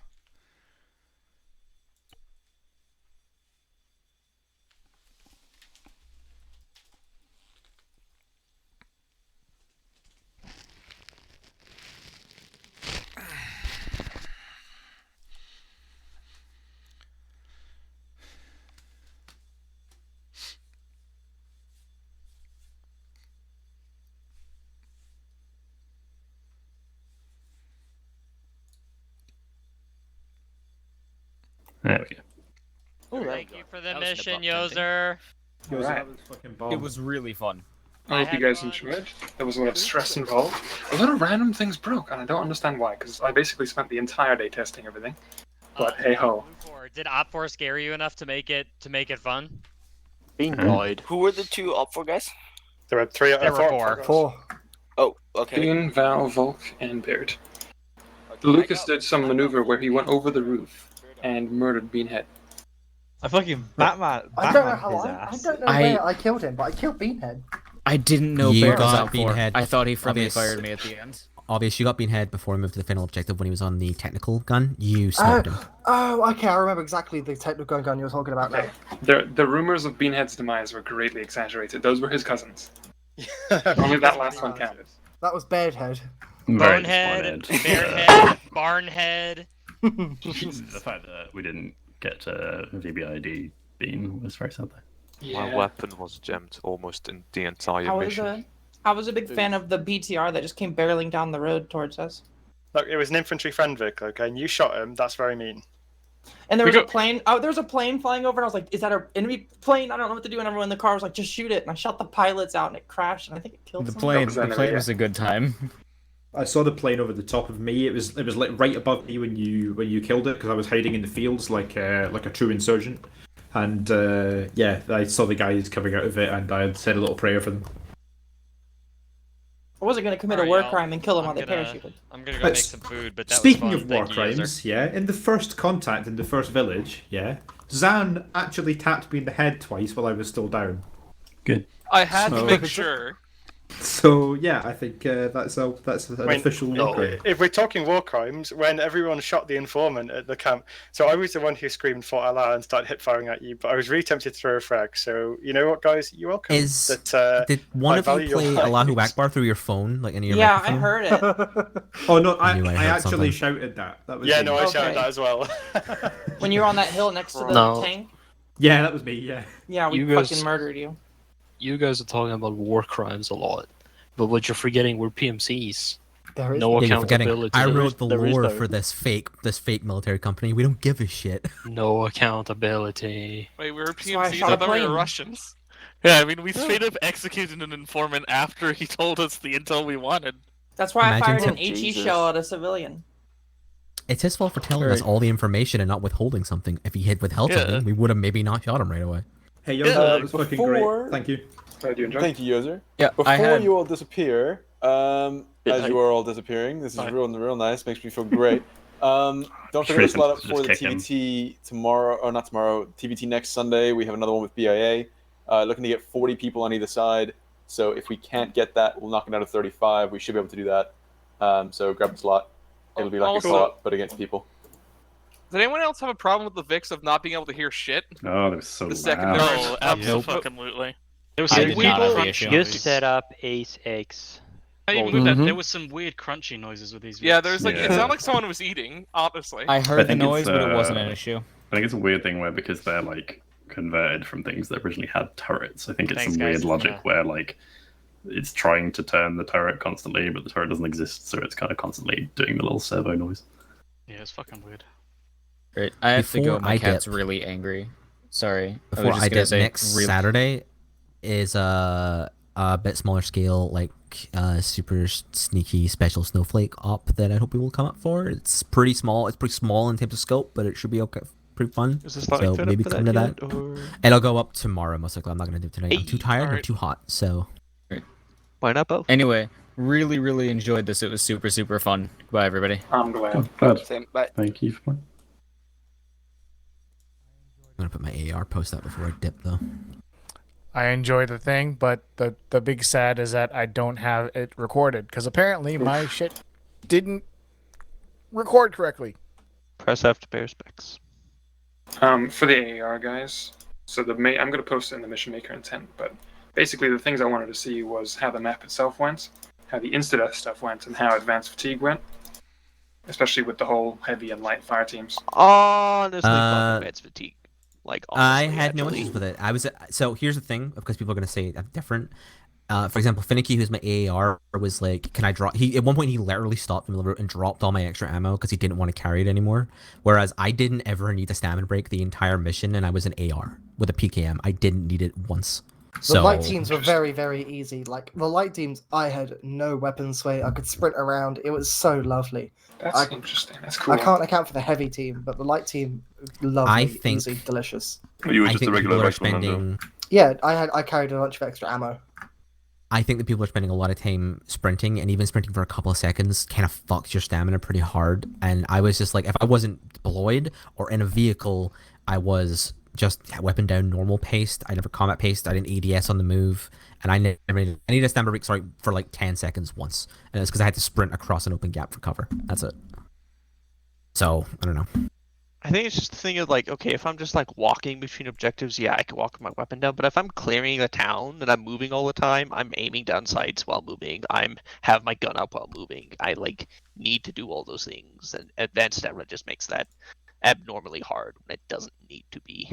There we go. Thank you for the mission, Yoser. Alright. It was really fun. I hope you guys enjoyed. There was a lot of stress involved. A lot of random things broke, and I don't understand why, because I basically spent the entire day testing everything. But hey ho. Did Op4 scare you enough to make it fun? Bean died. Who were the two Op 4 guys? There were three. There were four. Oh, okay. Bean, Val, Volk, and Baird. Lucas did some maneuver where he went over the roof and murdered Beanhead. I fucking Batman. I don't know how I don't know where I killed him, but I killed Beanhead. I didn't know You Bear was got out for. Beanhead. I thought he friendly Obvious. fired me at the end. Obvious, you got Beanhead before he moved to the final objective when he was on the technical gun. You smoked him. Oh, okay, I remember exactly the technical gun you were talking about now. The rumors of Beanhead's demise were greatly exaggerated. Those were his cousins. Only that last one counted. That was Beardhead. Bonehead, Bearhead, Barnhead. The fact that we didn't get VBID Bean was very sad. My weapon was jammed almost in the entire mission. I was a big fan of the BTR that just came barreling down the road towards us. Look, it was an infantry friend vehicle, okay, and you shot him. That's very mean. And there was a plane. Oh, there was a plane flying over, and I was like, "Is that an enemy plane?" I don't know what to do. And everyone in the car was like, "Just shoot it!" And I shot the pilots out, and it crashed. And I think it killed. The someone. plane was a good time. I saw the plane over the top of me. It was like right above me when you killed it because I was hiding in the fields like a true insurgent. And yeah, I saw the guys coming out of it, and I said a little prayer for them. I wasn't gonna commit a war crime and kill them while they parachuted. I'm gonna go make some food, but that Speaking was of fun. war Thank you, crimes, user. yeah, in the first contact in the first village, yeah, Zan actually tapped me in the head twice while I was still down. Good. I had to make sure. So yeah, I think that's an official war crime. If we're talking war crimes, when everyone shot the informant at the camp, so I was the one who screamed for Allah and started hip firing at you, but I was really tempted to throw a frag. So you know what, guys, you're welcome. Did one of you play Allahu Akbar through your phone, like in your Yeah, microphone? I heard it. Oh no, I knew I heard actually something. shouted that. That was Yeah, me. no, I shouted that as well. When you were on that hill next to the No. tank. Yeah, that was me. Yeah. Yeah, we You guys- fucking murdered you. You guys are talking about war crimes a lot, but what you're forgetting, we're PMCs. There is No Yeah, you're forgetting. accountability. I wrote the There is lore no- for this fake military company. We don't give a shit. No accountability. Wait, we were why I PMCs. shot I a thought we were plane. Russians. Yeah, I mean, we straight up executed an informant after he told us the intel we wanted. That's why Imagine I fired some- an HE shell at a civilian. It's his fault for telling us all the information and not withholding something. If he had withheld Yeah. something, we would have maybe not shot him right away. Hey, Yoda, that was fucking great. Thank you. Thank you, Yoser. Yeah, Before you all disappear, as Yeah, you are all disappearing, this is real nice. Makes me feel great. Don't forget to Reason slot up to for just the kick him. TBT tomorrow, or not tomorrow. TBT next Sunday. We have another one with BIA. Looking to get 40 people on either side. So if we can't get that, we'll knock it down to 35. We should be able to do that. So grab the slot. It'll be like Also- a co-op, but against people. Did anyone else have a problem with the VIX of not being able to hear shit? Oh, that was so The second loud. there was- No, absolutely. There was I some did weird not have the crunchy issue. noises. You set up Ace X. I even Well, moved that. mhm. There was some weird crunchy noises with these. Yeah, VICs. there's like it sounded like someone was eating. Honestly, I heard the think noise, it's, but it wasn't an issue. I think it's a weird thing where because they're like converted from things that originally had turrets. I think it's Thanks, some weird guys. logic Yeah. where like it's trying to turn the turret constantly, but the turret doesn't exist, so it's kind of constantly doing the little servo noise. Yeah, it's fucking weird. Great. I have to go. Before My I cat's dip- really angry. Sorry. Before was just I gonna did say, next really- Saturday is a bit smaller scale, like super sneaky special snowflake op that I hope we will come up for. It's pretty small. It's pretty small in terms of scope, but it should be okay. Pretty fun. Is this So not fit maybe up for come to that that. yet, or- It'll go up tomorrow most likely. I'm not gonna do it tonight. I'm too tired or too hot. So. Why not both? Anyway, really enjoyed this. It was super fun. Bye, everybody. I'm glad. Same. Bye. Thank you for playing. I'm gonna put my AR post out before I dip though. I enjoy the thing, but the big sad is that I don't have it recorded because apparently my shit didn't record correctly. Press F to bear specs. For the AAR guys, so I'm going to post it in the mission maker intent, but basically the things I wanted to see was how the map itself went, how the insta-death stuff went, and how advanced fatigue went, especially with the whole heavy and light fire teams. Honestly, fuck advanced fatigue. Like I honestly, had no actually. issues with it. I was so here's the thing, because people are gonna say I'm different. For example, Finicky, who's my AAR, was like, "Can I drop?" He at one point he literally stopped in the route and dropped all my extra ammo because he didn't want to carry it anymore. Whereas I didn't ever need a stamina break the entire mission, and I was an AR with a PKM. I didn't need it once. The light teams were very, very easy. Like the light teams, I had no weapon sway. I could sprint around. It was so lovely. That's interesting. That's cool. I can't account for the heavy team, but the light team, lovely, easy, delicious. You were just a regular rifleman. Yeah, I carried a bunch of extra ammo. I think that people are spending a lot of time sprinting, and even sprinting for a couple of seconds kind of fucks your stamina pretty hard. And I was just like, if I wasn't deployed or in a vehicle, I was just weapon down normal paced. I never combat paced. I didn't ADS on the move, and I needed a stamina break, sorry, for like 10 seconds once, and it's because I had to sprint across an open gap for cover. That's it. So I don't know. I think it's just the thing of like, okay, if I'm just like walking between objectives, yeah, I can walk with my weapon down. But if I'm clearing a town and I'm moving all the time, I'm aiming down sights while moving. I'm have my gun up while moving. I like need to do all those things, and advanced stamina just makes that abnormally hard when it doesn't need to be.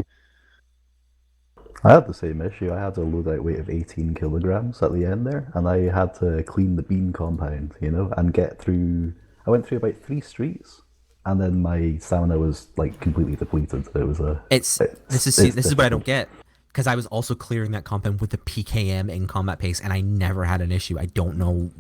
I had the same issue. I had a loadout weight of 18 kilograms at the end there, and I had to clean the bean compound, and get through. I went through about 3 streets. And then my stamina was like completely depleted. It was a. This is what I don't get, because I was also clearing that compound with the PKM in combat pace, and I never had an issue. I don't know.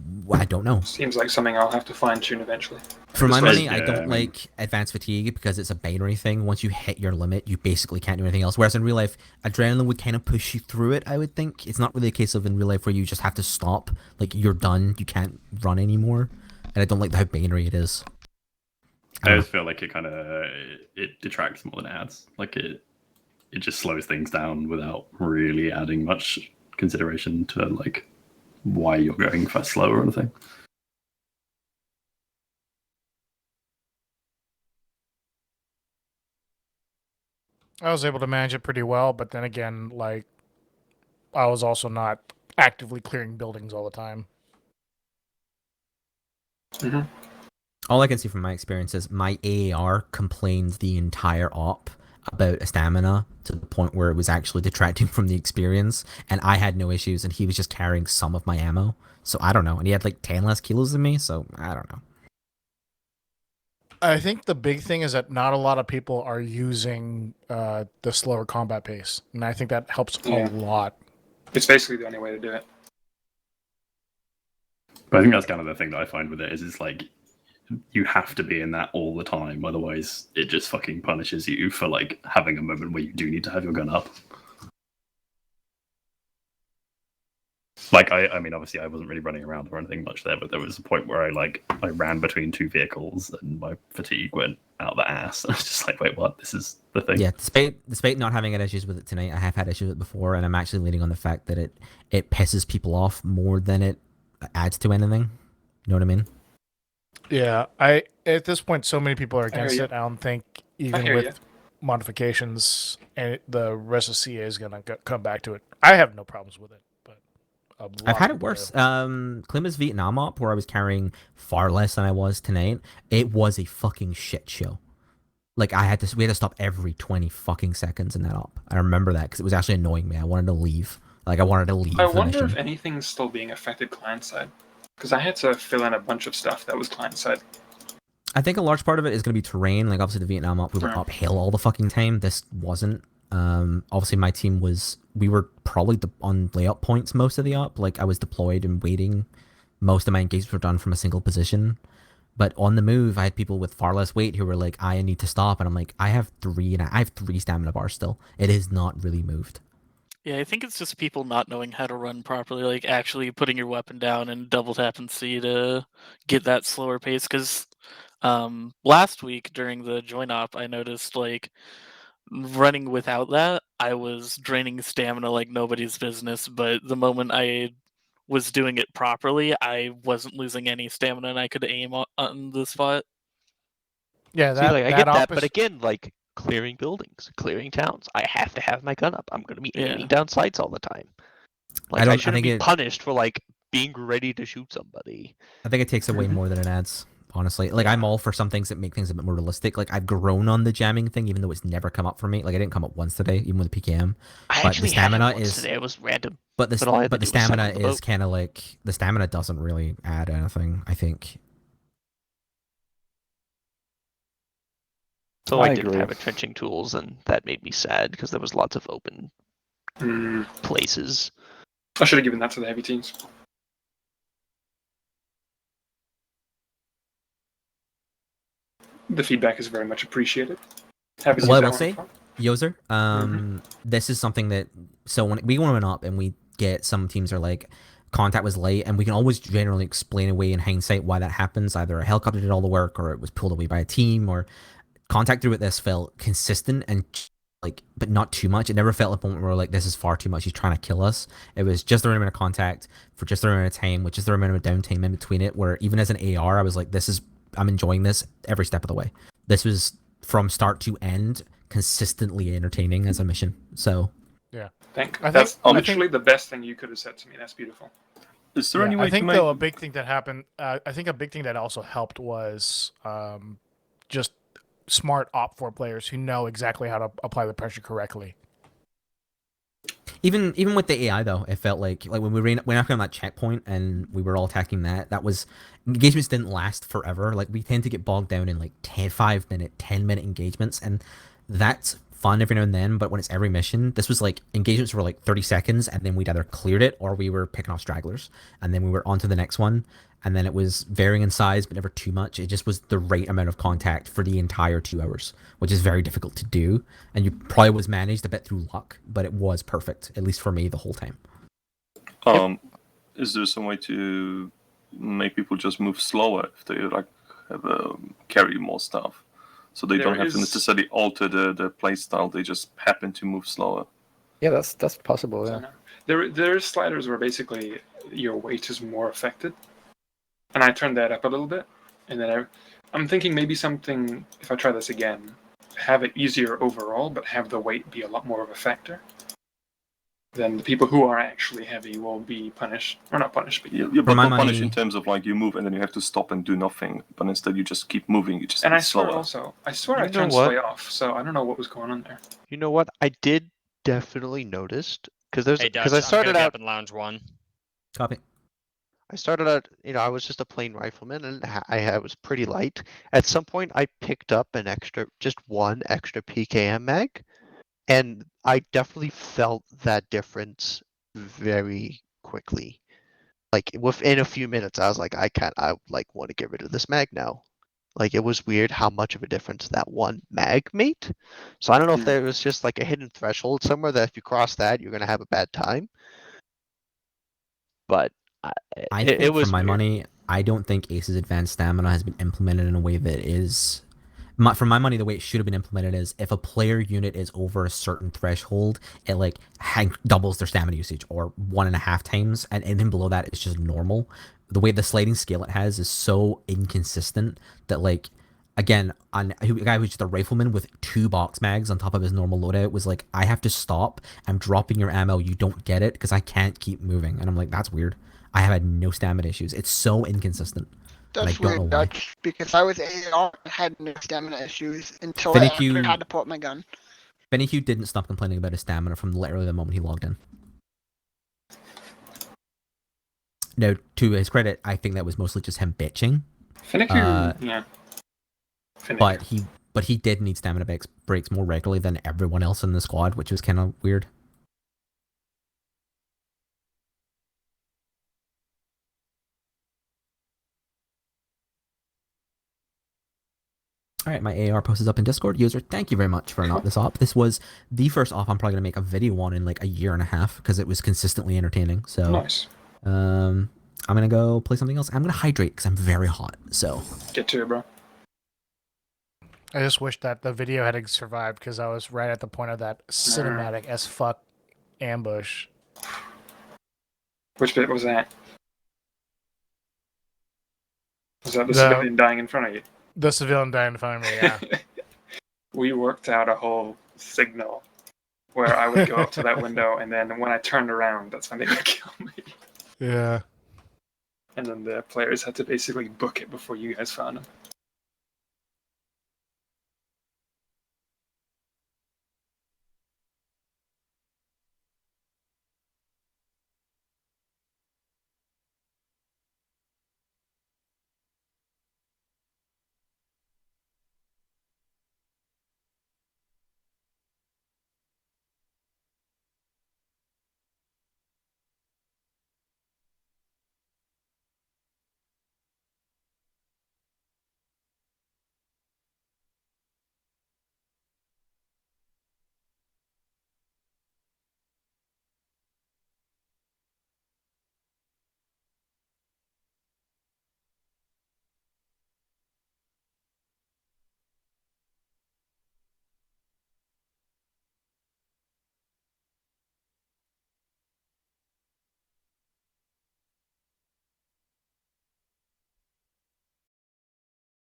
Seems like something I'll have to fine tune eventually. For my money, I don't like advanced fatigue because it's a binary thing. Once you hit your limit, you basically can't do anything else. Whereas in real life, adrenaline would kind of push you through it. I would think it's not really a case of in real life where you just have to stop. Like you're done. You can't run anymore, and I don't like how binary it is. I always feel like it kind of it detracts more than it adds. Like it just slows things down without really adding much consideration to like why you're going fast, slow or anything. I was able to manage it pretty well, but then again, like I was also not actively clearing buildings all the time. Mm-hmm. All I can see from my experience is my AAR complained the entire op about stamina to the point where it was actually detracting from the experience, and I had no issues, and he was just carrying some of my ammo. So I don't know, and he had like 10 less kilos than me, so I don't know. I think the big thing is that not a lot of people are using the slower combat pace, and I think that helps a lot. It's basically the only way to do it. But I think that's kind of the thing that I find with it is it's like you have to be in that all the time, otherwise it just fucking punishes you for like having a moment where you do need to have your gun up. Like I mean, obviously I wasn't really running around or anything much there, but there was a point where I ran between 2 vehicles and my fatigue went out the ass. And I was just like, wait, what? This is the thing. Yeah, despite not having had issues with it tonight, I have had issues with it before, and I'm actually leaning on the fact that it pisses people off more than it adds to anything. You know what I mean? Yeah, at this point, so many people are against it. I don't think even with modifications, and the rest of CA is gonna come back to it. I have no problems with it, but I've had it worse. Klima's Vietnam op, where I was carrying far less than I was tonight, it was a fucking shit show. Like we had to stop every 20 fucking seconds in that op. I remember that because it was actually annoying me. I wanted to leave. I wonder if anything's still being affected client side. Because I had to fill in a bunch of stuff that was client side. I think a large part of it is going to be terrain. Like obviously the Vietnam op, we were uphill all the fucking time. This wasn't. Obviously my team we were probably on layup points most of the op. Like I was deployed and waiting. Most of my engagements were done from a single position. But on the move, I had people with far less weight who were like, I need to stop. And I'm like, I have 3 stamina bars still. It has not really moved. Yeah, I think it's just people not knowing how to run properly, like actually putting your weapon down and double tap and C to get that slower pace. Because last week during the join op, I noticed like running without that, I was draining stamina like nobody's business. But the moment I was doing it properly, I wasn't losing any stamina and I could aim on the spot. Yeah, I get that, but again, like clearing buildings, clearing towns, I have to have my gun up. I'm going to be aiming down sights all the time. Like I shouldn't be punished for like being ready to shoot somebody. I think it takes away more than it adds. honestly. Like, I'm all for some things that make things a bit more realistic. Like, I've grown on the jamming thing, even though it's never come up for me. Like, I didn't come up once today, even with the PKM. I But actually the had it stamina once is today. It was random. But all I had to the do was set stamina on the is boat. kind of like the stamina doesn't really add anything, I think. Though I I didn't agree. have entrenching tools, and that made me sad because there was lots of open places. I should have given that to the heavy teams. The feedback is very much appreciated. Happy to Well, I use that will one say, before. Yoser, this is something that, so when we went up and we get some teams are like, contact was late, and we can always generally explain away in hindsight why that happens. Either a helicopter did all the work, or it was pulled away by a team, or contact through it. This felt consistent and like, but not too much. It never felt like a moment where we're like, this is far too much. He's trying to kill us. It was just the right amount of contact for just the right amount of time, with just the right amount of downtime in between it. Where even as an AR, I was like, I'm enjoying this every step of the way. This was from start to end consistently entertaining as a mission. So Yeah. That's literally the best thing you could have said to me. That's beautiful. Is there any I way think to make... though a big thing that happened. I think a big thing that also helped was just smart op4 players who know exactly how to apply the pressure correctly. even with the AI though, it felt like when we went after on that checkpoint and we were all attacking that was engagements didn't last forever. Like, we tend to get bogged down in like 5-minute, 10-minute engagements, and that's fun every now and then. But when it's every mission, this was like engagements were like 30 seconds, and then we'd either cleared it or we were picking off stragglers, and then we were on to the next one. And then it was varying in size, but never too much. It just was the right amount of contact for the entire 2 hours, which is very difficult to do. And you probably was managed a bit through luck, but it was perfect, at least for me, the whole time. Is there some way to make people just move slower if they like have carry more stuff, so they don't have to necessarily alter the play style? They just happen to move slower. Yeah, that's possible. Yeah. There are sliders where basically your weight is more affected, and I turned that up a little bit, and then I'm thinking maybe something, if I try this again, have it easier overall, but have the weight be a lot more of a factor. Then the people who are actually heavy will be punished, or not punished, but but not punished in terms of like you move and then you have to stop and do nothing, but instead you just keep moving. You just and I slower. swear I turned sway off, so I don't know what was going on there. You know what? I did definitely notice because Hey, Dutch, I started I'm gonna out get up in lounge 1. Copy. I started out, I was just a plain rifleman, and I was pretty light. At some point, I picked up just one extra PKM mag, and I definitely felt that difference very quickly. Like, within a few minutes, I was like, I want to get rid of this mag now. Like, it was weird how much of a difference that one mag made. So I don't know if there was just like a hidden threshold somewhere that if you cross that, you're gonna have a bad time. But I think it was for my weird. money, I don't think Ace's advanced stamina has been implemented in a way that is... For my money, the way it should have been implemented is if a player unit is over a certain threshold, it like doubles their stamina usage, or 1.5 times, and anything below that is just normal. The way the sliding scale it has is so inconsistent that, like, again, a guy who's just a rifleman with 2 box mags on top of his normal loadout was like, I have to stop. I'm dropping your ammo. You don't get it because I can't keep moving. And I'm like, that's weird. I have had no stamina issues. It's so inconsistent. That's and I don't know weird, why. Dutch, because I was AR and had no stamina issues until I Finicky- actually had to pull up my gun. Benny Hugh didn't stop complaining about his stamina from literally the moment he logged in. Now, to his credit, I think that was mostly just him bitching. Finicky, yeah. Finicky. But he did need stamina breaks more regularly than everyone else in the squad, which was kind of weird. All right, my AR post is up in Discord. User, thank you very much for this op. This was the first op I'm probably going to make a video on in like a year and a half because it was consistently entertaining. So, nice. I'm going to go play something else. I'm going to hydrate because I'm very hot. So, get to it, bro. I just wish that the video had survived because I was right at the point of that cinematic as fuck ambush. Which bit was that? Was that the civilian dying in front of you? The civilian dying in front of me, yeah. We worked out a whole signal where I would go up to that window, and then when I turned around, that's when they would kill me. Yeah. and then the players had to basically book it before you guys found them.